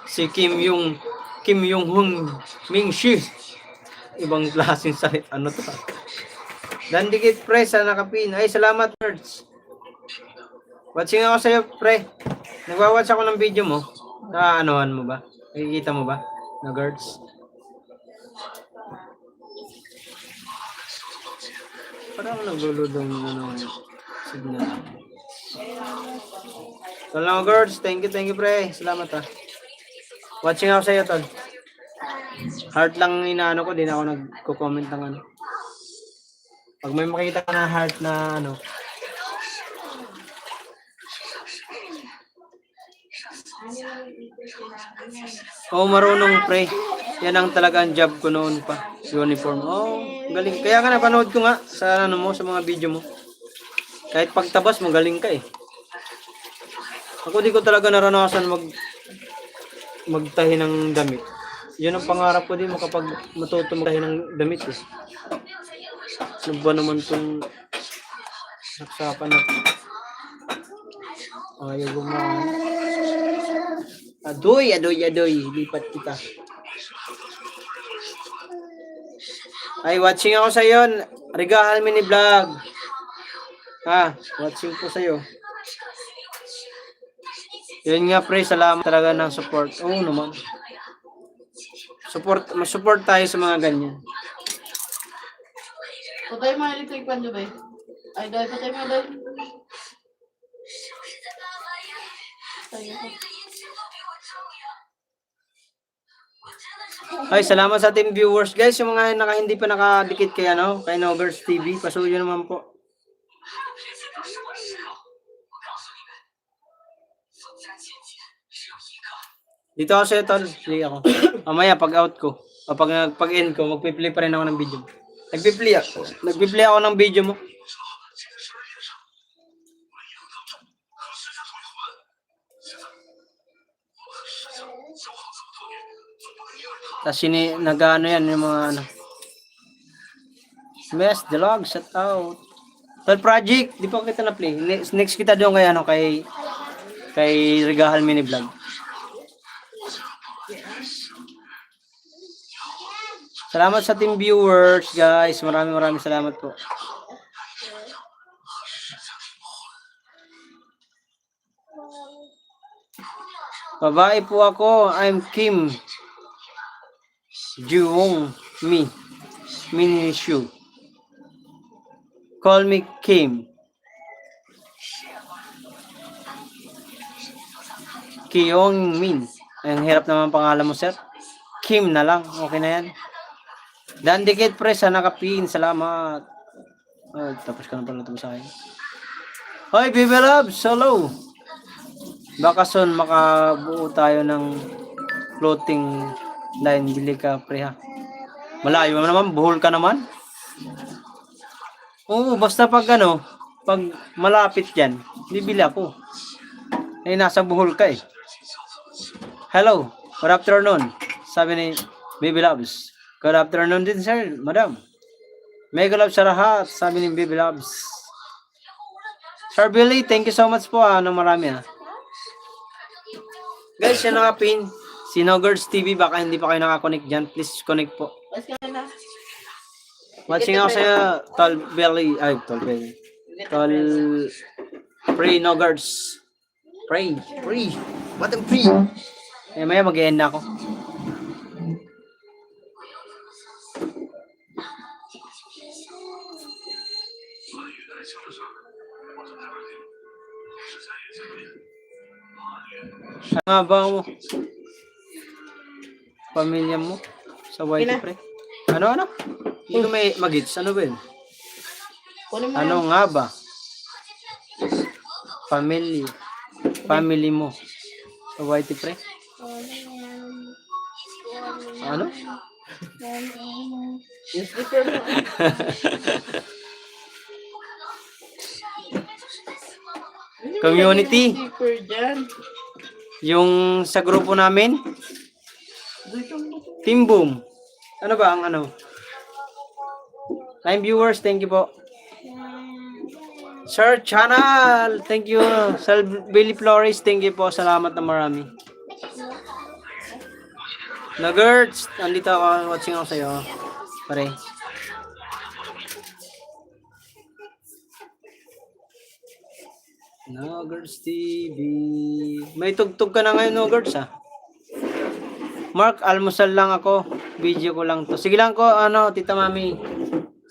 Si Kim Yung Hung Ming Shi. Ibang klaseng salit. Ano to? Dandikit pre sa nakapin. Ay, salamat, Nerds. Watching ako sa'yo, pre. Nagwa-watch ako ng video mo. Anuhan mo ba? Nakikita mo ba? Na girls? Parang nagluludong ng signal. So lang, girls. Thank you, pre. Salamat, ha. Watching ako sa'yo, tol. Heart lang inaano ko, di na ako nagko-comment ng ano. Pag may makita ka na heart na ano, marunong pre. Yan ang talagang job ko noon pa. Uniform. Galing. Kaya ka napanood ko nga sa ano mo, sa mga video mo. Kahit pagtabas mo, galing ka eh. Ako di ko talaga naranasan magtahi ng damit. Yun ang pangarap ko din makapag matuto magtahi ng damit eh. Ano ba naman itong naksapan na ayaw gumawa. Adoy. Lipat kita. Ay, watching ako sa iyo. Regahal mini vlog. Watching po sa iyo. Yun nga pre, salamat talaga ng support. Oo naman. Mas-support tayo sa mga ganyan. Patay mo na electric fan, Jubay. Ay, dahil patay mo dahil. Ay, salamat sa ating viewers guys. Yung mga hindi pa nakadikit kay kay Nogers TV, pasuyo naman po. Dito ako sa tol, play ako. Mamaya pag out ko, o pag end ko, magpi-play pa rin ako ng video. Nagpi-play ako ng video mo. Tapos nag-ano yan, yung mga ano. Mess, the log, shut out. Tol Project, di pa kita na-play. Next kita doon kay Regahal Mini Vlog. Salamat sa team viewers, guys. Maraming salamat po. Babae po ako. I'm Kim Juwong Mini Shu. Call me Kim. Kiyong Min. Ang hirap naman pangalan mo, sir. Kim na lang. Okay na yan. Dandikit pre sa nakapin. Salamat. Tapos ka na pala ito sa akin. Hoy, Baby Love. Solo. Baka soon makabuo tayo ng floating line. Bili ka pre ha. Malayo naman. Buhol ka naman. Oo, basta pag pag malapit yan, bibili ako. Nasa Bohol ka eh. Hello, good afternoon. Sabi ni Baby Loves. Good afternoon din sir, madam. Mega love sa lahat, sabi ni Baby Loves. Sir Billy, thank you so much po marami Guys, yan nakapin. Si Nogers TV, baka hindi pa kayo nakakonect dyan. Please connect po. Watching ako sa'yo, Tol Belly. Tol Free Nogers. Free. What ang free? Maya mag-end na ako. Ano ba mo? Pamilya mo? Sa white pre? Ano? Hindi ko may magits. Ano ba yun? Ano nga ba? Family mo. Sa white pre? Ano? Yung slipper mo. Community. Slipper dyan. Yung sa grupo namin. Team Boom. Ano ba ang Time viewers, thank you po. Sir Channel, thank you. Sir Billy Flores, thank you po. Salamat na marami. Nuggerts, andito ako, watching ako sa'yo. Pare. No Girls TV. May tugtog ka na ngayon, No Girls, ha? Mark, almusal lang ako. Video ko lang to. Sige lang ko, Tita Mami.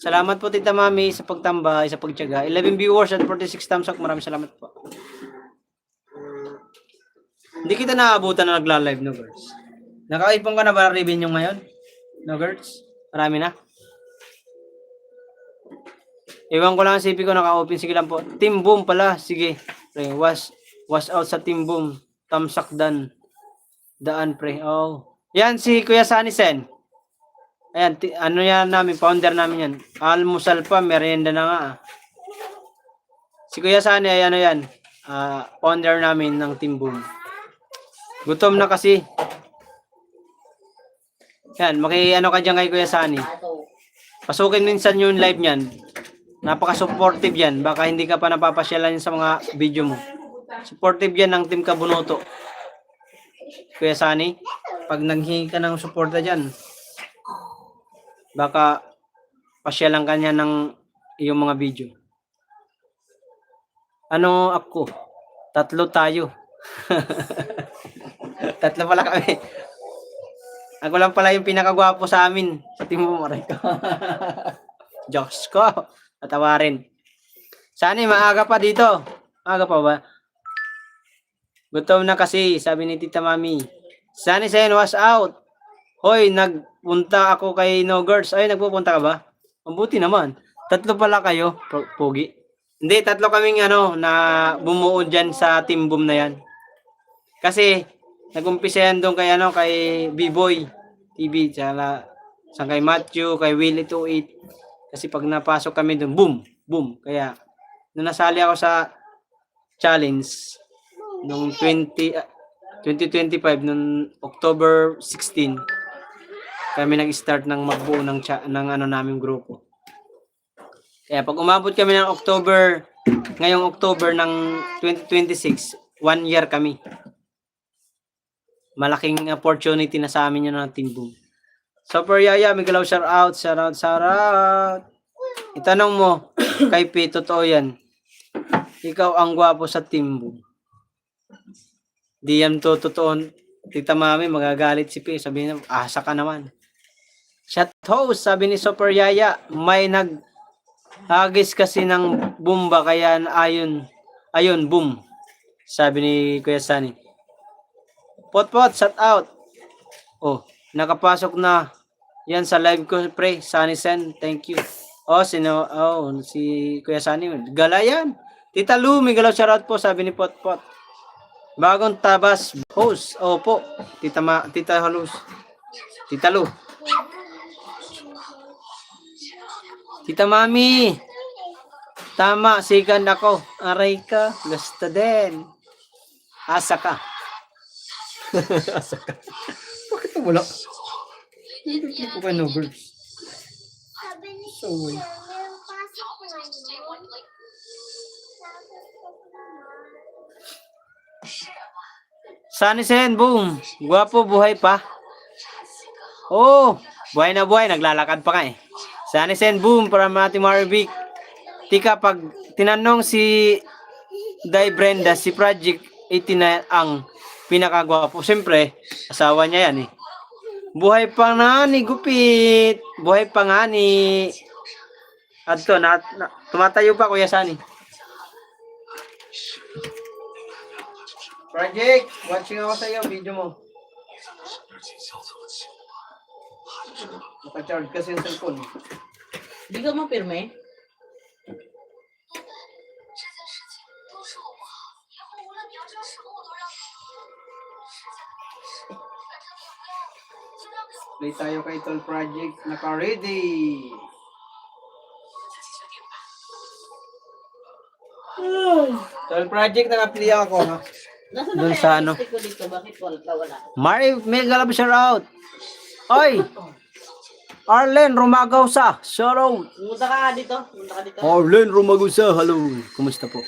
Salamat po, Tita Mami, sa pagtambay, sa pagtiyaga. 11 viewers at 46 thumbs up. Maraming salamat po. Hindi kita naabutan na nagla-live, No Girls. Nakaipon ka na ba revenue ngayon? No Girls? Marami na? Iwan ko lang ang CP ko, naka-open. Sige lang po. Team Boom pala. Sige. Pre, was out sa Team Boom. Tamsak dan. Daan, pre. Oh. Yan, si Kuya Sunny Sen. Ayan, ano yan namin, founder namin yan. Almusal pa, merienda na nga. Si Kuya Sunny, ay ano yan. Founder namin ng Team Boom. Gutom na kasi. Yan, ano ka dyan kay Kuya Sunny. Pasukin minsan yung live niyan. Napaka-supportive yan. Baka hindi ka pa napapasyalan sa mga video mo. Supportive yan ng Team Kabunoto. Kuya Sunny, pag nanghingi ka ng suporta dyan, baka pasyalan ka niya ng iyong mga video. Ano ako? 3 tayo. 3 pala kami. Ako lang pala yung pinakagwapo sa amin. Sa Team Bumaray ko. Jokes ko. Tatawarin. Sani, maaga pa dito. Maaga pa ba? Gutom na kasi, sabi ni Tita Mami. Sani Sen was out. Hoy, nagpunta ako kay No Girls. Ay, nagpupunta ka ba? Mabuti naman. 3 pala kayo, Pogi. Hindi, 3 kaming na bumuo dyan sa Team Boom na yan. Kasi, nag-umpisa yan doon kay B-Boy TV. Sa kay Matthew, kay Willie 28. Kasi pag napasok kami doon, boom, boom. Kaya, nung nasali ako sa challenge, nung 2025, nung October 16, kami nag-start ng magbuo ng naming grupo. Kaya pag umabot kami ng ngayong October ng 2026, 1 year kami. Malaking opportunity na sa amin yun ng Team Boom. Super Yaya, Miguel, shout out. Itanong mo, kay P, totoo yan. Ikaw ang gwapo sa Team Boom. Di yan to totoo. Tita Mami, magagalit si P. Sabihin na, asa ka naman. Chat host, sabi ni Super Yaya, may naghagis kasi ng bomba, kaya ayun, boom. Sabi ni Kuya Sunny. Pot, shout out. Oh, nakapasok na yan sa live ko, pre. Sunny Sen, thank you. Si Kuya Sunny. Gala yan. Tita Lu, may galaw shoutout po, sabi ni Pot. Bagong tabas host. Opo. Tita Halus. Tita Lu. Tita Mami. Tama, second ako. Aray ka. Gusto din. Asa ka. Asa ka. Bakit wala? Hindi ko kayo No Girls. Sabi ni So, May pasok ngayon. Sunny Sen, boom. Guwapo, buhay pa. Oh, buhay na buhay. Naglalakad pa ka eh. Sunny Sen, boom. Para Mati Marvic. Tika, pag tinanong si Day Brenda, si Project 89 ang pinakagwapo. Siyempre, asawa niya yan eh. Buhay pa nga ni Gupit. Buhay pa nga ni... Adto, tumatayo pa, Kuya Sunny. Project, watching ako sa iyo, video mo. Naka-charge kasi yung cellphone. Hindi ka mapirme? 这件事情都是我不好，以后无论你要这个什么，我都让你。实在的不是，反正你也不要了，就让那些 Play tayo kay Tol Project. Naka-ready. 自己决定吧。 Tol Project, naka-play ako ha. Nasaan Doon na sa kaya ano? ang stick ko dito? Bakit wala? Mari, may galab shout out. Oy! Arlen Rumagausa, shout out. Pumunta ka dito. Arlen Rumagausa, hello. Kumusta po?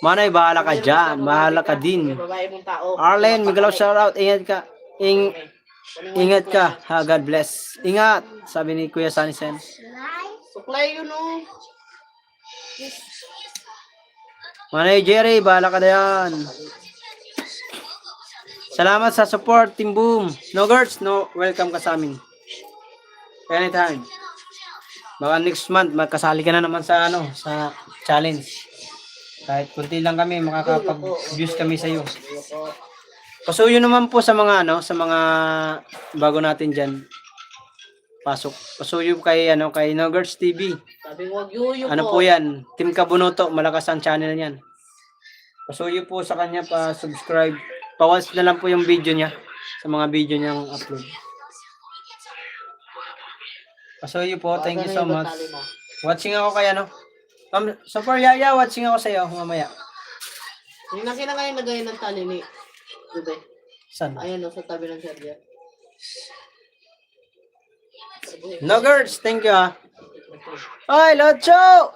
Manay, bahala ka dyan. Bahala ka din. May babae mong tao. Arlen, may galaw shout out. Ingat ka. Ingat ka. Ha, God bless. Ingat. Sabi ni Kuya Sunny Sen. Supply yun oh. Manay Jerry, bahala ka na yan. Salamat sa support, Team Boom. No girls, no, welcome ka sa amin. Anytime. Baka next month, magkasali ka na naman sa sa challenge. Kahit kunti lang kami, makakapag-views kami sa iyo. Pasuyo naman po sa mga sa mga bago natin diyan. Pasok. Pasuyo kay kay No Girls TV. Sabi mo, yuyo Ano po 'yan? Team Kabunoto, malakas ang channel niyan. Pasuyo po sa kanya pa-subscribe. Pa-watch na lang po yung video niya sa mga video niyang upload. Pasuyo po, thank you so much. Watching ako kay Super Yaya, watching ako sa iyo mamaya. Yung nakita kayo nagaya ng tali ni Dube. Saan? Ayan o, sa tabi ng server. No girls, thank you Ay, Locho!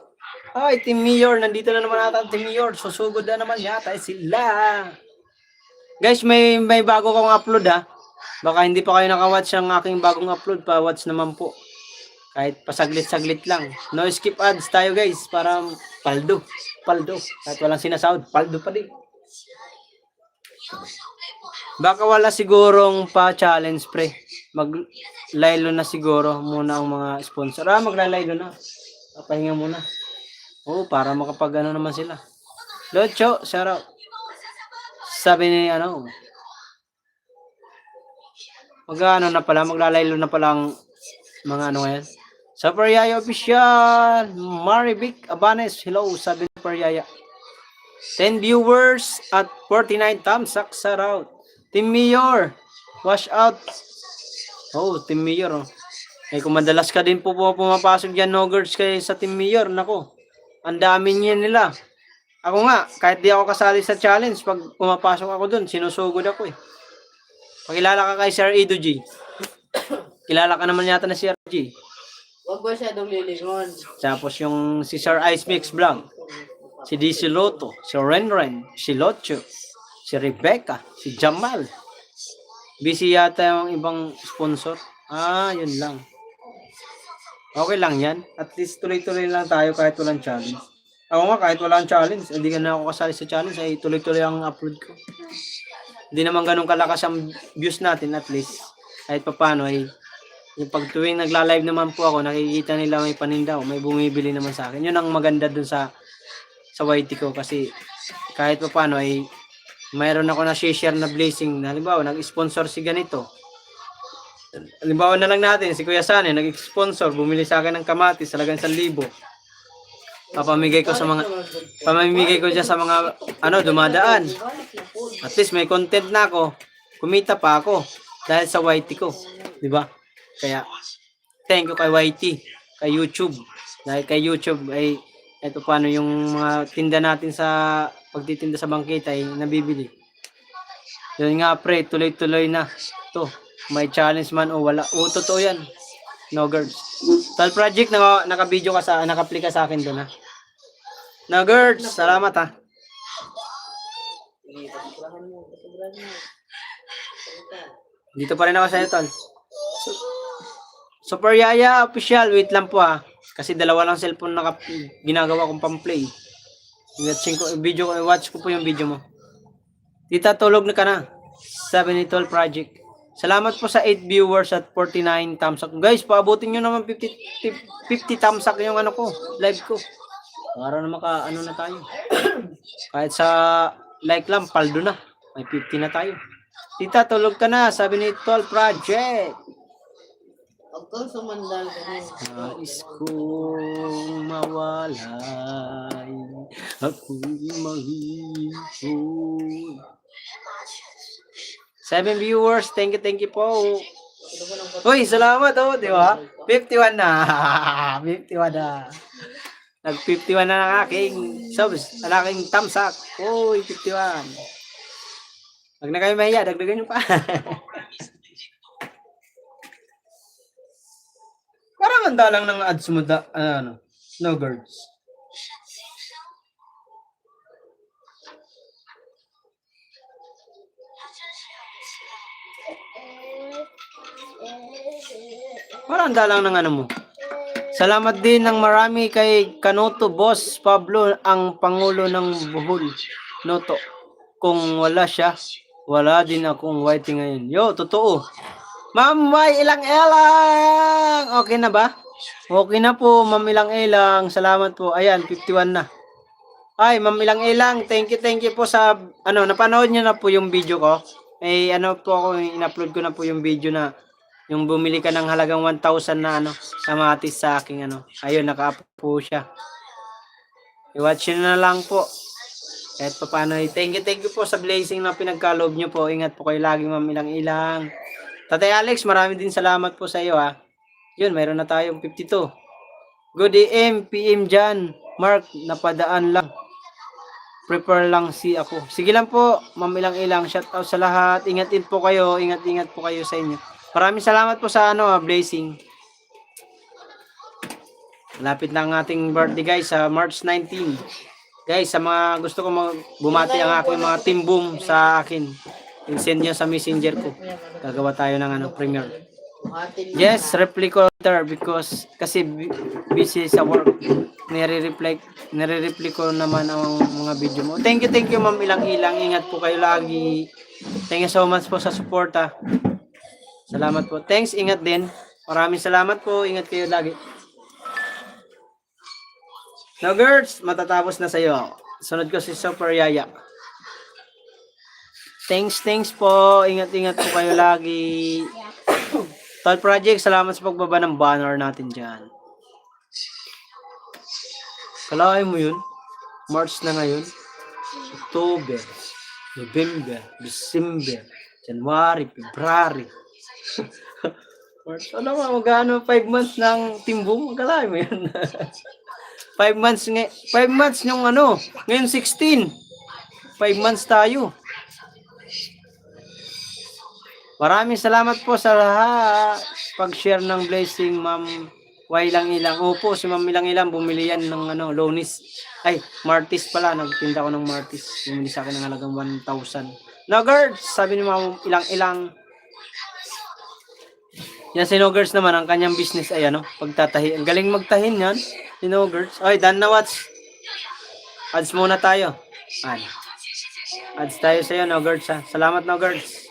Ay, Team Mayor, nandito na naman ata ang Team Mayor. Susugod na naman yata sila. Guys, may bago kong upload Baka hindi pa kayo nakawatch ang aking bagong upload. Pa-watch naman po. Kahit pasaglit-saglit lang. No skip ads tayo guys. Para paldo. Kahit walang sinasahod, paldo pa din. Baka wala sigurong pa-challenge pre. Mag-laylo na siguro muna ang mga sponsor. Maglalaylo na. Papahinga muna. Para makapag naman sila. Locho, shout out. Sabi ni maglalaylo na pala ang mga ngayon. Super Yaya Official, Marivic Abanes, hello, sabi ni Super Yaya. 10 viewers at 49 thumbs up, shout out. Team Mayor, wash out. Team Mayor. Kung madalas ka din po pumapasok dyan, no girls, kay sa Team Mayor, nako. Ang dami nila. Ako nga, kahit di ako kasali sa challenge, pag pumapasok ako dun, sinusugod ako Pakilala ka kay Sir Edo G. Kilala ka naman yata na si Sir G. Huwag ba siya dong lilingon? Tapos yung si Sir Ice Mix Vlog. Si DC Loto, si Renren, si Locho, si Rebecca, si Jamal. Busy yata yung ibang sponsor. Yun lang. Okay lang yan. At least tuloy-tuloy lang tayo kahit walang challenge. Ako nga kahit walang challenge, hindi ka na ako kasali sa challenge, ay tuloy-tuloy ang upload ko. Hindi naman ganun kalakas ang views natin at least. Kahit paano ay yung pag tuwing nagla-live naman po ako, nakikita nila may paninda o may bumibili naman sa akin. Yun ang maganda dun sa YT ko kasi kahit paano ay mayroon ako na share na blessing. Halimbawa, nag-sponsor si ganito. Halimbawa na lang natin, si Kuya Sane, nag-sponsor, bumili sa akin ng kamatis, talagang 1,000. Pamimigay ko dyan sa mga dumadaan. At least may content na ako. Kumita pa ako dahil sa YT ko, 'di ba? Kaya thank you kay YT, kay YouTube. Dahil kay YouTube ay ito paano yung mga tinda natin sa pagtitinda sa bangkita ay nabibili. Yun nga pre, tuloy-tuloy na. To, may challenge man o wala. Totoo yan. No girls. Tal project naka-video ka naka-play ka sa akin doon No girls, salamat Dito pa rin ako sa tol. Super Yaya Official, wait lang po kasi dalawa lang cellphone ginagawa kong pang-play. Watch ko po yung video mo. Tita, tulog na ka na. Sabi ni Tol Project. Salamat po sa 8 viewers at 49 thumbs up. Guys, paabutin nyo naman 50 thumbs up yung live ko. Para na na tayo. Kahit sa like lang, paldo na. May 50 na tayo. Tita, tulog ka na. Sabi ni Tol Project. Huwag kang sumandal ka na. Nais kong mawalay, ako'y mahihipon. 7 viewers, thank you po. Uy, salamat di ba? 51 na. 51 na. Nag-51 na ng aking subs, ang aking thumbs up. Uy, 51. Wag na kayo mahiya, dagdagan nyo pa. Parang ang dalang ng ads mo no girls. Parang ang dalang ng mo. Salamat din ng marami kay Kanuto Boss Pablo, ang Pangulo ng Bohol. Noto. Kung wala siya, wala din akong waiting ngayon. Yo, totoo. Ma'am, may ilang-ilang. Okay na ba? Okay na po, Ma'am ilang-ilang. Salamat po. Ayan, 51 na. Ay, Ma'am ilang-ilang. Thank you po sa, napanood niyo na po yung video ko. In-upload ko na po yung video na yung bumili ka ng halagang 1,000 na kamatis sa aking Ayun, naka-up po siya. I-watch nyo na lang po. Kahit pa paano. Thank you po sa blessing na pinagkaloob nyo po. Ingat po kayo lagi, Ma'am ilang-ilang. Tatay Alex, marami din salamat po sa iyo ha. Yun, mayroon na tayong 52. Good AM, PM dyan. Mark, napadaan lang. Prepare lang ako. Sige lang po, Ma'am ilang-ilang. Shout out sa lahat. Ingat po kayo. Ingat po kayo sa inyo. Maraming salamat po sa blessing. Lapit na ang ating birthday guys sa March 19. Guys, sa mga gusto ko bumati ang aking mga team boom sa akin. I-send nyo sa messenger ko. Gagawa tayo ng premiere. Yes, reply ko later because kasi busy sa work. Nire-reply ko naman ang mga video mo. Thank you Ma'am ilang-ilang. Ingat po kayo lagi. Thank you so much po sa suporta. Salamat po. Thanks, ingat din. Maraming salamat po. Ingat kayo lagi. Now girls, matatapos na sa'yo. Sunod ko si Super Yaya. Thanks po. Ingat po kayo lagi. Tall Project, salamat sa pagbaba ng banner natin dyan. Kalahin mo yun? March na ngayon. October, November, December, January, February. March, magkano 5 months ng Team Boom? Magkalahin mo yun. 5 months yung ngayon 16. 5 months tayo. Maraming salamat po sa lahat. Pag-share ng blessing, Ma'am ilang-ilang. Opo, si Ma'am ilang-ilang bumili yan ng Lonis. Ay, Martis pala. Nagtinda ko ng Martis. Bumili sa akin ng halagang 1,000. Nuggers, sabi ni Ma'am ilang-ilang. Yan si Nuggers naman, ang kanyang business ay pagtatahi. Ang galing magtahin yan. Si Nuggers. Ay, done na watch. Ads muna tayo. Ads tayo sa'yo, Nuggers ha. Salamat, Nuggers.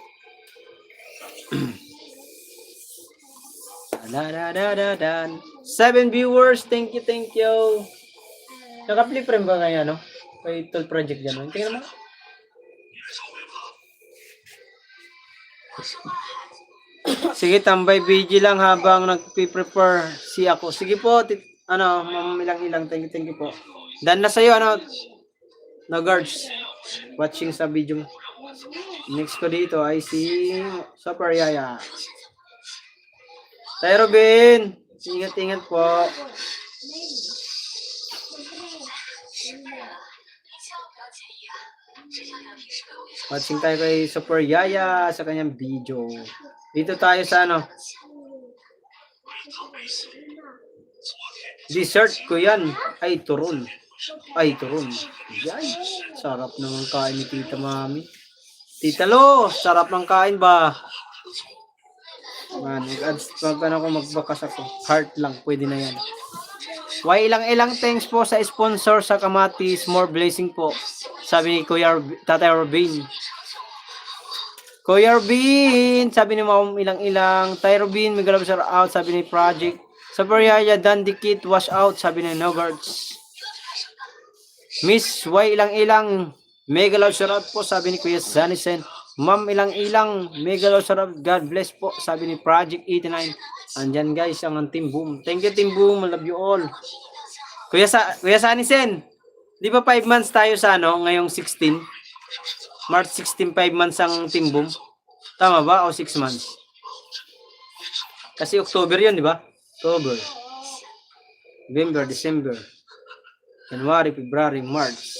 7 viewers, thank you. Naka-flip frame ba kaya kay Tall Project dyan? Tingnan mo. Sige, tambay BG lang habang nagpi-prepare ako. Sige po, Ma'am ilang-ilang, thank you po. Dan na sa'yo, Nuggers, watching sa video mo. Next ko dito ay si Super Yaya. Tayo Robin, ingat po. Watching tayo kay Super Yaya sa kanyang video. Dito tayo sa dessert ko yan. Ay, turon. Yan. Sarap naman kain ni Tita Mami. Tita Lo, sarap ng kain ba? Man, magbakas ako. Heart lang, pwede na yan. Ilang-ilang thanks po sa sponsor sa kamatis. More blessing po. Sabi ni Tatay Robin. Kuya Robin, sabi ni Ma'am ilang-ilang. Tay Robin, may galap shout out, sabi ni Project. Super Yaya, Dandikit, wash out, sabi ni Nogarts. Miss ilang-ilang. Mega love shout out po, sabi ni Kuya Zanisen. Ma'am ilang-ilang, mega love shout out, God bless po, sabi ni Project 89. Andyan guys, ang Team Boom. Thank you Team Boom, I love you all. Kuya Zanisen, di ba 5 months tayo sa ngayong 16? March 16, 5 months ang Team Boom. Tama ba? O 6 months? Kasi October yun, di ba? October, November, December, January, February, March.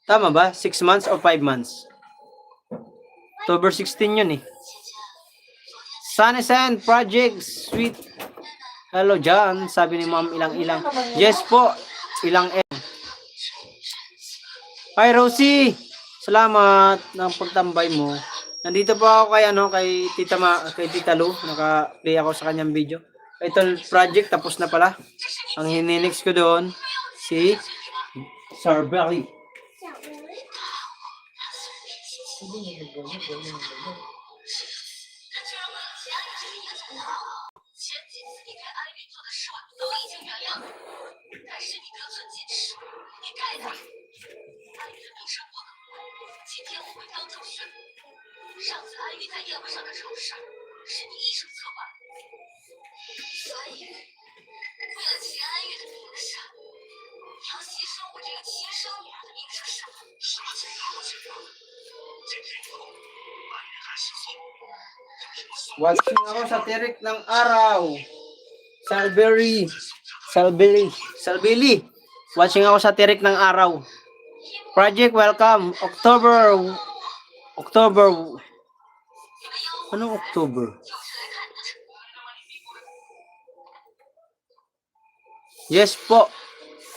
Tama ba? 6 months o 5 months? October 16 yun eh. Sunny Project, sweet. Hello John, sabi ni Ma'am ilang-ilang. Yes po, ilang-ilang. Hi Rosie, salamat ng pagtambay mo. Nandito po ako kay kay Tita Lu, naka-play ako sa kanyang video. Title project, tapos na pala. Ang hininix ko doon, si Sarberry. 前几次你对安宇做的事，我都已经原谅了，但是你得寸进尺，你太大。安宇的名声不好，今天我会当众宣布，上次安宇在宴会上的丑事是你一手策划的，所以为了齐安宇的名声，你要牺牲我这个亲生女儿的名声是吗？什么情况？我情况？今天以后，安宇还是错。 Watching ako sa tirik ng araw. Salbili. Watching ako sa tirik ng araw. Project welcome. October. Anong October? Yes po.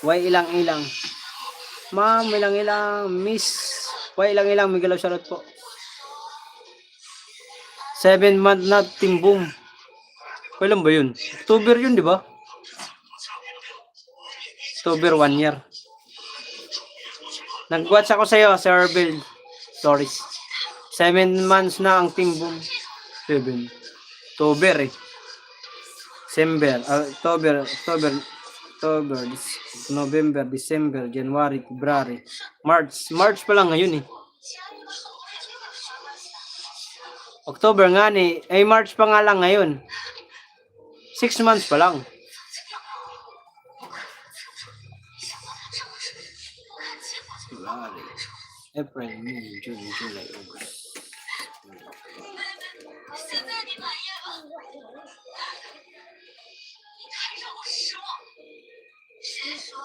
Why ilang-ilang. Ma'am, ilang-ilang. Miss. Why ilang-ilang. May galaw shoutout po. 7-month na timbong. Kailan ba yun? October yun, di ba? October 1 year. Nag-watch ako sa'yo, Sir Bill. Sorry. 7 months na ang timbong. 7. October eh. October, November, December, January, February, March. March pa lang ngayon eh. October nga ni, ay March pa nga lang ngayon. 6 months pa lang. February, April, May, June, July, August. 现在你满意了？你太让我失望了。谁说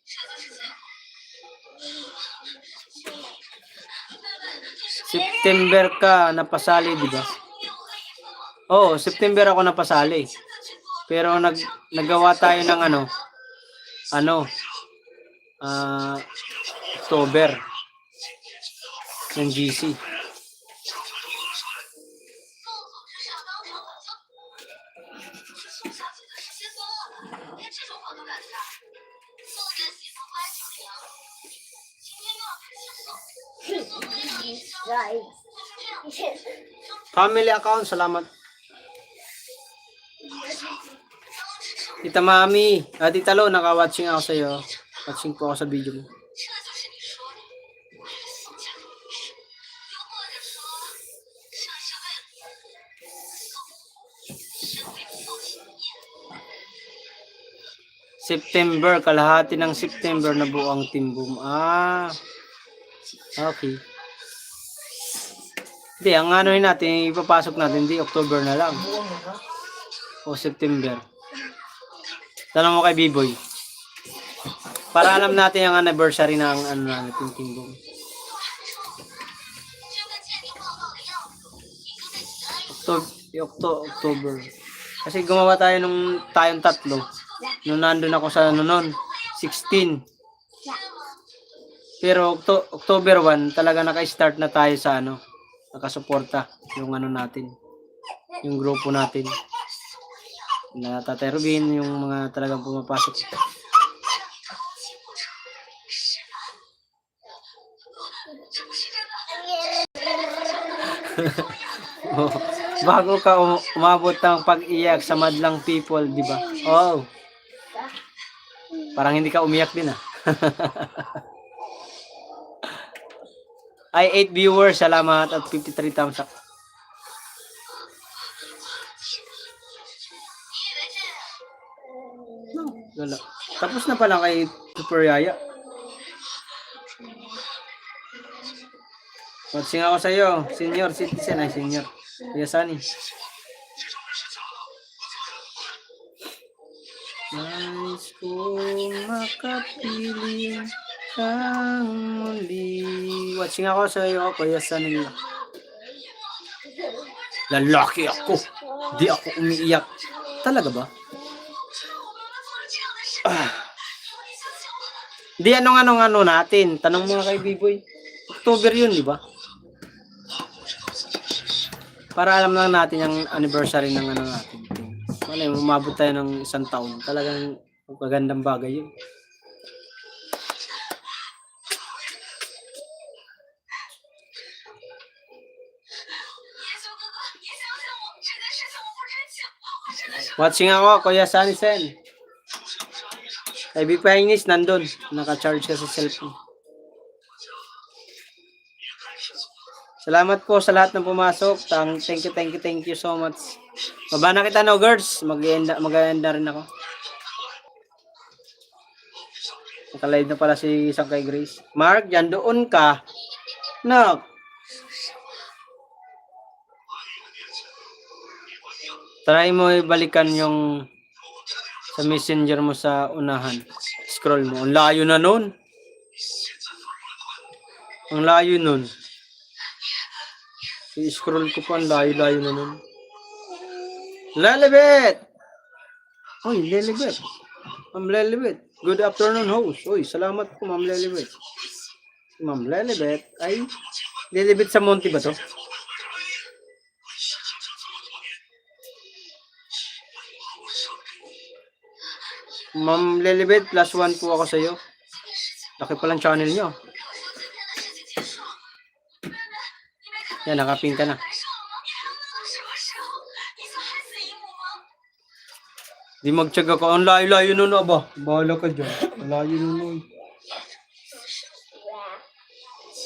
这就是结果？ September ka napasali, di ba? Oo, September ako napasali. Pero nagawa tayo ng October ng GC. Family account, salamat. Tita Mami, Tita Lo, naka-watching ako sa'yo. Watching po ako sa video mo. 这就是你说的宋家的女士，又或者说，这是为了宋生命复兴夜。 September, kalahati ng September na buo ang timbum. Ah, okay. Hindi, ang anohin natin, ipapasok natin, hindi, October na lang. O September. Tanong mo kay B-Boy. Para alam natin yung anniversary ng natin, timbum. 这个鉴定报告的样子，你就得 October. Kasi gumawa tayo tayong tatlo. Nung nandun ako sa noon, 16. Pero October 1, talaga naka-start na tayo sa nakasuporta yung natin. Yung grupo natin. Na Tatay Rubin, yung mga talagang pumapasok. Bago ka umabot ng pag-iyak sa madlang people, di ba? Oh. Parang hindi ka umiyak din ah. Ay, 8 viewers, salamat at 53 thumbs up. Wala. Tapos na pala kay Super Yaya. Watching ako sa iyo, senior citizen ay senior. Kuya Sunny. Nais ko makapili kang muli. Watching ako sa iyo, Kuya Sunny. Lalaki ako. Di ako umiiyak. Talaga ba? Di anong natin. Tanong mo kay B-Boy. October yun, di ba? Para alam lang natin yung anniversary ng natin. Ano, umabot tayo ng 1 taon. Talagang magagandang bagay yun. Watching ako, Kuya Sunny Sen. Kay Big Pahingis, nandun. Naka-charge ka sa cellphone. Salamat po sa lahat ng pumasok. Thank you so much. Baba na kita, no, girls. Mag-enda rin ako. Nakalive na pala si isang kay Grace. Mark, dyan doon ka. No. Try mo ibalikan yung sa messenger mo sa unahan. Scroll mo. Ang layo na nun. Ang layo nun. I-scroll ko pa, ang layo-layo na nun. Lelibet! Uy, Lelibet. Ma'am Lelibet. Good afternoon, host. Uy, salamat po, Ma'am Lelibet. Ma'am Lelibet ay Lelibet sa Monte ba to? Ma'am Lelibet, +1 po ako sa iyo. Laki pa lang channel nyo. Yan, nakapin ka na. Di magtyaga ko. Ang layo-layo nun, aba. Bahala ka dyan. Ang layo nun.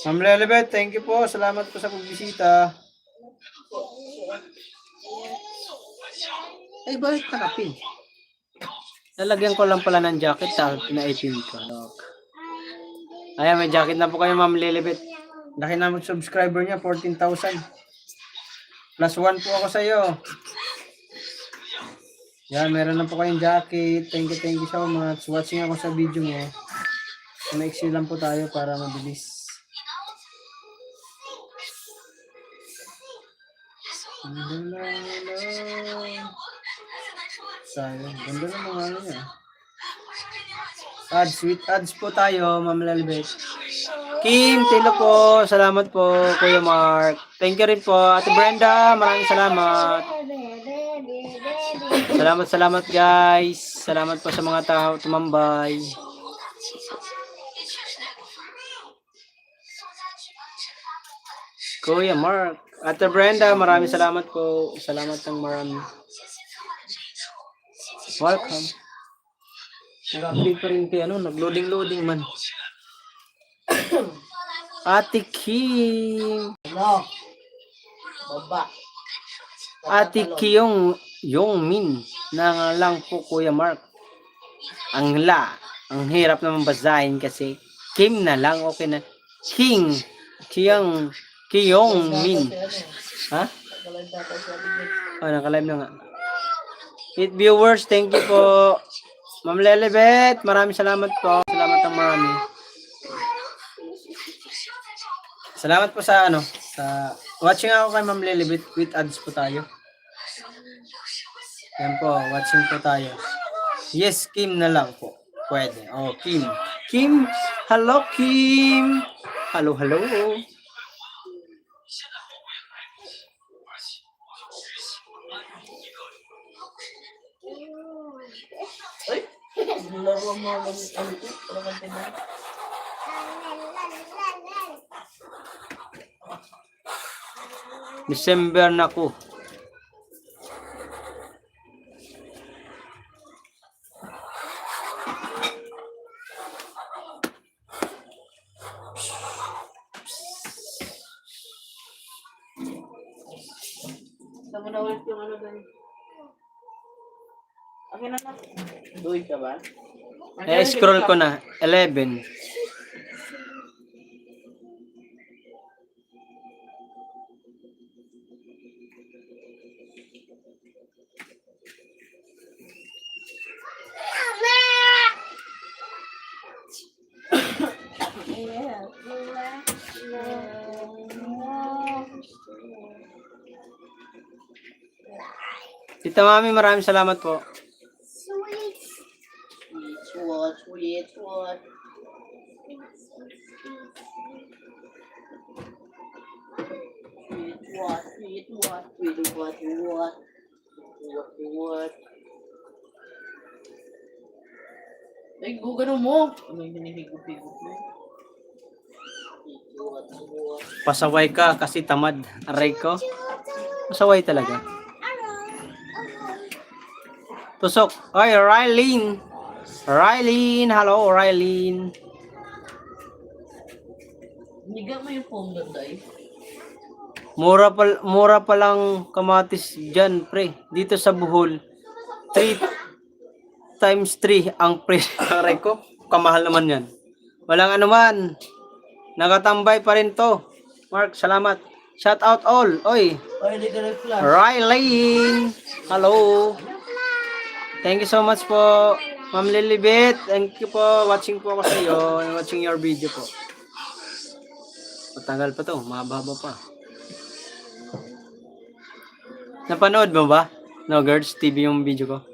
Ma'am Lelibet, thank you po. Salamat po sa pagbisita. Ay, bakit nakapin? Lalagyan ko lang pala ng jacket na 18 ko. Ayan, may jacket na po kayo, Ma'am Lilibet. Laki na mag-subscriber niya, 14,000. +1 po ako sa iyo. Yan, meron na po kayong jacket. Thank you so much. Watching ako sa video mo. Maiksi lang po tayo para mabilis. Sayang. Ganda ng mga ano niya. Ads, sweet ads po tayo, Ma'am Lelibet. Kim, tilo po. Salamat po, Kuya Mark. Thank you rin po. Ate Brenda, maraming salamat. Salamat guys. Salamat po sa mga tao tumambay. Kuya Mark. Ate Brenda, maraming salamat po. Salamat ng marami. Welcome. Nag-update pa rin kayo, nag-loading man. Ate Kim. Ano? Baba. Ate Kim yung min na lang po, Kuya Mark. Ang hirap naman basahin kasi Kim na lang, okay na. Kiyong min. Ha? Nakalive na nga. 8 viewers, thank you po. Ma'am Lelibet, maraming salamat po. Salamat ng marami. Salamat po sa sa watching ako kay Ma'am Lelibet, with ads po tayo. Yan po, watching po tayo. Yes, Kim na lang po. Pwede. Oh, Kim. Kim, hello Kim. Hello. Laro mo lang ito. December na ko. Saan mo na ulit yung ano doon? Okay na. Doy ka ba? Scroll ko na. 11. Tita Mami, maraming salamat po. Sweet. What? Ay, gugano mo. Ano yung hinihigop-higop mo? Pasaway ka kasi tamad. Aray ko. Pasaway talaga. Tusok. Ay, Rylene. Rylene. Hello, Rylene. Niga mo yung phone doon, Day. Mura pa lang kamatis dyan, pre. Dito sa Bohol. 3 times 3 ang presyo. Aray ko. Kamahal naman yan. Walang anuman. Nakatambay pa rin to. Mark, salamat. Shout out all. Oy. Ay, hindi ka nag-flash. Rylene. Hello. Thank you so much po. Ma'am Lilibet. Thank you po. Watching po ako sa iyo. Watching your video po. Matagal pa to. Mahaba pa. Napanood mo ba? No, Girls TV yung video ko.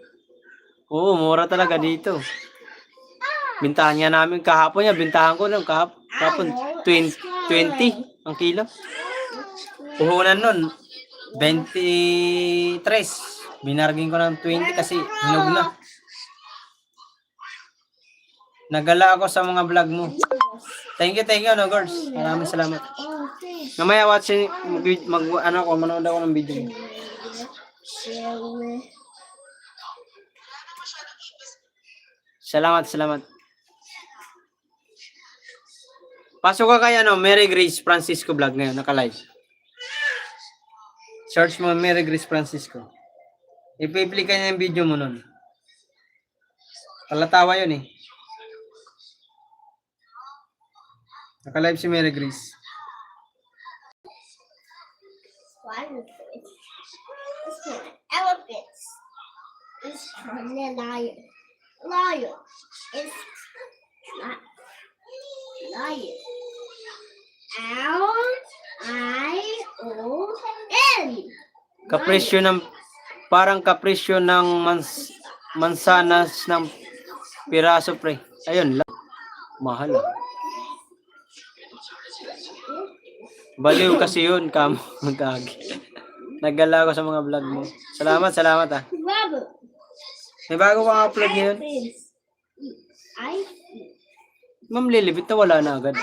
Oo, mura talaga dito. Bintahan nga namin kahapon niya. Bintahan ko nung kahapon 20 ang kilo. Puhunan nun 23. Binargin ko ng 20 kasi hinog na. Nagala ako sa mga vlog mo. Thank you, no, girls. Maraming salamat. Mamaya watching, manood ako ng video mo. Salamat. Pasok ka kay Mary Grace Francisco vlog ngayon, naka-live. Search mo Mary Grace Francisco. I-play ka niya yung video mo nun. Kalatawa yun eh. Naka-live si Mary Grace. Elephants. It's a lion. Lion. It's not lion. L-I-O-N. Parang kapresyo ng mansanas ng piraso, pre. Ayun lang. Mahal. Baliw kasi yun, kamo. Nagala ko sa mga vlog mo. Salamat ah. Rabbit. May bago kang upload ngayon. Ma'am Lilibit na wala na agad.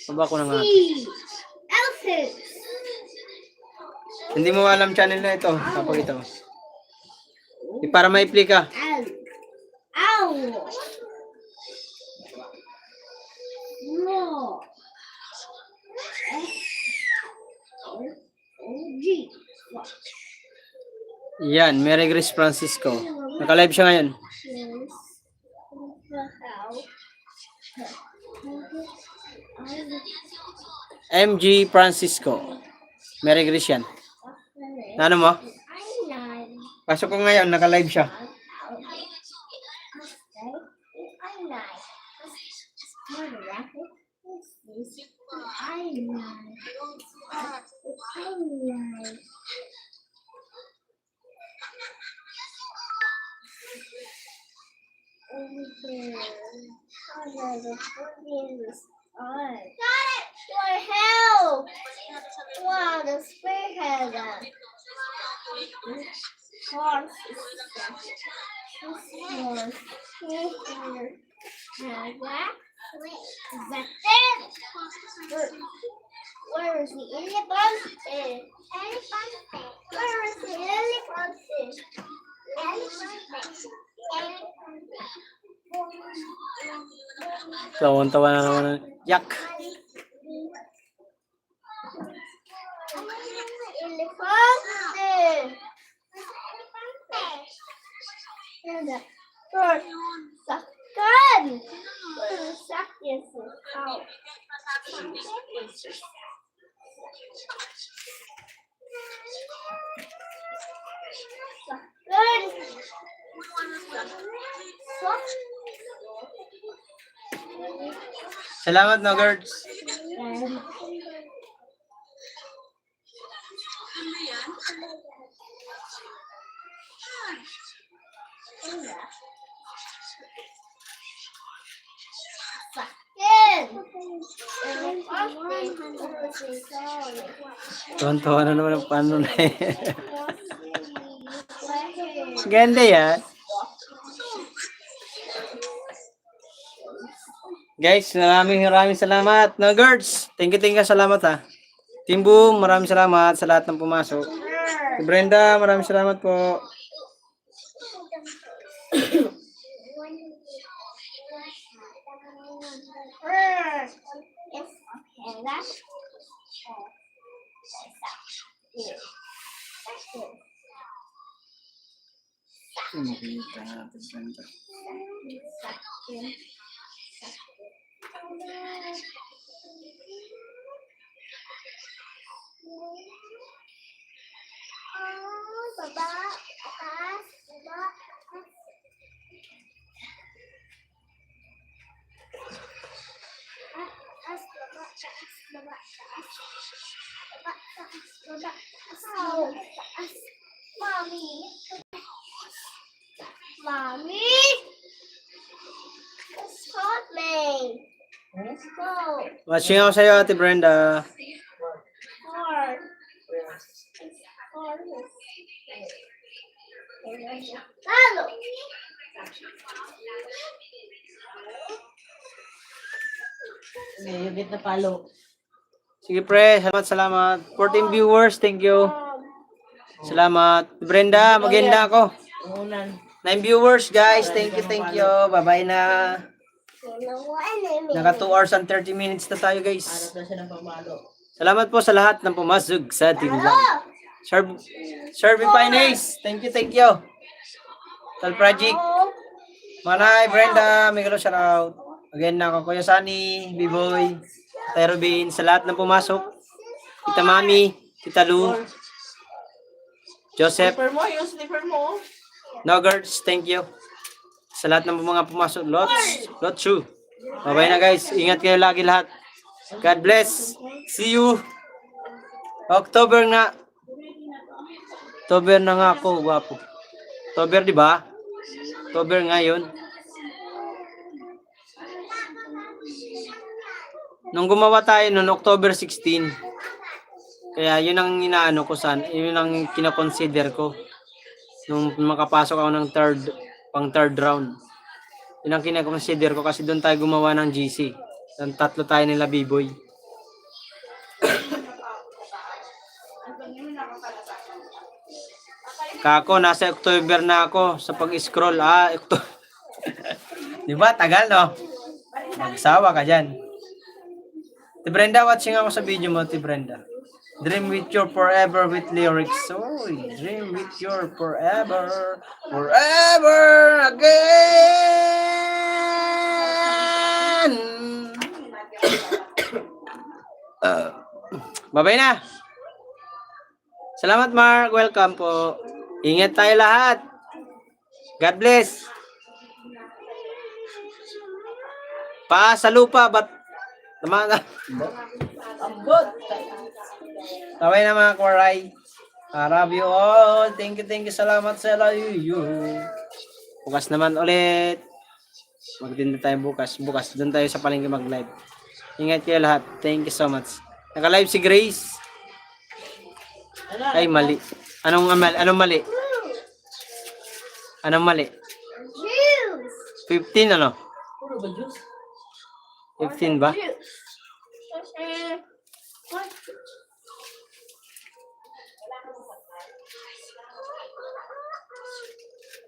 Baba ko na nga. Elephant. Hindi mo alam channel na ito. Kapag ito. Para ma-play ka. Owl. No. G. Yan, Mary Grace Francisco. Naka-live siya ngayon. MG Francisco. Mary Grace yan. Ano mo? Pasok ko ngayon, naka-live siya. Got it! What hell? Wow, the spearhead. Horse where is the elephant? Where is the elephant? Tawan-tawa na naman. Yak! Sakkan! Sakit kau. Salamat, no, girls. Tuwan-tuwa na naman ang paano na eh. Ganda yan. Guys, maraming salamat. No, girls. Thank you, salamat ha. Team Boom, maraming salamat sa lahat ng pumasok. Si Brenda, maraming salamat po. It's okay. That's Baba, atas, baba, atas. Atas, baba, atas, baba, atas. Baba, atas, baba, atas. Atas. Mommy. Mommy. Let's hot me. Let's go. Watching ako sa'yo, Ate Brenda. Hard. Hard. Lalo. Yung git na palo. Sige pre, salamat. 14 viewers, thank you. Salamat. Brenda, maganda ako. Unan. 9 viewers guys, thank you. Bye-bye na. Naka 2 hours and 30 minutes na tayo guys. Hanap na siya ng pamalo. Salamat po sa lahat ng pumasok sa ating live. Serving Finance, thank you. Tal Project. Manay, Brenda, Miguel, shout out. Again na ako, Kuya Sunny, B-Boy, Tay Robin, sa lahat ng pumasok. Tita Mami, Tita Lu, Joseph, Slipper mo, yung slipper mo. Noggers, thank you. Sa lahat ng mga pumasok, lots you. Bye-bye na guys, ingat kayo lagi lahat. God bless. See you. October na. October na nga ako, guwapo. October, di ba? October ngayon. Nung gumawa tayo noon, October 16. Kaya yun ang inaano ko yun ang kinakonsider ko. Nung makapasok ako ng third round. Yun ang kinakonsider ko kasi doon tayo gumawa ng GC. Doon 3 tayo nila B-Boy. Kako, nasa October na ako sa pag-scroll. Di ba? Tagal, no? Magsawa ka dyan. Ti Brenda, watching ako sa video mo, Ti Brenda. Dream with your forever with lyrics. Sorry, dream with your forever again. Bye-bye na. Salamat, Mark. Welcome po. Ingat tayo lahat. God bless. Paa sa lupa, ba't tama na? Ambot. Taway na mga kwaray. I love you all. Thank you. Salamat sa you. Bukas naman ulit. Magtinda tayo bukas. Bukas doon tayo sa palengke mag-live. Ingat kayo lahat. Thank you so much. Naka-live si Grace. Ay, mali. Anong mali? Anong mali? Juice. 15 ano? Puro ba juice? 15 ba?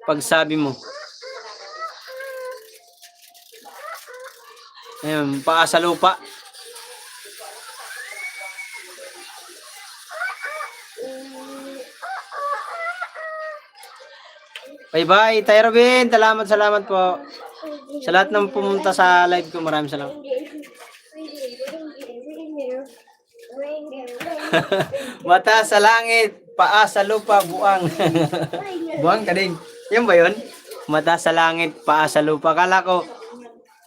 Pagsabi mo. Ayun, paa sa lupa. Bye-bye, Tay Robin. Salamat po. Sa lahat ng pumunta sa live ko, maraming salamat. Mata sa langit, paa sa lupa, buang. Buang ka din. Yan ba yun? Mata sa langit, paa sa lupa. Kala ko,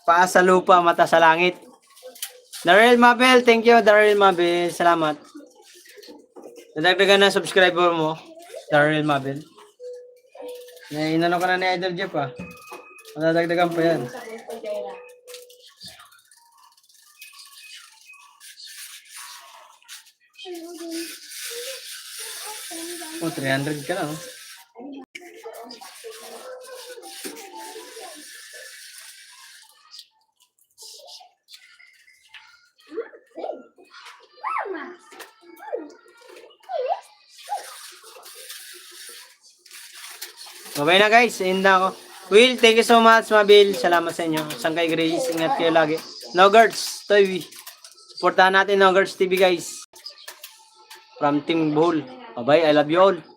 paa sa lupa, mata sa langit. Daryl Mabel, thank you, Daryl Mabel. Salamat. Nadagdagan na subscriber mo, Daryl Mabel. Inano ko na ni Idol Jeff ah. Madadagdagan pa yan. Oh, 300 ka na, oh. Bye na guys, end na ako. Will, thank you so much, Mabil. Salamat sa inyo. Sangkay Grace, ingat kayo lagi. Nogards, Toy. Supportahan natin Nogards TV guys. From Team Bull. Bye-bye, I love you all.